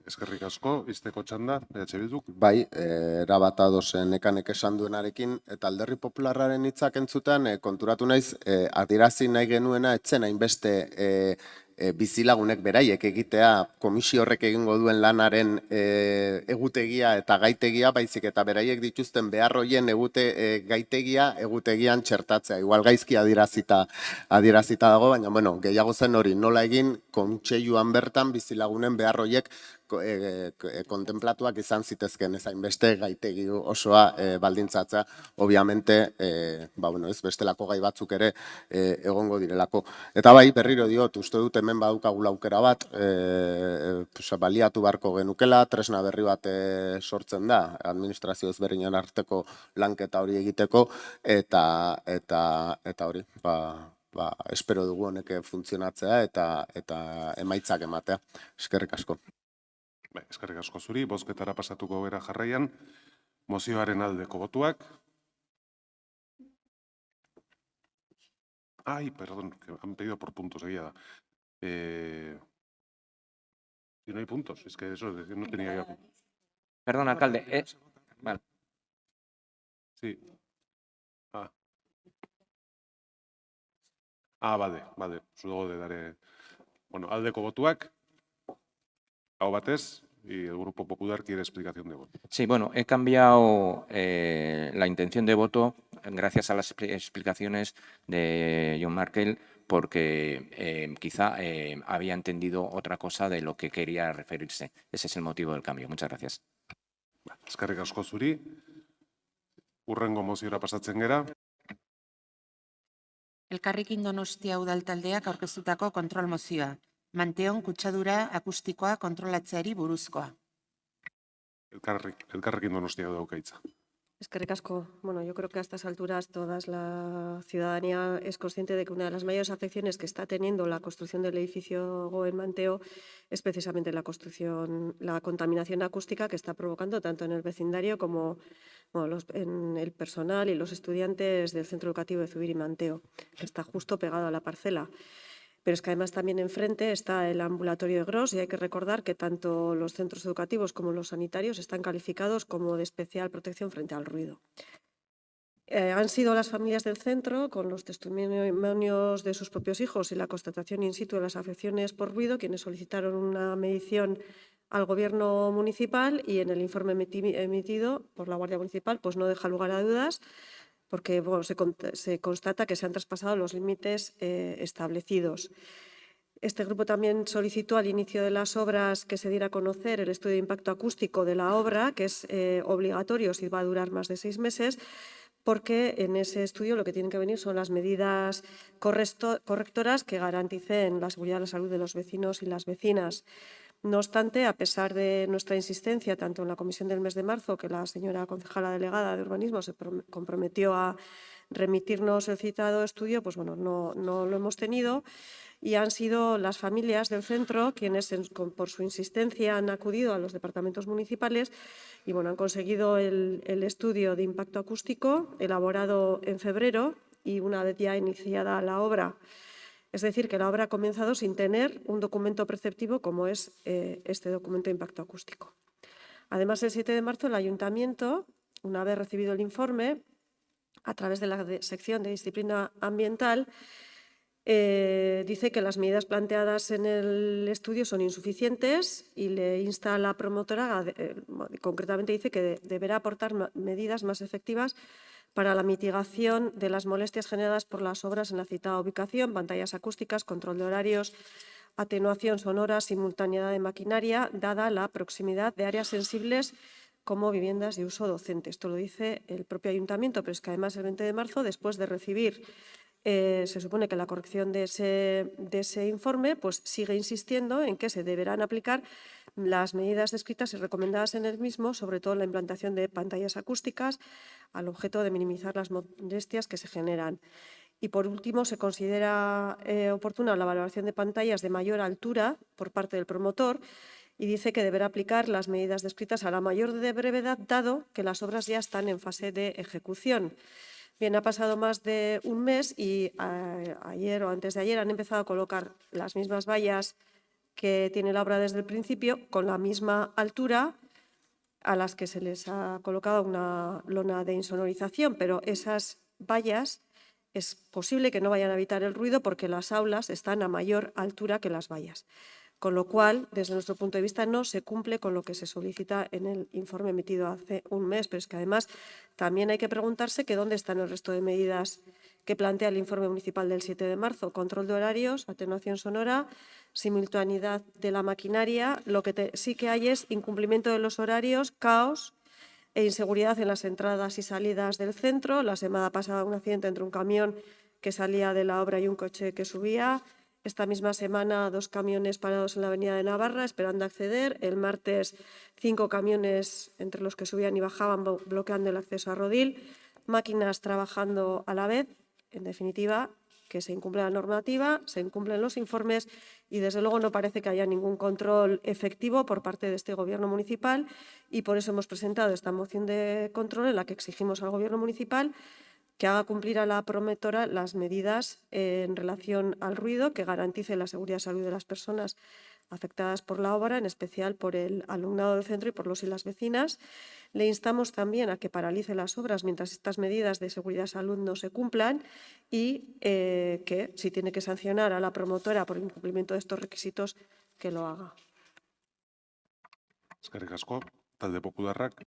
eskerrik asko, izteko txanda, Bilduk. Bai, erabat adosen ekanek esan duenarekin, eta Alderdi Popularraren hitzak entzutean konturatu naiz, adierazi nahi genuena etzen hainbeste bizilagunek beraiek egitea komisio horrek egingo duen lanaren egutegia eta gaitegia, baizik eta beraiek dituzten beharroien gaitegia egutegian txertatzea. Igual gaizki adierazita dago, baina gehiago zen hori nola egin kontseiluan bertan bizilagunen beharroiek kontemplatuak izan zitezken ez hainbeste gaitegi osoa baldintzatzea, obviamente, bestelako gai batzuk ere egongo direlako. Eta bai, berriro diot, uste dut hemen badukagula aukera bat, baliatu beharko genukela, tresna berri bat sortzen da, administrazio ezberdinen arteko lanketa hori egiteko, eta hori, espero dugu honek funtzionatzea eta emaitzak ematea. Eskerrik asko. Eskerrik asko zuri, bozketara pasatuko gara jarraian, mozioaren aldeko botuak. Ay, perdón, que han pedido por puntos, egia da. Si no hay puntos, es que eso no tenía ya puntos. Perdón, alcalde. Vale. Sí. Bade, zudago de dare. Bueno, aldeko botuak. Hau batez, y el Grupo Popular quiere explicación de voto. Sí, bueno, he cambiado la intención de voto gracias a las explicaciones de John Markel, porque quizá había entendido otra cosa de lo que quería referirse. Ese es el motivo del cambio. Muchas gracias. Eskerrik asko zuri. Urrengo moziora pasatzen gera. Elkarrekin Donostia udaltaldeak aurkeztutako kontrol mozioa. Manteon kutsadura akustikoa kontrolatzeari buruzkoa. Elkarrekin Donostia daukaitza. Eskerrik asko. Bueno, yo creo que a estas alturas toda la ciudadanía es consciente de que una de las mayores afecciones que está teniendo la construcción del edificio Goen Manteo es precisamente la contaminación acústica que está provocando tanto en el vecindario como en el personal y los estudiantes del Centro Educativo de Zubiri Manteo, que está justo pegado a la parcela. Pero es que además también enfrente está el ambulatorio de Gros y hay que recordar que tanto los centros educativos como los sanitarios están calificados como de especial protección frente al ruido. Han sido las familias del centro, con los testimonios de sus propios hijos y la constatación in situ de las afecciones por ruido, quienes solicitaron una medición al Gobierno municipal, y en el informe emitido por la Guardia Municipal pues no deja lugar a dudas, porque se constata que se han traspasado los límites establecidos. Este grupo también solicitó al inicio de las obras que se diera a conocer el estudio de impacto acústico de la obra, que es obligatorio si va a durar más de 6 meses, porque en ese estudio lo que tienen que venir son las medidas correctoras que garanticen la seguridad y la salud de los vecinos y las vecinas. No obstante, a pesar de nuestra insistencia, tanto en la comisión del mes de marzo, que la señora concejala delegada de Urbanismo se comprometió a remitirnos el citado estudio, pues no lo hemos tenido. y han sido las familias del centro quienes, por su insistencia, han acudido a los departamentos municipales y han conseguido el estudio de impacto acústico elaborado en febrero y una vez ya iniciada la obra. Es decir, que la obra ha comenzado sin tener un documento preceptivo como es este documento de impacto acústico. Además, el 7 de marzo el Ayuntamiento, una vez recibido el informe, a través de la sección de disciplina ambiental, dice que las medidas planteadas en el estudio son insuficientes y le insta a la promotora, concretamente dice que deberá aportar medidas más efectivas para la mitigación de las molestias generadas por las obras en la citada ubicación, pantallas acústicas, control de horarios, atenuación sonora, simultaneidad de maquinaria, dada la proximidad de áreas sensibles como viviendas de uso docente. Esto lo dice el propio Ayuntamiento, pero es que además el 20 de marzo, después de recibir, se supone que la corrección de ese informe, pues sigue insistiendo en que se deberán aplicar las medidas descritas y recomendadas en el mismo, sobre todo la implantación de pantallas acústicas, al objeto de minimizar las molestias que se generan. Y por último, se considera oportuna la valoración de pantallas de mayor altura por parte del promotor y dice que deberá aplicar las medidas descritas a la mayor de brevedad, dado que las obras ya están en fase de ejecución. Bien, ha pasado más de un mes y ayer o antes de ayer han empezado a colocar las mismas vallas que tiene la obra desde el principio, con la misma altura, a las que se les ha colocado una lona de insonorización, pero esas vallas es posible que no vayan a evitar el ruido porque las aulas están a mayor altura que las vallas. Con lo cual, desde nuestro punto de vista, no se cumple con lo que se solicita en el informe emitido hace un mes, pero es que además también hay que preguntarse que dónde están el resto de medidas que plantea el informe municipal del 7 de marzo. Control de horarios, atenuación sonora, simultaneidad de la maquinaria. Lo que sí que hay es incumplimiento de los horarios, caos e inseguridad en las entradas y salidas del centro. La semana pasada un accidente entre un camión que salía de la obra y un coche que subía. Esta misma semana 2 camiones parados en la avenida de Navarra esperando acceder. El martes 5 camiones entre los que subían y bajaban bloqueando el acceso a Rodil. Máquinas trabajando a la vez. En definitiva, que se incumple la normativa, se incumplen los informes y desde luego no parece que haya ningún control efectivo por parte de este Gobierno municipal y por eso hemos presentado esta moción de control en la que exigimos al Gobierno municipal que haga cumplir a la promotora las medidas en relación al ruido, que garantice la seguridad y salud de las personas afectadas por la obra, en especial por el alumnado del centro y por los y las vecinas. Le instamos también a que paralice las obras mientras estas medidas de seguridad y salud no se cumplan y que, si tiene que sancionar a la promotora por el incumplimiento de estos requisitos, que lo haga. Eskerrik asko, talde popularrak.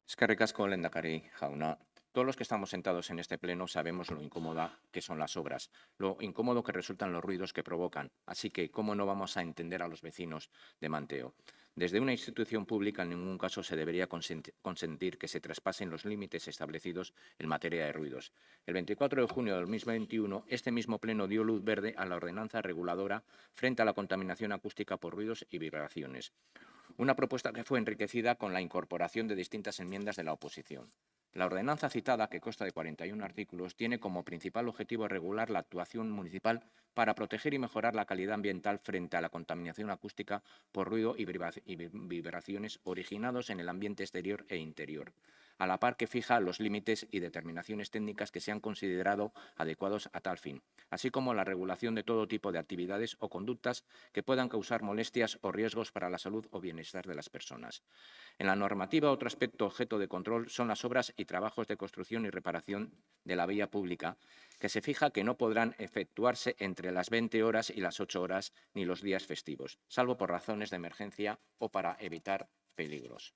Eskerrik asko, lehendakari jauna. Todos los que estamos sentados en este pleno sabemos lo incómoda que son las obras, lo incómodo que resultan los ruidos que provocan. Así que, ¿cómo no vamos a entender a los vecinos de Manteo? Desde una institución pública en ningún caso se debería consentir que se traspasen los límites establecidos en materia de ruidos. El 24 de junio de 2021, este mismo pleno dio luz verde a la ordenanza reguladora frente a la contaminación acústica por ruidos y vibraciones. Una propuesta que fue enriquecida con la incorporación de distintas enmiendas de la oposición. La ordenanza citada, que consta de 41 artículos, tiene como principal objetivo regular la actuación municipal para proteger y mejorar la calidad ambiental frente a la contaminación acústica por ruido y vibraciones originados en el ambiente exterior e interior, a la par que fija los límites y determinaciones técnicas que se han considerado adecuados a tal fin, así como la regulación de todo tipo de actividades o conductas que puedan causar molestias o riesgos para la salud o bienestar de las personas. En la normativa, otro aspecto objeto de control son las obras y trabajos de construcción y reparación de la vía pública, que se fija que no podrán efectuarse entre las 20 horas y las 8 horas ni los días festivos, salvo por razones de emergencia o para evitar peligros.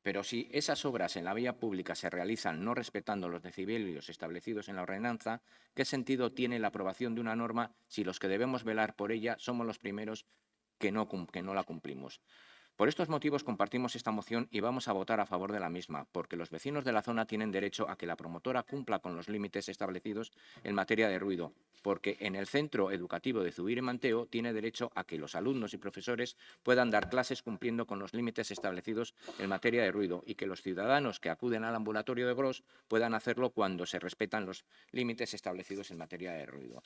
Pero si esas obras en la vía pública se realizan no respetando los decibelios establecidos en la ordenanza, ¿qué sentido tiene la aprobación de una norma si los que debemos velar por ella somos los primeros que no la cumplimos? Por estos motivos compartimos esta moción y vamos a votar a favor de la misma, porque los vecinos de la zona tienen derecho a que la promotora cumpla con los límites establecidos en materia de ruido, porque en el centro educativo de Zubiri Manteo tiene derecho a que los alumnos y profesores puedan dar clases cumpliendo con los límites establecidos en materia de ruido y que los ciudadanos que acuden al ambulatorio de Gros puedan hacerlo cuando se respetan los límites establecidos en materia de ruido.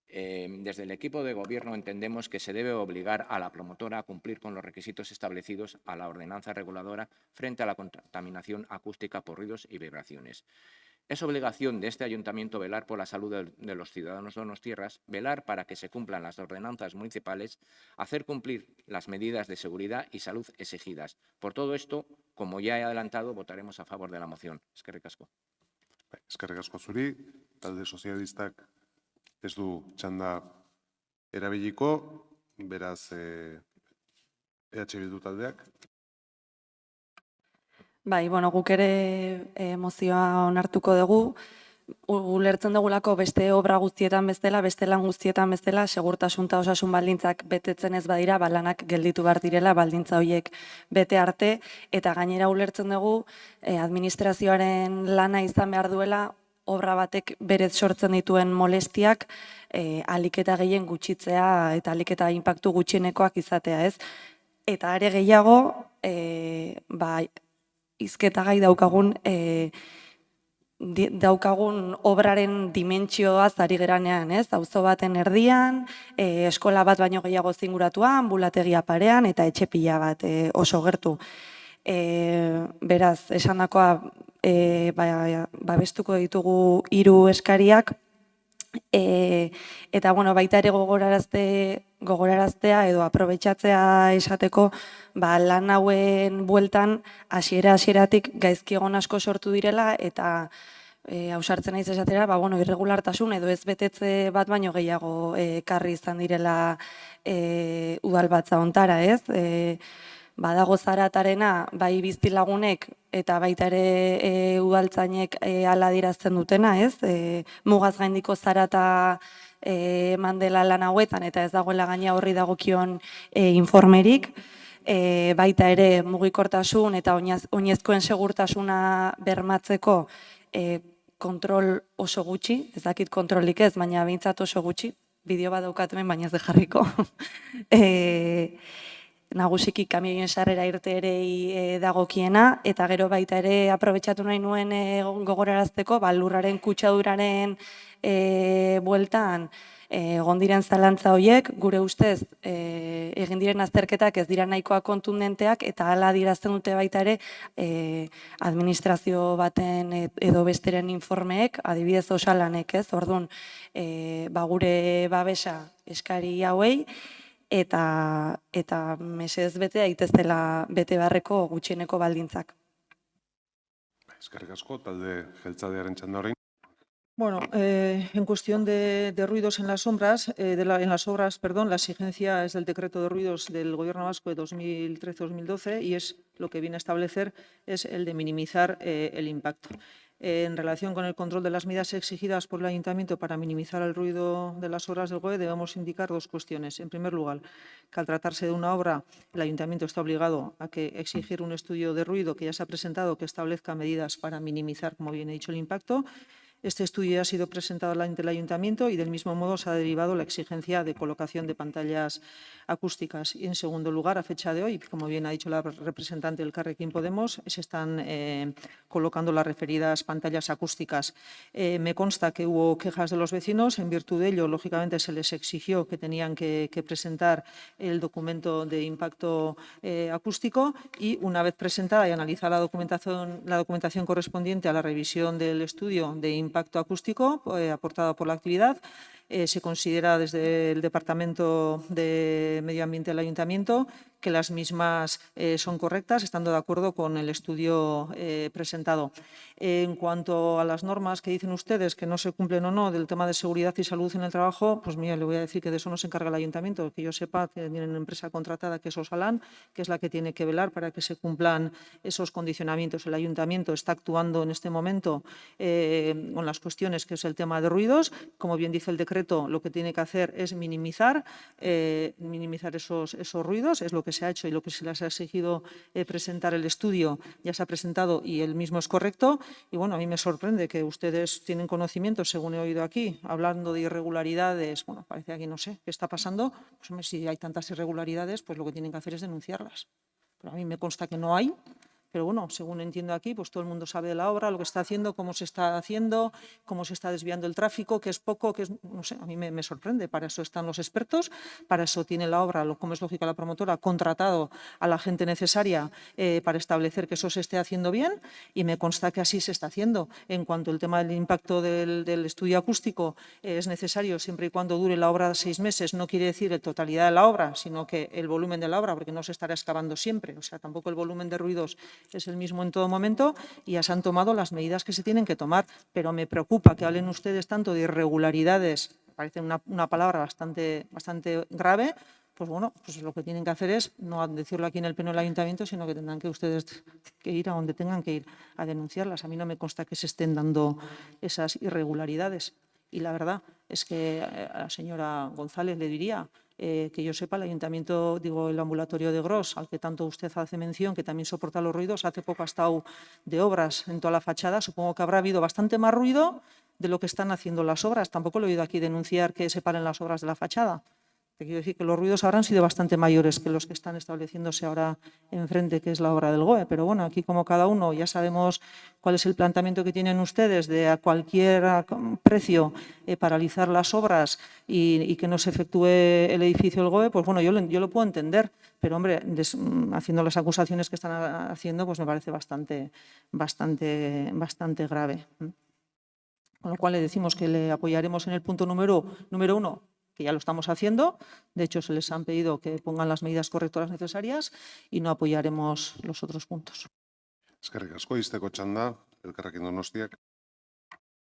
Desde el equipo de gobierno entendemos que se debe obligar a la promotora a cumplir con los requisitos establecidos a la ordenanza reguladora frente a la contaminación acústica por ruidos y vibraciones. Es obligación de este ayuntamiento velar por la salud de los ciudadanos donostiarras, velar para que se cumplan las ordenanzas municipales, hacer cumplir las medidas de seguridad y salud exigidas. Por todo esto, como ya he adelantado, votaremos a favor de la moción. Eskerrik asko. Eskerrik asko zuri, talde sozialistak ez du txanda erabiliko, beraz EH Bildu taldeak. Bai, bueno, guk ere mozioa onartuko dugu. Ulertzen dugulako beste obra guztietan bezala, beste lan guztietan bezala, segurtasun eta osasun baldintzak betetzen ez badira, lanak gelditu behar direla, baldintza horiek bete arte, eta gainera ulertzen dugu administrazioaren lana izan behar duela, obra batek berez sortzen dituen molestiak ahalik eta gehien gutxitzea eta ahalik eta inpaktu gutxienekoak izatea, ez? Eta are gehiago, hizketagai daukagun obraren dimentsioaz ari geranean, ez? Auzo baten erdian, eskola bat baino gehiago zinguratuan, ambulategia parean eta etxe pila bat oso gertu. Beraz, esandakoa babestuko ditugu 3 eskariak, eta baita ere gogoraraztea edo aprobetxatzea esateko lan hauen bueltan hasieratik gaizki egon asko sortu direla eta ausartzen naiz esatera, irregulartasun edo ez betetze bat baino gehiago ekarri izan direla udalbatza hontara, ez? Badago zaratarena, bai biztilagunek eta baita ere udaltzainek hala adierazten dutena, ez? Mugaz gaindiko zarata eman dela lan hauetan eta ez dagoela gaina horri dagokion informerik. Baita ere mugikortasun eta oinezkoen segurtasuna bermatzeko kontrol oso gutxi, ez dakit kontrolik ez, baina behintzat oso gutxi, bideo bat daukat hemen, baina ez de jarriko. Nagusiki kamioien sarrera irteerei dagokiena, eta gero baita ere aprobetxatu nahi nuen gogorarazteko, lurraren kutsaduraren bueltan egon diren zalantza horiek, gure ustez egin diren azterketak ez dira nahikoa kontundenteak, eta hala adierazten dute baita ere administrazio baten edo besteren informeek, adibidez osalanek, ez? Orduan, gure babesa eskari hauei, eta mesez bete daitezela bete beharreko gutxieneko baldintzak. Eskerrik asko, talde jeltzalearen txanda orain. Bueno, en cuestión de ruidos en las obras, la exigencia es del decreto de ruidos del Gobierno vasco de 2013-2012 y es lo que viene a establecer es el de minimizar el impacto. En relación con el control de las medidas exigidas por el Ayuntamiento para minimizar el ruido de las obras del GOE, debemos indicar 2 cuestiones. En primer lugar, que al tratarse de una obra, el Ayuntamiento está obligado a exigir un estudio de ruido que ya se ha presentado que establezca medidas para minimizar, como bien he dicho, el impacto. Este estudio ya ha sido presentado ante el Ayuntamiento y del mismo modo se ha derivado la exigencia de colocación de pantallas acústicas. Y en segundo lugar, a fecha de hoy, como bien ha dicho la representante del Elkarrekin Podemos, se están colocando las referidas pantallas acústicas. Me consta que hubo quejas de los vecinos. En virtud de ello, lógicamente, se les exigió que tenían que presentar el documento de impacto acústico y una vez presentada y analizada la documentación correspondiente a la revisión del estudio de impacto acústico aportado por la actividad, se considera desde el Departamento de Medio Ambiente del Ayuntamiento que las mismas son correctas, estando de acuerdo con el estudio presentado. En cuanto a las normas que dicen ustedes que no se cumplen o no del tema de seguridad y salud en el trabajo, pues mira, le voy a decir que de eso no se encarga el Ayuntamiento, que yo sepa que tienen una empresa contratada que es Osalan, que es la que tiene que velar para que se cumplan esos condicionamientos. El Ayuntamiento está actuando en este momento con las cuestiones que es el tema de ruidos. Como bien dice el decreto, lo que tiene que hacer es minimizar esos ruidos, es lo que se ha hecho y lo que se les ha exigido presentar el estudio ya se ha presentado y el mismo es correcto. Y bueno, a mí me sorprende que ustedes tienen conocimiento, según he oído aquí, hablando de irregularidades. Bueno, parece aquí no sé qué está pasando. Pues hombre, si hay tantas irregularidades, pues lo que tienen que hacer es denunciarlas. Pero a mí me consta que no hay, Pero bueno, según entiendo aquí, pues todo el mundo sabe de la obra, lo que está haciendo, cómo se está haciendo, cómo se está desviando el tráfico, que es poco, que es, no sé, a mí me sorprende. Para eso están los expertos, para eso tiene la obra, como es lógico la promotora, contratado a la gente necesaria para establecer que eso se esté haciendo bien, y me consta que así se está haciendo. En cuanto al tema del impacto del estudio acústico, es necesario siempre y cuando dure la obra 6 meses, no quiere decir la totalidad de la obra, sino que el volumen de la obra, porque no se estará excavando siempre, o sea, tampoco el volumen de ruidos es el mismo en todo momento, y ya se han tomado las medidas que se tienen que tomar. Pero me preocupa que hablen ustedes tanto de irregularidades, parece una palabra bastante grave. Pues bueno, pues lo que tienen que hacer es no decirlo aquí en el pleno del ayuntamiento, sino que tendrán que ustedes que ir a donde tengan que ir a denunciarlas. A mí no me consta que se estén dando esas irregularidades. Y la verdad es que a la señora González le diría que yo sepa, el ayuntamiento, digo, el ambulatorio de Gros, al que tanto usted hace mención, que también soporta los ruidos, hace poco ha estado de obras en toda la fachada. Supongo que habrá habido bastante más ruido de lo que están haciendo las obras. Tampoco lo he oído aquí denunciar que se paren las obras de la fachada. Te quiero decir que los ruidos habrán sido bastante mayores que los que están estableciéndose ahora enfrente, que es la obra del GOE. Pero bueno, aquí como cada uno ya sabemos cuál es el planteamiento que tienen ustedes de a cualquier precio paralizar las obras y que no se efectúe el edificio del GOE, pues bueno, yo lo puedo entender. Pero hombre, haciendo las acusaciones que están haciendo, pues me parece bastante grave. Con lo cual le decimos que le apoyaremos en el punto número 1, que ya lo estamos haciendo. De hecho, se les han pedido que pongan las medidas correctoras necesarias y no apoyaremos los otros puntos. Eskerrik asko, izteko txanda, Elkarrekin Donostiak.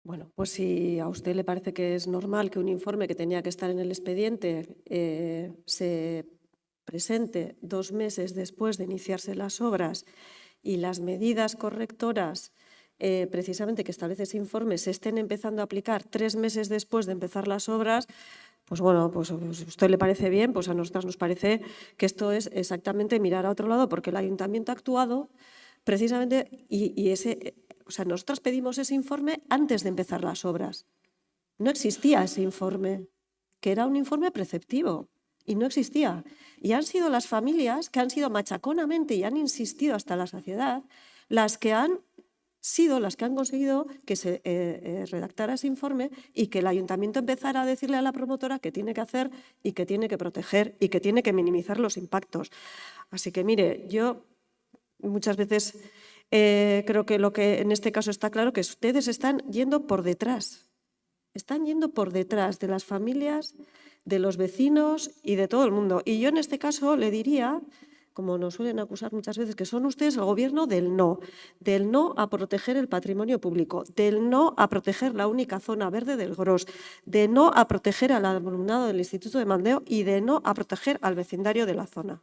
Bueno, pues si a usted le parece que es normal que un informe que tenía que estar en el expediente se presente 2 meses después de iniciarse las obras y las medidas correctoras precisamente que establece ese informe se estén empezando a aplicar 3 meses después de empezar las obras, pues bueno, pues si a usted le parece bien, pues a nosotras nos parece que esto es exactamente mirar a otro lado, porque el ayuntamiento ha actuado precisamente o sea, nosotras pedimos ese informe antes de empezar las obras. No existía ese informe, que era un informe preceptivo, y no existía. Y han sido las familias que han sido machaconamente y han insistido hasta la saciedad las que han conseguido que se redactara ese informe y que el ayuntamiento empezara a decirle a la promotora qué tiene que hacer y qué tiene que proteger y que tiene que minimizar los impactos. Así que, mire, yo muchas veces creo que lo que en este caso está claro que ustedes están yendo por detrás. Están yendo por detrás de las familias, de los vecinos y de todo el mundo. Y yo en este caso le diría, como nos suelen acusar muchas veces, que son ustedes el gobierno del no a proteger el patrimonio público, del no a proteger la única zona verde del Gros, de no a proteger al alumnado del Instituto de Mandeo y de no a proteger al vecindario de la zona.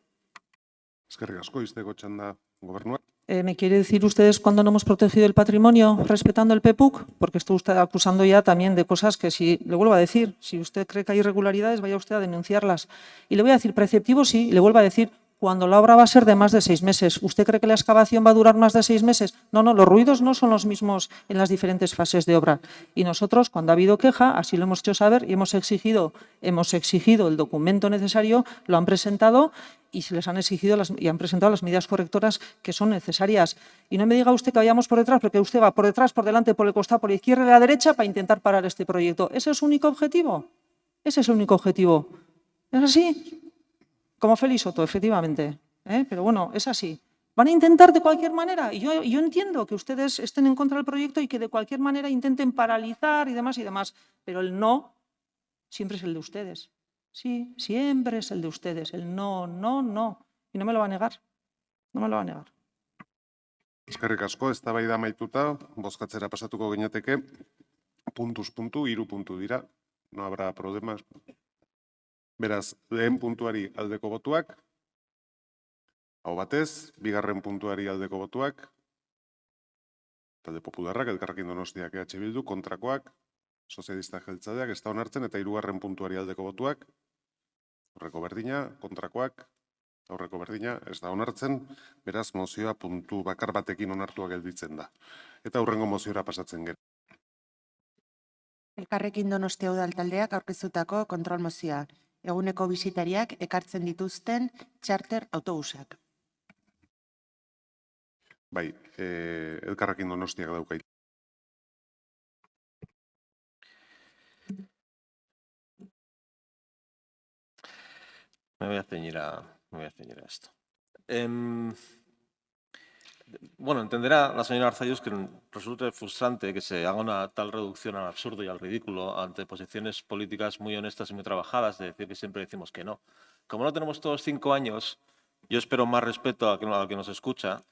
Eskerrik asko, izteko txanda, Gobernuak. ¿Me quiere decir ustedes cuándo no hemos protegido el patrimonio respetando el PEPUC? Porque está usted acusando ya también de cosas que, si le vuelvo a decir, si usted cree que hay irregularidades, vaya usted a denunciarlas. Y le voy a decir, preceptivo sí, y le vuelvo a decir, cuando la obra va a ser de más de 6 meses. ¿Usted cree que la excavación va a durar más de 6 meses? No, los ruidos no son los mismos en las diferentes fases de obra. Y nosotros, cuando ha habido queja, así lo hemos hecho saber y hemos exigido el documento necesario, lo han presentado y se les han exigido y han presentado las medidas correctoras que son necesarias. Y no me diga usted que vayamos por detrás, porque usted va por detrás, por delante, por el costado, por la izquierda y la derecha para intentar parar este proyecto. ¿Ese es su único objetivo? Ese es el único objetivo. ¿Es así? Como Félix Soto, efectivamente. Pero bueno, es así. Van a intentar de cualquier manera. Y yo entiendo que ustedes estén en contra del proyecto y que de cualquier manera intenten paralizar y demás. Pero el no siempre es el de ustedes. Sí, siempre es el de ustedes. El no. Y no me lo va a negar. No me lo va a negar. Eskerrik asko, eztabaida amaituta, bozkatzera pasatuko ginateke, puntuz puntu, 3 puntu dira, no habrá problemas. Beraz, lehen puntuari aldeko botuak, hau batez, bigarren puntuari aldeko botuak, Talde Popularrak, Elkarrekin Donostiak, EH Bildu, kontrakoak, Sozialistak Jeltzaleak, ez da onartzen, eta 3. puntuari aldeko botuak, aurreko berdina, kontrakoak, aurreko berdina, ez da onartzen, beraz mozioa puntu bakar batekin onartua gelditzen da. Eta aurrengo moziora pasatzen gero. Elkarrekin Donostia udaltaldeak aurkeztutako kontrol mozioa. Eguneko bisitariak ekartzen dituzten txarter autobusak. Bai, Elkarrekin Donostiak dauka. Me voy a ceñir a esto. Bueno, entenderá la señora Arzallus que resulta frustrante que se haga una tal reducción al absurdo y al ridículo ante posiciones políticas muy honestas y muy trabajadas, de decir que siempre decimos que no. Como no tenemos todos 5 años, yo espero más respeto a que nos escucha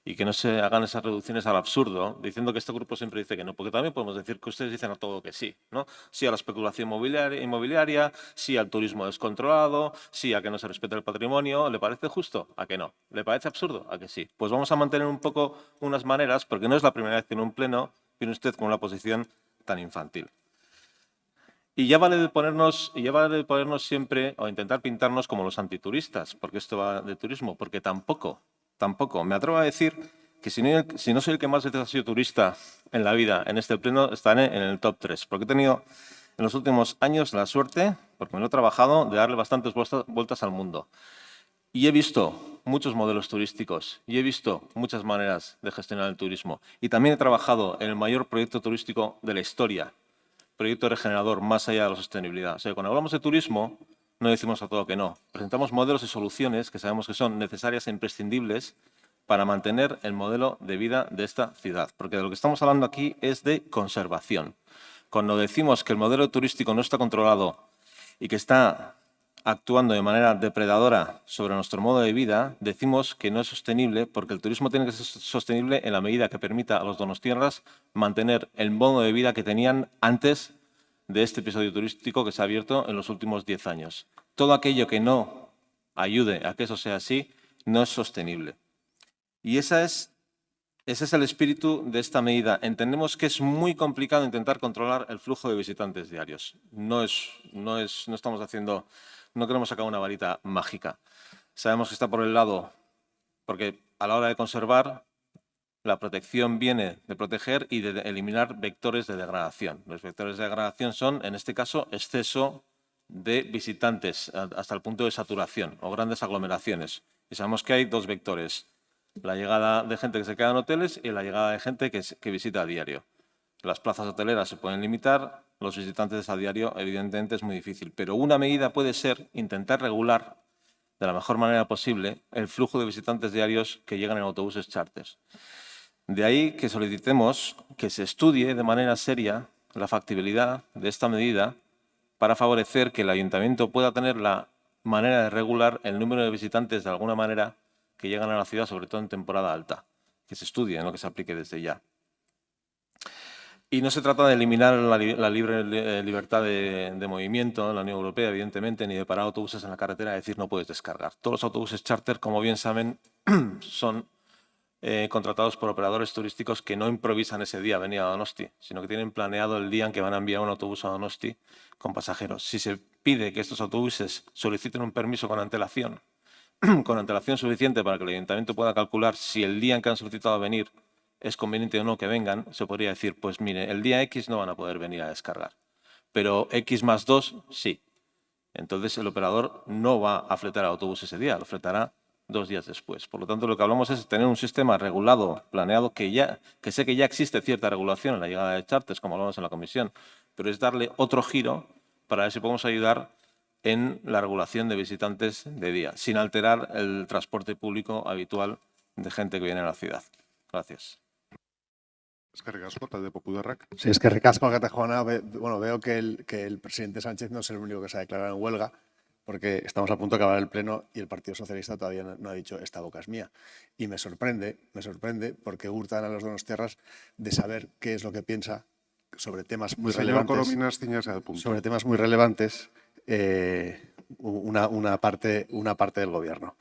y que no se hagan esas reducciones al absurdo, diciendo que este grupo siempre dice que no, porque también podemos decir que ustedes dicen a todo que sí, ¿no? Sí a la especulación inmobiliaria, sí al turismo descontrolado, sí a que no se respete el patrimonio. ¿Le parece justo? ¿A que no? ¿Le parece absurdo? ¿A que sí? Pues vamos a mantener un poco unas maneras, porque no es la primera vez que en un pleno viene usted con una posición tan infantil. Y ya vale de ponernos siempre o intentar pintarnos como los antituristas, porque esto va de turismo, porque tampoco. Me atrevo a decir que si no soy el que más veces ha sido turista en la vida, en este pleno, estaré en el top 3, porque he tenido en los últimos años la suerte, porque me lo he trabajado, de darle bastantes vueltas al mundo. Y he visto muchos modelos turísticos y he visto muchas maneras de gestionar el turismo. Y también he trabajado en el mayor proyecto turístico de la historia, proyecto regenerador más allá de la sostenibilidad. O sea, cuando hablamos de turismo, no decimos a todo que no. Presentamos modelos y soluciones que sabemos que son necesarias e imprescindibles para mantener el modelo de vida de esta ciudad. Porque de lo que estamos hablando aquí es de conservación. Cuando decimos que el modelo turístico no está controlado y que está actuando de manera depredadora sobre nuestro modo de vida, decimos que no es sostenible, porque el turismo tiene que ser sostenible en la medida que permita a los donostiarras mantener el modo de vida que tenían antes de este episodio turístico que se ha abierto en los últimos 10 años. Todo aquello que no ayude a que eso sea así no es sostenible. Y ese es el espíritu de esta medida. Entendemos que es muy complicado intentar controlar el flujo de visitantes diarios. No queremos sacar una varita mágica. Sabemos que está por el lado, porque a la hora de conservar, la protección viene de proteger y de eliminar vectores de degradación. Los vectores de degradación son, en este caso, exceso de visitantes hasta el punto de saturación o grandes aglomeraciones. Y sabemos que hay 2 vectores: la llegada de gente que se queda en hoteles y la llegada de gente que visita a diario. Las plazas hoteleras se pueden limitar, los visitantes a diario evidentemente es muy difícil, pero una medida puede ser intentar regular de la mejor manera posible el flujo de visitantes diarios que llegan en autobuses charters. De ahí que solicitemos que se estudie de manera seria la factibilidad de esta medida para favorecer que el ayuntamiento pueda tener la manera de regular el número de visitantes de alguna manera que llegan a la ciudad, sobre todo en temporada alta. Que se estudie, no que se aplique desde ya. Y no se trata de eliminar la libre libertad de movimiento en la Unión Europea, evidentemente, ni de parar autobuses en la carretera y decir no puedes descargar. Todos los autobuses charter, como bien saben, son contratados por operadores turísticos que no improvisan ese día venir a Donosti, sino que tienen planeado el día en que van a enviar un autobús a Donosti con pasajeros. Si se pide que estos autobuses soliciten un permiso con antelación suficiente para que el ayuntamiento pueda calcular si el día en que han solicitado venir es conveniente o no que vengan, se podría decir, pues mire, el día X no van a poder venir a descargar, pero X más 2 sí. Entonces el operador no va a fletar el autobús ese día, lo fletará 2 días después. Por lo tanto, lo que hablamos es tener un sistema regulado, planeado, que sé que ya existe cierta regulación en la llegada de charters, como hablamos en la comisión, pero es darle otro giro para ver si podemos ayudar en la regulación de visitantes de día, sin alterar el transporte público habitual de gente que viene a la ciudad. Gracias. Eskerrik asko, talde popularrak. Sí, eskerrik asko, Alkate-jauna. Bueno, veo que el presidente Sánchez no es el único que se ha declarado en huelga, porque estamos a punto de acabar el pleno y el Partido Socialista todavía no ha dicho esta boca es mía. Y me sorprende porque hurtan a los donostiarras de saber qué es lo que piensa sobre temas muy relevantes. Sobre temas muy relevantes, una parte del gobierno.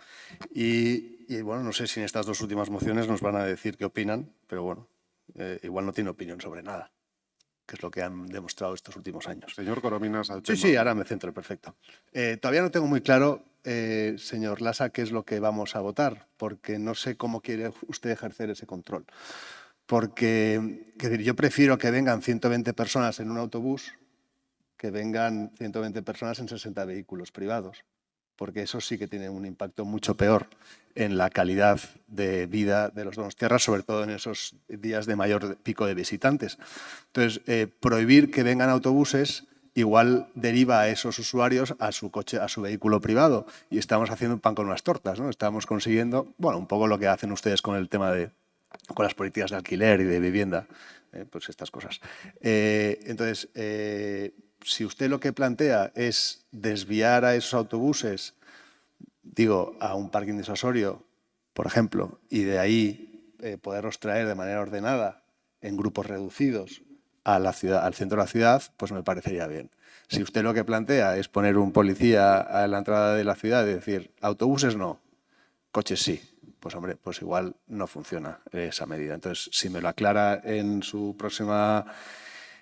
Y bueno, no sé si en estas 2 últimas mociones nos van a decir qué opinan, pero bueno, igual no tiene opinión sobre nada, que es lo que han demostrado estos últimos años. Señor Corominas, al tema. Sí, ahora me centro, perfecto. Todavía no tengo muy claro, señor Lasa, qué es lo que vamos a votar, porque no sé cómo quiere usted ejercer ese control. Porque yo prefiero que vengan 120 personas en un autobús que vengan 120 personas en 60 vehículos privados. porque eso sí que tiene un impacto mucho peor en la calidad de vida de los donostiarras, sobre todo en esos días de mayor pico de visitantes. Entonces, prohibir que vengan autobuses igual deriva a esos usuarios a su coche, a su vehículo privado, y estamos haciendo un pan con unas tortas, ¿no? Estamos consiguiendo, bueno, un poco lo que hacen ustedes con el tema con las políticas de alquiler y de vivienda, pues estas cosas. Entonces, si usted lo que plantea es desviar a esos autobuses, digo, a un parking disuasorio, por ejemplo, y de ahí poderlos traer de manera ordenada en grupos reducidos a la ciudad, al centro de la ciudad, pues me parecería bien. Si usted lo que plantea es poner un policía a la entrada de la ciudad y decir, autobuses no, coches sí, pues hombre, pues igual no funciona esa medida. Entonces, si me lo aclara en su próxima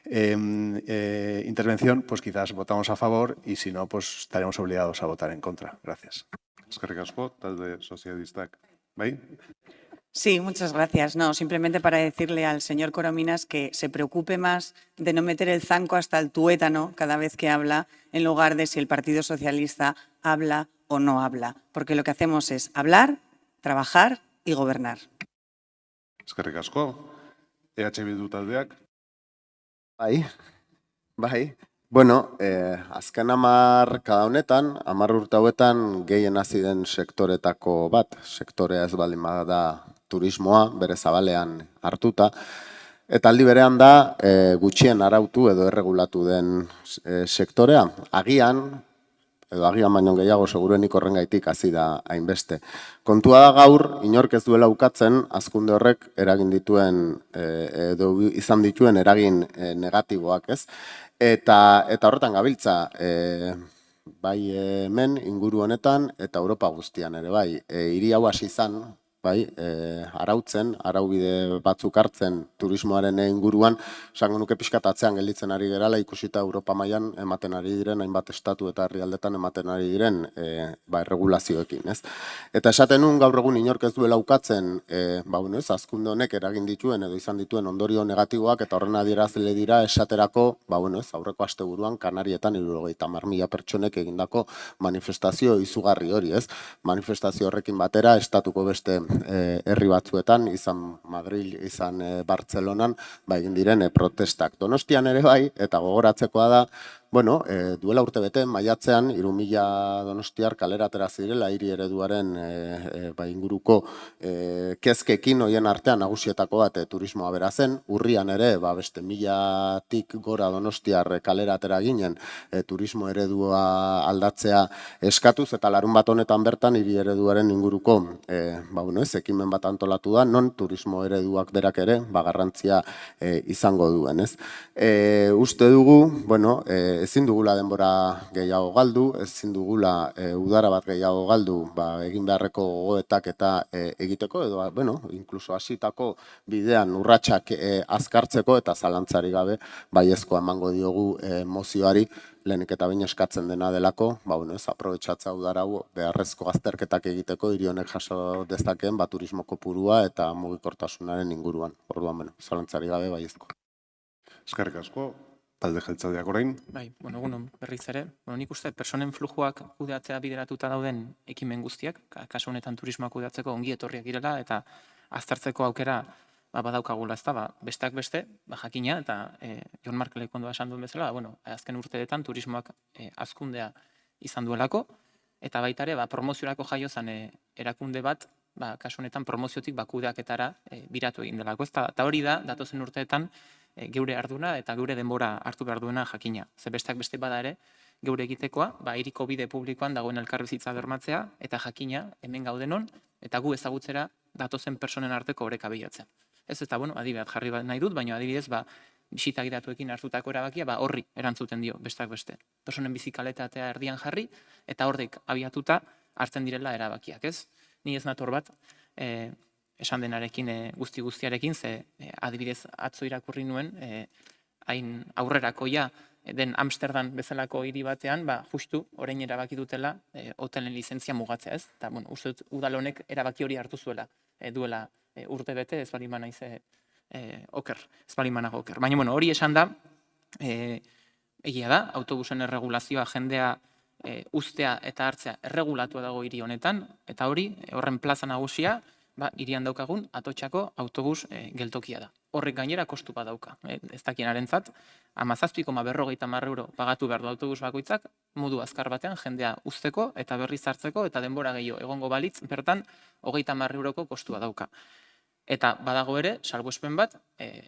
intervención, pues quizás votamos a favor y si no, pues estaremos obligados a votar en contra. Gracias. Eskerrik asko, talde sozialistak. Bai? Sí, muchas gracias. No, simplemente para decirle al señor Corominas que se preocupe más de no meter el zanco hasta el tuétano cada vez que habla, en lugar de si el Partido Socialista habla o no habla. Porque lo que hacemos es hablar, trabajar y gobernar. Eskerrik asko. EH Bildu taldeak. Bai. Bueno, azken hamarkada honetan, 10 urte hauetan gehien hasi den sektoretako bat, sektorea ez baldin bada turismoa, bere zabalean hartuta, eta aldi berean da gutxien arautu edo erregulatu den sektorea. Agian baino gehiago seguruenik horrengaitik hasi da hainbeste. Kontua da gaur, inork ez duela ukatzen, hazkunde horrek eragin dituen, edo izan dituen eragin negatiboak, ez? Eta horretan gabiltza, bai hemen inguru honetan eta Europa guztian ere bai. Hiri hau hasi izan, bai, arautzen, araubide batzuk hartzen turismoaren inguruan, esango nuke pixkat atzean gelditzen ari gerala, ikusita Europa mailan ematen ari diren, hainbat estatu eta herrialdetan ematen ari diren erregulazioekin, ez? Eta esaten nun gaur egun inork ez duela ukatzen, hazkunde honek eragin dituen edo izan dituen ondorio negatiboak eta horren adierazle dira esaterako, aurreko asteburuan Kanarietan 70.000 pertsonek egindako manifestazio izugarri hori, ez? Manifestazio horrekin batera estatuko beste herri batzuetan, izan Madril, izan Bartzelonan, egin diren protestak. Donostian ere bai, eta gogoratzekoa da, duela urte bete, maiatzean, 3.000 donostiar kalera atera zirela hiri ereduaren inguruko kezkekin hoien artean nagusietako bat turismoa bera zen. Urrian ere, beste 1.000-tik gora donostiar kalera atera ginen turismo eredua aldatzea eskatuz, eta larun bat honetan bertan hiri ereduaren inguruko ekimen bat antolatu da, non turismo ereduak berak ere garrantzia izango duen. Uste dugu, ezin dugula denbora gehiago galdu, ezin dugula udara bat gehiago galdu egin beharreko gogoetak eta egiteko, edo inkluso hasitako bidean urratsak azkartzeko eta zalantzari gabe baiezkoa emango diogu mozioari, lehenik eta behin eskatzen dena delako, aprobetxatza udara beharrezko azterketak egiteko hiri honek jaso dezakeen turismo kopurua eta mugikortasunaren inguruan. Orduan, zalantzari gabe baiezkoa. Eskerrik asko. Talde jeltzaleak orain. Bai, egunon berriz ere. Nik uste personen flujuak kudeatzea bideratuta dauden ekimen guztiak, kasu honetan turismoak kudeatzeko ongi etorriak direla eta aztertzeko aukera badaukagula, ez da, besteak beste, jakina, eta Jon Mark Lekondoa esan duen bezala, azken urteetan turismoak hazkundea izan duelako, eta baita ere, promoziorako jaio zen erakunde bat, kasu honetan promoziotik kudeaketara biratu egin delako, ez da, eta hori da, datozen urteetan, geure arduna eta geure denbora hartu behar duena jakina. Ze besteak beste bada ere, geure egitekoa, hiriko bide publikoan dagoen elkarbizitza bermatzea, eta jakina hemen gaudenon, eta gu ezagutzera datozen personen arteko oreka behiatzea. Ez eta, adibidez jarri nahi dut, baina adibidez, bisita gidatuekin hartutako erabakia, horri erantzuten dio, besteak beste. Personen bizikaletatea erdian jarri, eta horrek abiatuta hartzen direla erabakiak, ez? Ni ez nator bat, esan denarekin, guztiarekin, ze adibidez atzo irakurri nuen, hain aurrerakoia den Amsterdam bezalako hiri batean, justu orain erabaki dutela hotelen lizentzia mugatzea, ez? Eta, uste dut udal honek erabaki hori hartu zuela, duela urte bete, ez bali manaiz oker, ez bali manago oker. Baina, hori esan da, egia da, autobusen erregulazioa jendea uztea eta hartzea erregulatua dago hiri honetan, eta hori, horren plaza nagusia, hirian daukagun Atotxako autobus geltokia da. Horrek gainera kostu bat dauka. Ez dakienarentzat, 17,50 euro pagatu behar du autobus bakoitzak, modu azkar batean jendea uzteko eta berriz hartzeko eta denbora gehiago egongo balitz, bertan 30 euroko kostua dauka. Eta badago ere, salbuespen bat,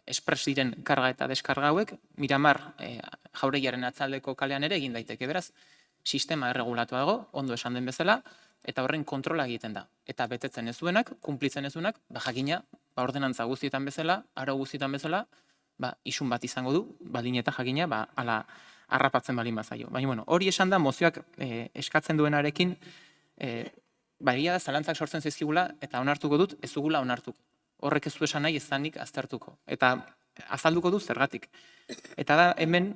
espresiren karga eta deskarga hauek, Miramar jauregiaren atzaldeko kalean ere egin daiteke. Beraz, sistema erregulatua dago, ondo esan den bezala, eta horren kontrola egiten da. Eta betetzen ez duenak, kumplitzen ez duenak, jakina, ordenantza guztietan bezala, arau guztietan bezala, isun bat izango du, baldin eta jakina, ala harrapatzen balin bazaio. Baina, hori esan da, mozioak eskatzen duenarekin, egia da, zalantzak sortzen zaizkigula, eta onartuko dut, ez dugula onartuko. Horrek ez du esan nahi, ez danik aztertuko. Eta azalduko du zergatik. Eta da, hemen,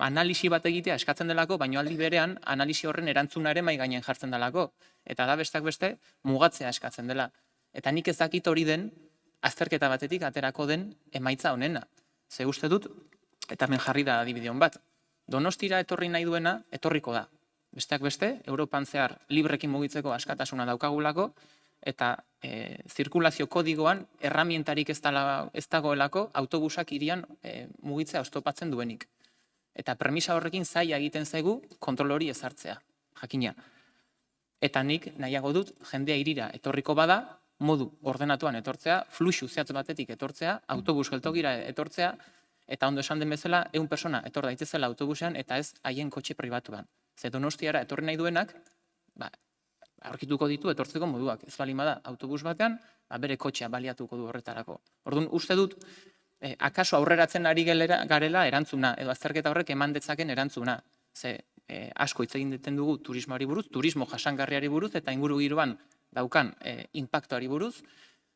analisi bat egitea eskatzen delako, baina aldi berean analisi horren erantzuna ere mai gainen jartzen delako. Eta da besteak beste mugatzea eskatzen dela. Eta nik ez dakit hori den azterketa batetik aterako den emaitza honena. Ze uste dut, eta hemen jarri da adibideon bat, Donostira etorri nahi duena etorriko da. Besteak beste, Europan zehar librekin mugitzeko askatasuna daukagulako, eta zirkulazio kodigoan erramientarik ez dagoelako autobusak hirian mugitzea oztopatzen duenik. Eta premisa horrekin zaila egiten zaigu kontrol hori ezartzea, jakina. Eta nik nahiago dut jendea hirira etorriko bada, modu ordenatuan etortzea, fluxu zehatz batetik etortzea, autobus geltokira etortzea, eta ondo esan den bezala, 100 persona etor daitezela autobusean eta ez haien kotxe pribatuan. Ze Donostiara etorri nahi duenak, aurkituko ditu etortzeko moduak. Ez baldin bada autobus batean, bere kotxea baliatuko du horretarako. Orduan, uste dut, akaso aurreratzen ari garela erantzuna, edo azterketa horrek eman detzaken erantzuna. Ze asko hitz egin deten dugu turismoari buruz, turismo jasangarriari buruz, eta inguru giroan daukan inpaktuari buruz,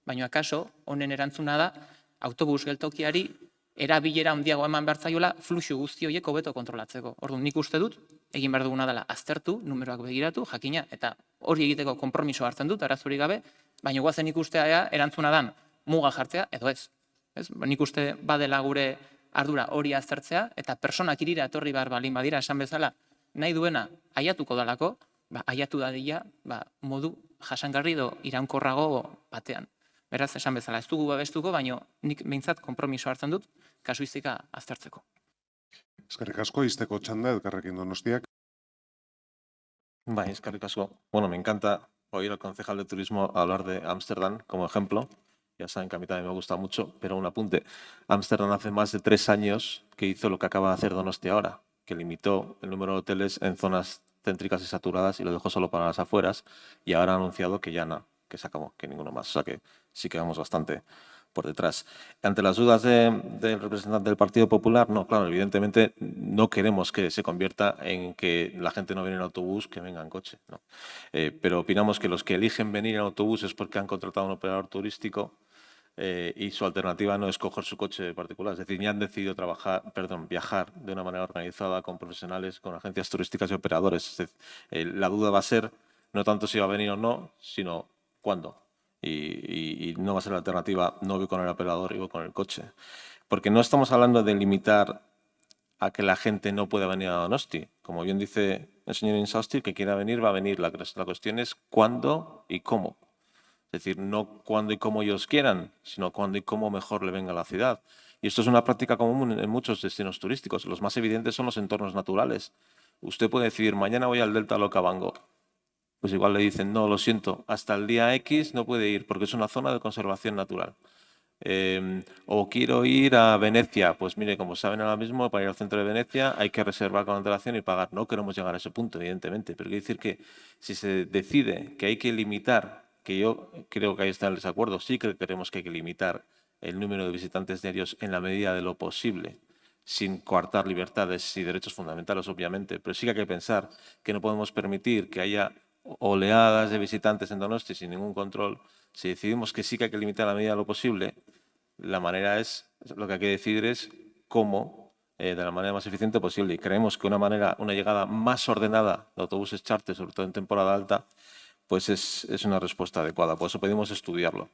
baina akaso honen erantzuna da autobus geltokiari erabilera handiago eman behar zaiola fluxu guzti horiek hobeto kontrolatzeko. Orduan, nik uste dut, egin behar duguna dela aztertu, numeroak begiratu, jakina, eta hori egiteko konpromiso hartzen dut, arazorik gabe, baina guazen ikustea erantzuna dan muga jartzea, edo ez. Nik uste badela gure ardura hori aztertzea, eta personak irira etorri behar balin badira, esan bezala, nahi duena aiatuko dalako, aiatu dadila modu jasangarri edo iraunkorrago batean. Beraz, esan bezala, ez dugu babestuko, baina nik behintzat konpromiso hartzen dut, kasuistika aztertzeko. Eskerrik asko, izteko txanda, Elkarrekin Donostiak. Eskerrik asko. Bueno, me encanta oír al concejal de turismo hablar de Ámsterdam como ejemplo. Ya saben que a mí también me gusta mucho, pero un apunte. Ámsterdam hace más de 3 años que hizo lo que acaba de hacer Donosti ahora, que limitó el número de hoteles en zonas céntricas y saturadas y lo dejó solo para las afueras, y ahora ha anunciado que ya no, que se acabó, que ninguno más. O sea que sí que vamos bastante por detrás. Ante las dudas del representante del Partido Popular, no, claro, evidentemente no queremos que se convierta en que la gente no viene en autobús, que venga en coche, ¿no? Pero opinamos que los que eligen venir en autobús es porque han contratado a un operador turístico y su alternativa no es coger su coche particular. Es decir, ya han decidido viajar de una manera organizada con profesionales, con agencias turísticas y operadores. Es decir, la duda va a ser no tanto si va a venir o no, sino cuándo. Y no va a ser la alternativa, no voy con el operador y voy con el coche. Porque no estamos hablando de limitar a que la gente no pueda venir a Donosti. Como bien dice el señor Insausti, que quiera venir, va a venir. La cuestión es cuándo y cómo. Es decir, no cuándo y cómo ellos quieran, sino cuándo y cómo mejor le venga a la ciudad. Y esto es una práctica común en muchos destinos turísticos. Los más evidentes son los entornos naturales. Usted puede decidir, mañana voy al Delta Locabango. Pues igual le dicen, no, lo siento, hasta el día X no puede ir porque es una zona de conservación natural. O quiero ir a Venecia, pues mire, como saben ahora mismo, para ir al centro de Venecia hay que reservar con antelación y pagar. No queremos llegar a ese punto, evidentemente, pero quiere decir que si se decide que hay que limitar, que yo creo que ahí está el desacuerdo, sí que creemos que hay que limitar el número de visitantes diarios en la medida de lo posible, sin coartar libertades y derechos fundamentales, obviamente, pero sí que hay que pensar que no podemos permitir que haya oleadas de visitantes en Donosti sin ningún control. Si decidimos que sí que hay que limitar a la medida de lo posible, la manera es, lo que hay que decidir es cómo, de la manera más eficiente posible. Y creemos que una llegada más ordenada de autobuses charter, sobre todo en temporada alta, pues es una respuesta adecuada. Por eso pedimos estudiarlo.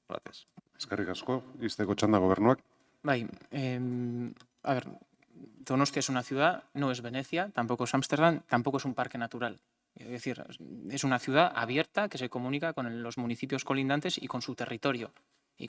Gracias. Eskerrik asko, izteko txanda Gobernuak. A ver, Donostia es una ciudad, no es Venecia, tampoco es Ámsterdam, tampoco es un parque natural. Es decir, es una ciudad abierta que se comunica con los municipios colindantes y con su territorio. Y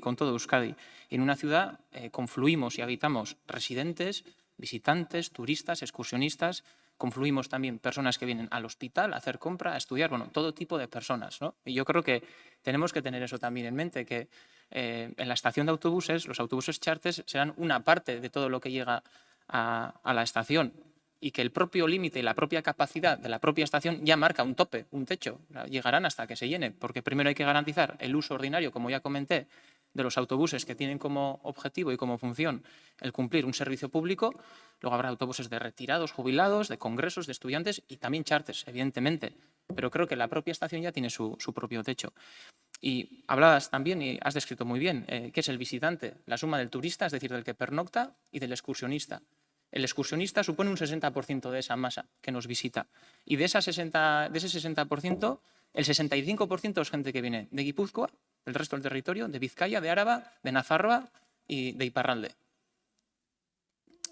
con todo Euskadi. En una ciudad confluimos y habitamos residentes, visitantes, turistas, excursionistas, confluimos también personas que vienen al hospital a hacer compra, a estudiar, bueno, todo tipo de personas, ¿no? Y yo creo que tenemos que tener eso también en mente, que en la estación de autobuses, los autobuses charters serán una parte de todo lo que llega a la estación y que el propio límite y la propia capacidad de la propia estación ya marca un tope, un techo. Llegarán hasta que se llene, porque primero hay que garantizar el uso ordinario, como ya comenté, de los autobuses que tienen como objetivo y como función el cumplir un servicio público. Luego habrá autobuses de retirados, jubilados, de congresos, de estudiantes y también charters, evidentemente. Pero creo que la propia estación ya tiene su propio techo. Y hablabas también, y has descrito muy bien, qué es el visitante, la suma del turista, es decir, del que pernocta, y del excursionista. El excursionista supone un 60% de esa masa que nos visita. Y de ese 60%, el 65% es gente que viene de Guipúzcoa, del resto del territorio, de Vizcaya, de Áraba, de Nafarroa y de Iparralde.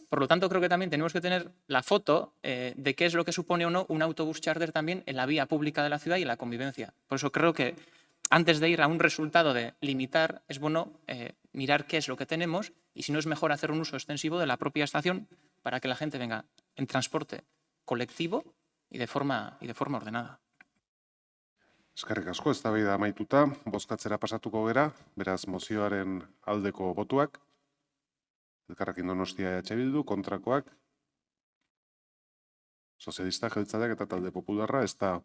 Por lo tanto, creo que también tenemos que tener la foto de qué es lo que supone o no un autobús charter también en la vía pública de la ciudad y en la convivencia. Por eso creo que antes de ir a un resultado de limitar, es bueno mirar qué es lo que tenemos y si no es mejor hacer un uso extensivo de la propia estación para que la gente venga en transporte colectivo y de forma ordenada. Eskerrik asko, eztabaida amaituta, bozkatzera pasatuko gera, beraz mozioaren aldeko botuak, Elkarrekin Donostia EH Bildu, kontrakoak, sozialistak, jeltzaleak eta talde popularra, ez da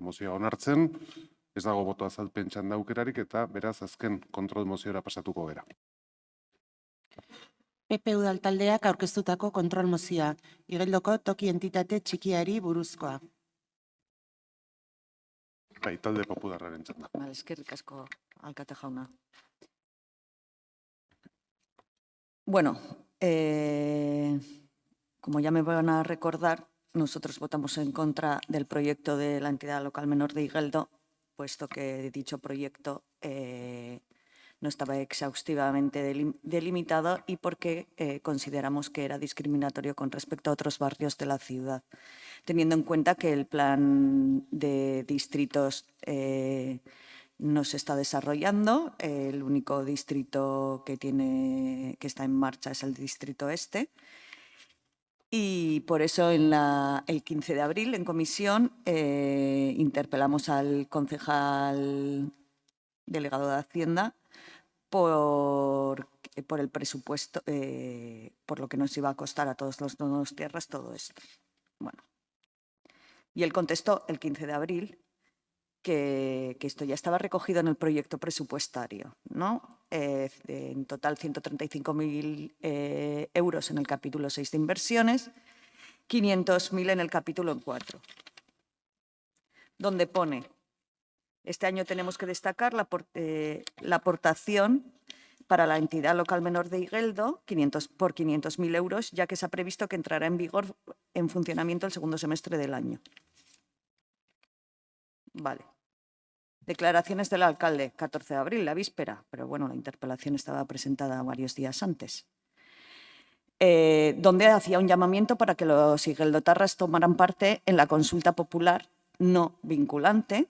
mozioa onartzen, ez dago boto azalpen txanda aukerarik eta beraz azken kontrol moziora pasatuko gera. PP Udal taldeak aurkeztutako kontrol mozioa, Igeldoko toki entitate txikiari buruzkoa. Bai, talde popularraren txanda. Eskerrik asko, alkate jauna. Bueno, como ya me van a recordar, nosotros votamos en contra del proyecto de la entidad local menor de Igeldo, puesto que dicho proyecto no estaba exhaustivamente delimitado y porque consideramos que era discriminatorio con respecto a otros barrios de la ciudad, teniendo en cuenta que el plan de distritos no se está desarrollando. El único distrito que está en marcha es el distrito este. Y por eso el 15 de abril en comisión interpelamos al concejal delegado de Hacienda por el presupuesto, por lo que nos iba a costar a todos los donostiarras todo esto. Bueno. Y él contestó el 15 de abril que esto ya estaba recogido en el proyecto presupuestario, ¿no? En total 135.000 euros en el capítulo 6 de inversiones, 500.000 en el capítulo 4, donde pone: este año tenemos que destacar la aportación para la entidad local menor de Igeldo por 500.000 euros, ya que se ha previsto que entrará en vigor en funcionamiento el segundo semestre del año. Vale. Declaraciones del alcalde, 14 de abril, la víspera, pero bueno, la interpelación estaba presentada varios días antes, donde hacía un llamamiento para que los igeldotarras tomaran parte en la consulta popular no vinculante,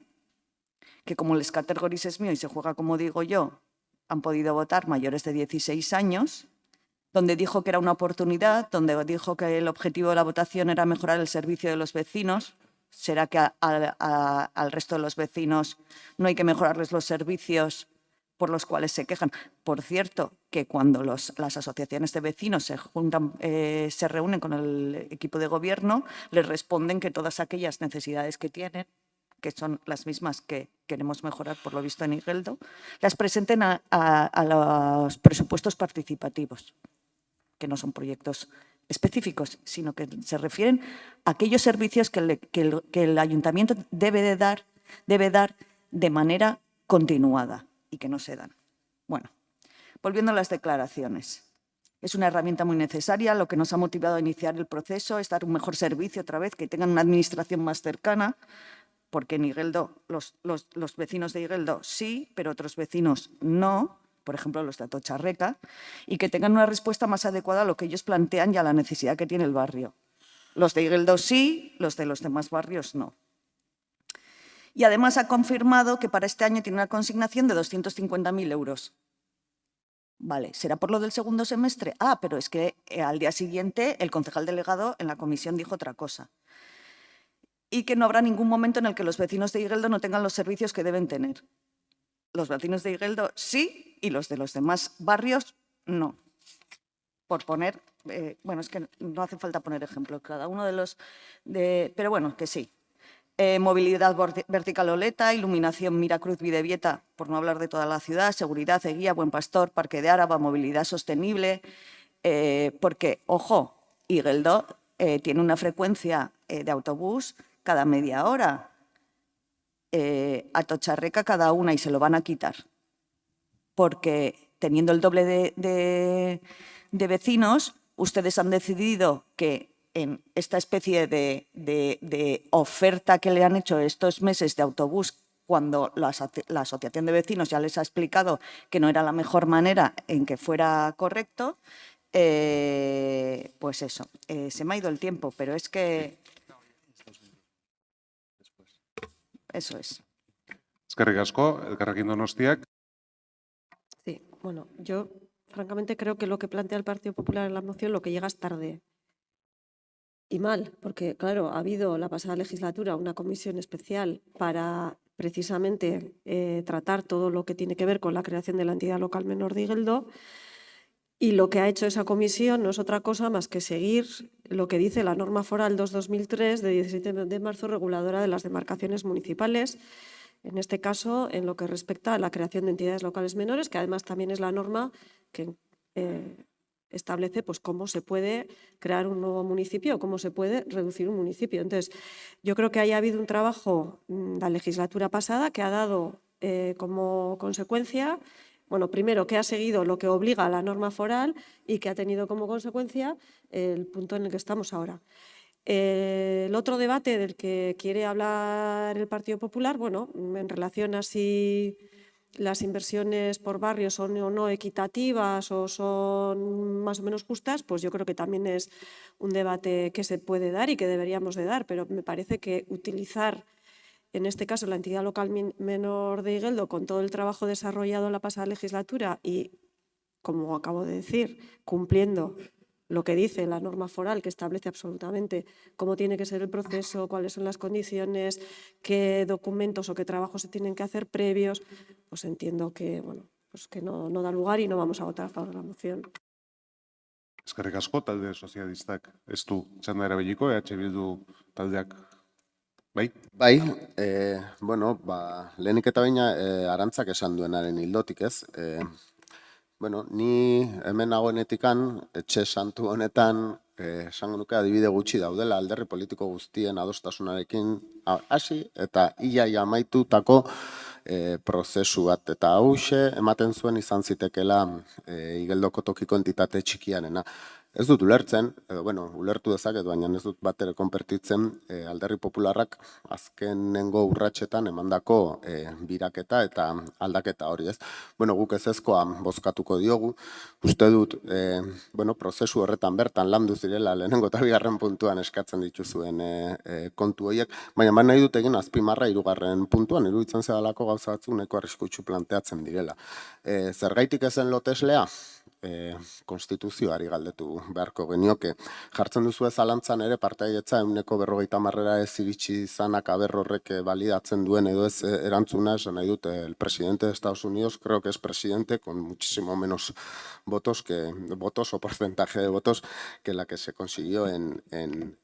que como el categoris es mío y se juega como digo yo, han podido votar mayores de 16 años, donde dijo que era una oportunidad, donde dijo que el objetivo de la votación era mejorar el servicio de los vecinos. ¿Será que al resto de los vecinos no hay que mejorarles los servicios por los cuales se quejan? Por cierto, que cuando las asociaciones de vecinos se reúnen con el equipo de gobierno, les responden que todas aquellas necesidades que tienen, que son las mismas que queremos mejorar por lo visto en Igeldo, las presenten a los presupuestos participativos, que no son proyectos específicos, sino que se refieren a aquellos servicios que el ayuntamiento debe dar de manera continuada y que no se dan. Bueno, volviendo a las declaraciones. Es una herramienta muy necesaria, lo que nos ha motivado a iniciar el proceso es dar un mejor servicio otra vez, que tengan una administración más cercana, porque en Igeldo, los vecinos de Igeldo sí, pero otros vecinos no, por ejemplo los de Atotxarreka, y que tengan una respuesta más adecuada a lo que ellos plantean y a la necesidad que tiene el barrio. Los de Igeldo sí, los demás barrios no. Y además ha confirmado que para este año tiene una consignación de 250.000 euros. Vale, ¿será por lo del segundo semestre? Ah, pero es que al día siguiente el concejal delegado en la comisión dijo otra cosa. Y que no habrá ningún momento en el que los vecinos de Igeldo no tengan los servicios que deben tener. Los vecinos de Igeldo sí y los de los demás barrios no. Por poner, bueno, es que no hace falta poner ejemplos, cada uno de los... pero bueno, que sí. Movilidad vertical Oleta, iluminación Miracruz Videvieta, por no hablar de toda la ciudad, seguridad, Eguía, Buen Pastor, Parque de Áraba, movilidad sostenible, porque, ojo, Igeldo tiene una frecuencia de autobús cada media hora, Atotxarreka cada una y se lo van a quitar, porque teniendo el doble de vecinos, ustedes han decidido que en esta especie de oferta que le han hecho estos meses de autobús, cuando la asociación de vecinos ya les ha explicado que no era la mejor manera en que fuera correcto, pues eso, se me ha ido el tiempo, pero es que... Eso es. Eskerrik asko, Elkarrekin Donostiak. Sí, bueno, yo francamente creo que lo que plantea el Partido Popular en la moción lo que llega es tarde. Y mal, porque claro, ha habido la pasada legislatura una comisión especial para precisamente tratar todo lo que tiene que ver con la creación de la entidad local menor de Igeldo, y lo que ha hecho esa comisión no es otra cosa más que seguir lo que dice la norma foral 2/2003 de 17 de marzo reguladora de las demarcaciones municipales, en este caso en lo que respecta a la creación de entidades locales menores, que además también es la norma que establece pues, cómo se puede crear un nuevo municipio o cómo se puede reducir un municipio. Entonces, yo creo que haya habido un trabajo la legislatura pasada que ha dado como consecuencia, bueno, primero que ha seguido lo que obliga a la norma foral y que ha tenido como consecuencia el punto en el que estamos ahora. El otro debate del que quiere hablar el Partido Popular, bueno, en relación a si las inversiones por barrios son o no equitativas o son más o menos justas, pues yo creo que también es un debate que se puede dar y que deberíamos de dar, pero me parece que utilizar, en este caso, la entidad local menor de Igeldo con todo el trabajo desarrollado en la pasada legislatura y, como acabo de decir, cumpliendo lo que dice la norma foral, que establece absolutamente cómo tiene que ser el proceso, cuáles son las condiciones, qué documentos o qué trabajos se tienen que hacer previos, pues entiendo que, bueno, pues que no da lugar y no vamos a votar a favor de la moción. Eskerrik asko, talde sozialistak ez du txanda erabiliko, EH Bildu taldeak. Bai? Bai, bueno, lehenik eta baina Arantzak esan duenaren hildotik ez. Bueno, ni hemen nagoenetikan, etxe santu honetan, esango nuke adibide gutxi daudela alderdi politiko guztien adostasunarekin hasi eta ia amaitutako prozesu bat. Eta hauxe ematen zuen izan zitekela Igeldoko tokiko entitate txikianena. Ez dut ulertzen, edo, bueno, ulertu dezaket, baina ez dut bat ere konpertitzen alderdi popularrak azkenengo urratsetan emandako biraketa eta aldaketa hori, ez? Bueno, guk ezezkoa bozkatuko diogu. Uste dut, bueno, prozesu horretan bertan landu zirela lehenengo eta bigarren puntuan eskatzen dituzuen kontu horiek, baina nahi dut egin azpimarra hirugarren puntuan, iruditzen zedalako gauza batzuk nahiko arriskutsu planteatzen direla. Zergaitik ezen loteslea? Konstituzioari galdetu beharko genioke. Jartzen duzu zalantzan ere partaietza 50%-era ez iritsi izanak aber horrek validatzen duen edo ez erantzuna, esan nahi dut, el presidente de Estados Unidos creo que es presidente con muchísimo menos votos o porcentaje de votos que la que se consiguió en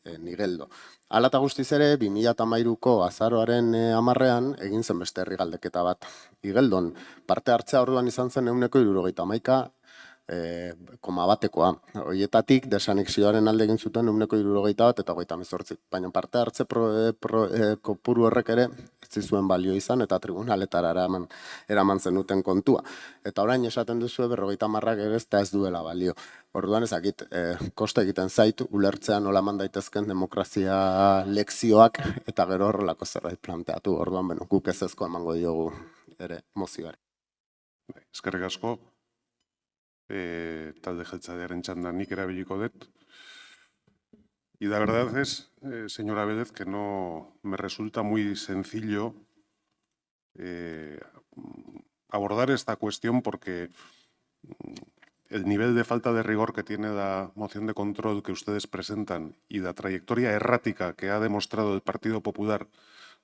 Igeldo. Hala eta guztiz ere, 2013ko azaroaren 10ean egin zen beste herri galdeketa bat. Igeldon parte hartzea orduan izan zen 71%, koma batekoa. Horietatik, desanexioaren alde egin zuten 71% eta 38%. Baina parte hartze kopuru horrek ere ez zuen balio izan eta tribunaletara eraman zenuten kontua. Eta orain esaten duzu 50%ak ere ez duela balio. Orduan ezakit, koste egiten zaitu, ulertzean nola eman daitezken demokrazia lekzioak eta gero horrelako zerbait planteatu. Orduan, guk ezezko emango diogu ere mozioari. Eskerrik asko, talde jeltzalearen txanda nik erabiliko dut. Y la verdad es, señora Vélez, que no me resulta muy sencillo abordar esta cuestión porque el nivel de falta de rigor que tiene la moción de control que ustedes presentan y la trayectoria errática que ha demostrado el Partido Popular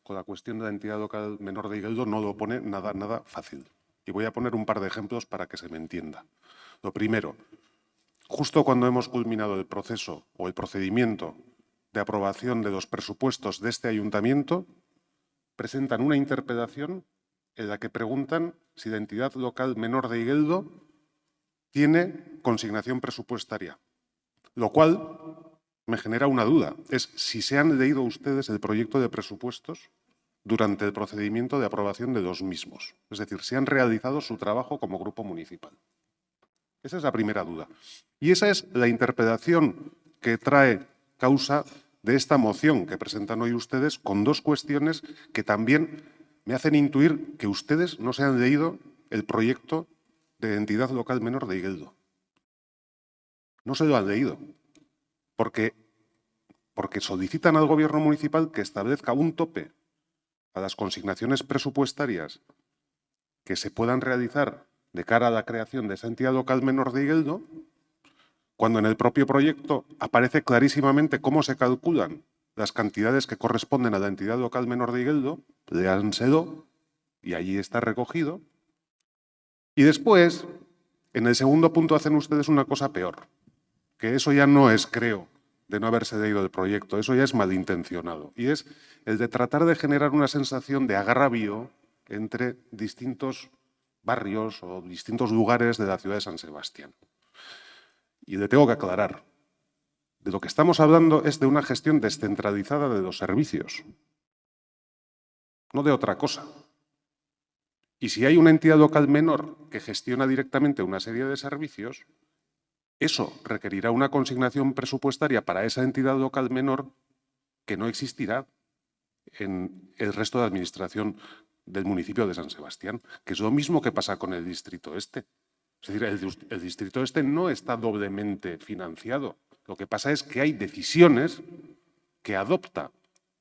con la cuestión de la entidad local menor de Igeldo no lo pone nada fácil. Y voy a poner un par de ejemplos para que se me entienda. Lo primero, justo cuando hemos culminado el proceso o el procedimiento de aprobación de los presupuestos de este ayuntamiento, presentan una interpelación en la que preguntan si la entidad local menor de Igeldo tiene consignación presupuestaria, lo cual me genera una duda. Es si se han leído ustedes el proyecto de presupuestos durante el procedimiento de aprobación de los mismos. Es decir, si han realizado su trabajo como grupo municipal. Esa es la primera duda. Y esa es la interpretación que trae causa de esta moción que presentan hoy ustedes con dos cuestiones que también me hacen intuir que ustedes no se han leído el proyecto de entidad local menor de Igeldo. No se lo han leído, porque solicitan al Gobierno municipal que establezca un tope a las consignaciones presupuestarias que se puedan realizar de cara a la creación de esa entidad local menor de Igeldo, cuando en el propio proyecto aparece clarísimamente cómo se calculan las cantidades que corresponden a la entidad local menor de Igeldo, léanselo, y allí está recogido. Y después, en el segundo punto, hacen ustedes una cosa peor, que eso ya no es, creo, de no haberse leído el proyecto, eso ya es malintencionado, y es el de tratar de generar una sensación de agravio entre distintos barrios o distintos lugares de la ciudad de San Sebastián. Y le tengo que aclarar, de lo que estamos hablando es de una gestión descentralizada de los servicios, no de otra cosa. Y si hay una entidad local menor que gestiona directamente una serie de servicios, eso requerirá una consignación presupuestaria para esa entidad local menor que no existirá en el resto de administración del municipio de San Sebastián, que es lo mismo que pasa con el Distrito Este. Es decir, el Distrito Este no está doblemente financiado. Lo que pasa es que hay decisiones que adopta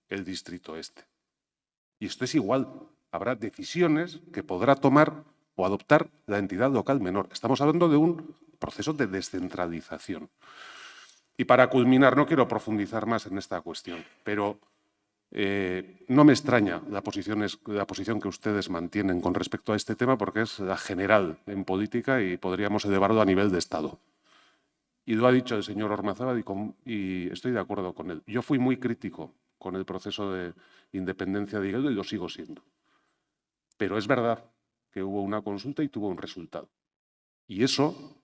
el Distrito Este. Y esto es igual. Habrá decisiones que podrá tomar o adoptar la entidad local menor. Estamos hablando de un proceso de descentralización. Y para culminar, no quiero profundizar más en esta cuestión, pero no me extraña la posición que ustedes mantienen con respecto a este tema porque es la general en política y podríamos elevarlo a nivel de Estado. Y lo ha dicho el señor Ormazábal y estoy de acuerdo con él. Yo fui muy crítico con el proceso de independencia de Igeldo y lo sigo siendo. Pero es verdad que hubo una consulta y tuvo un resultado. Y eso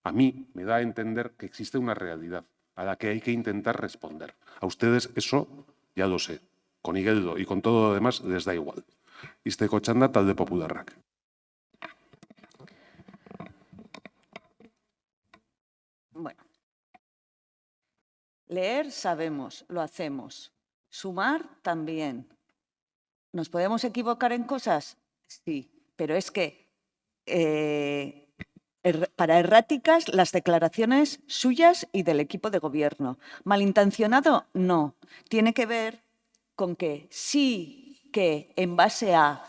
a mí me da a entender que existe una realidad a la que hay que intentar responder. A ustedes eso ya lo sé. Con Igeldo y con todo lo demás les da igual. Izteko txanda talde popularrak. Bueno, leer sabemos, lo hacemos. Sumar también. ¿Nos podemos equivocar en cosas? Sí, pero es que para erráticas las declaraciones suyas y del equipo de gobierno. Malintencionado, no. Tiene que ver con que sí que en base a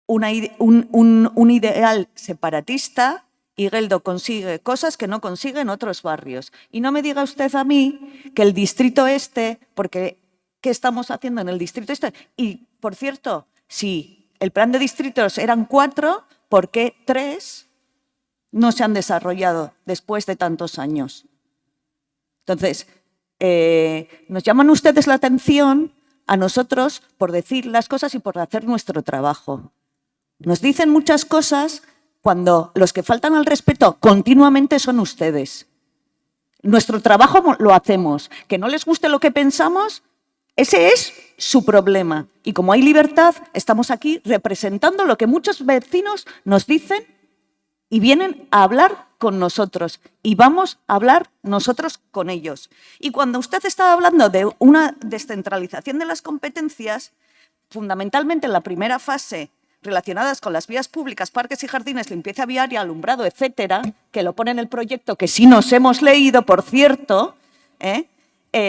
un ideal separatista, Igeldo consigue cosas que no consigue en otros barrios. Y no me diga usted a mí que el Distrito Este, porque ¿qué estamos haciendo en el Distrito Este? Y, por cierto, si el plan de distritos eran 4, ¿por qué 3 no se han desarrollado después de tantos años? Entonces, nos llaman ustedes la atención a nosotros por decir las cosas y por hacer nuestro trabajo. Nos dicen muchas cosas cuando los que faltan al respeto continuamente son ustedes. Nuestro trabajo lo hacemos. Que no les guste lo que pensamos, ese es su problema. Y como hay libertad, estamos aquí representando lo que muchos vecinos nos dicen y vienen a hablar con nosotros. Y vamos a hablar nosotros con ellos. Y cuando usted está hablando de una descentralización de las competencias, fundamentalmente en la primera fase relacionadas con las vías públicas, parques y jardines, limpieza viaria, alumbrado, etcétera, que lo pone en el proyecto, que sí nos hemos leído, por cierto,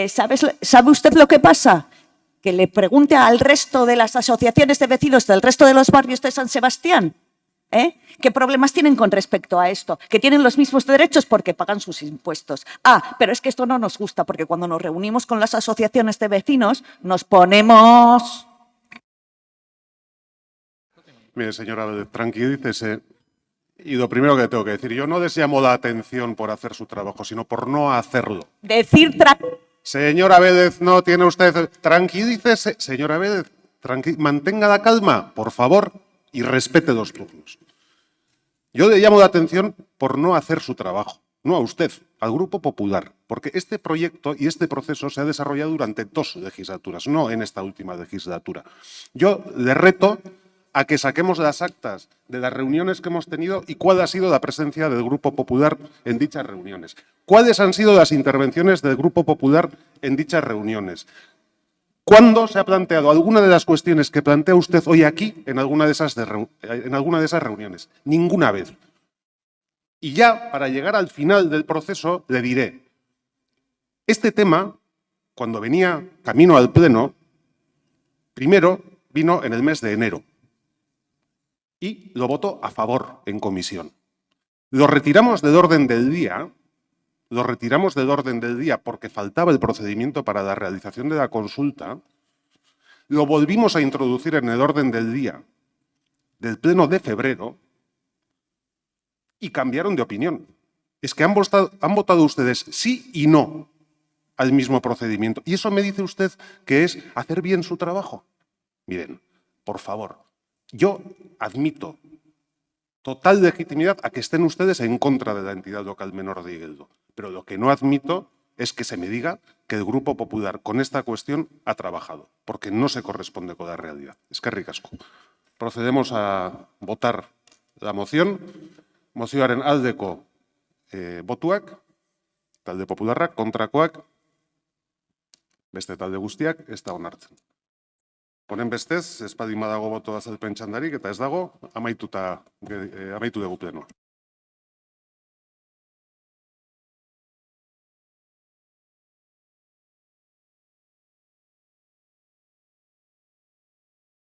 ¿sabe usted lo que pasa? Que le pregunte al resto de las asociaciones de vecinos del resto de los barrios de San Sebastián, ¿qué problemas tienen con respecto a esto? Que tienen los mismos derechos porque pagan sus impuestos. Pero es que esto no nos gusta porque cuando nos reunimos con las asociaciones de vecinos nos ponemos... Mire, señora, tranquilícese. Y lo primero que tengo que decir, yo no les llamo la atención por hacer su trabajo, sino por no hacerlo. Señora Vélez, no tiene usted... Tranquilícese, señora Vélez, mantenga la calma, por favor, y respete los turnos. Yo le llamo la atención por no hacer su trabajo, no a usted, al Grupo Popular, porque este proyecto y este proceso se ha desarrollado durante 2 legislaturas, no en esta última legislatura. Yo le reto a que saquemos las actas de las reuniones que hemos tenido y cuál ha sido la presencia del Grupo Popular en dichas reuniones. ¿Cuáles han sido las intervenciones del Grupo Popular en dichas reuniones? ¿Cuándo se ha planteado alguna de las cuestiones que plantea usted hoy aquí en alguna de esas reuniones? Ninguna vez. Y ya, para llegar al final del proceso, le diré, este tema, cuando venía camino al Pleno, primero vino en el mes de enero y lo votó a favor en comisión. Lo retiramos del orden del día, porque faltaba el procedimiento para la realización de la consulta, lo volvimos a introducir en el orden del día del Pleno de febrero y cambiaron de opinión. Es que han votado ustedes sí y no al mismo procedimiento. ¿Y eso me dice usted que es hacer bien su trabajo? Miren, por favor, yo admito total legitimidad a que estén ustedes en contra de la entidad local menor de Igeldo, pero lo que no admito es que se me diga que el Grupo Popular con esta cuestión ha trabajado, porque no se corresponde con la realidad. Eskerrik asko. Procedemos a votar la moción. Mozioaren aldeko botuak, talde popularrak, kontrakoak, beste talde guztiak, ez da onartzen. Honen bestez, ez baldin badago boto azalpen txandarik, eta ez dago, amaitu dugu plenoa.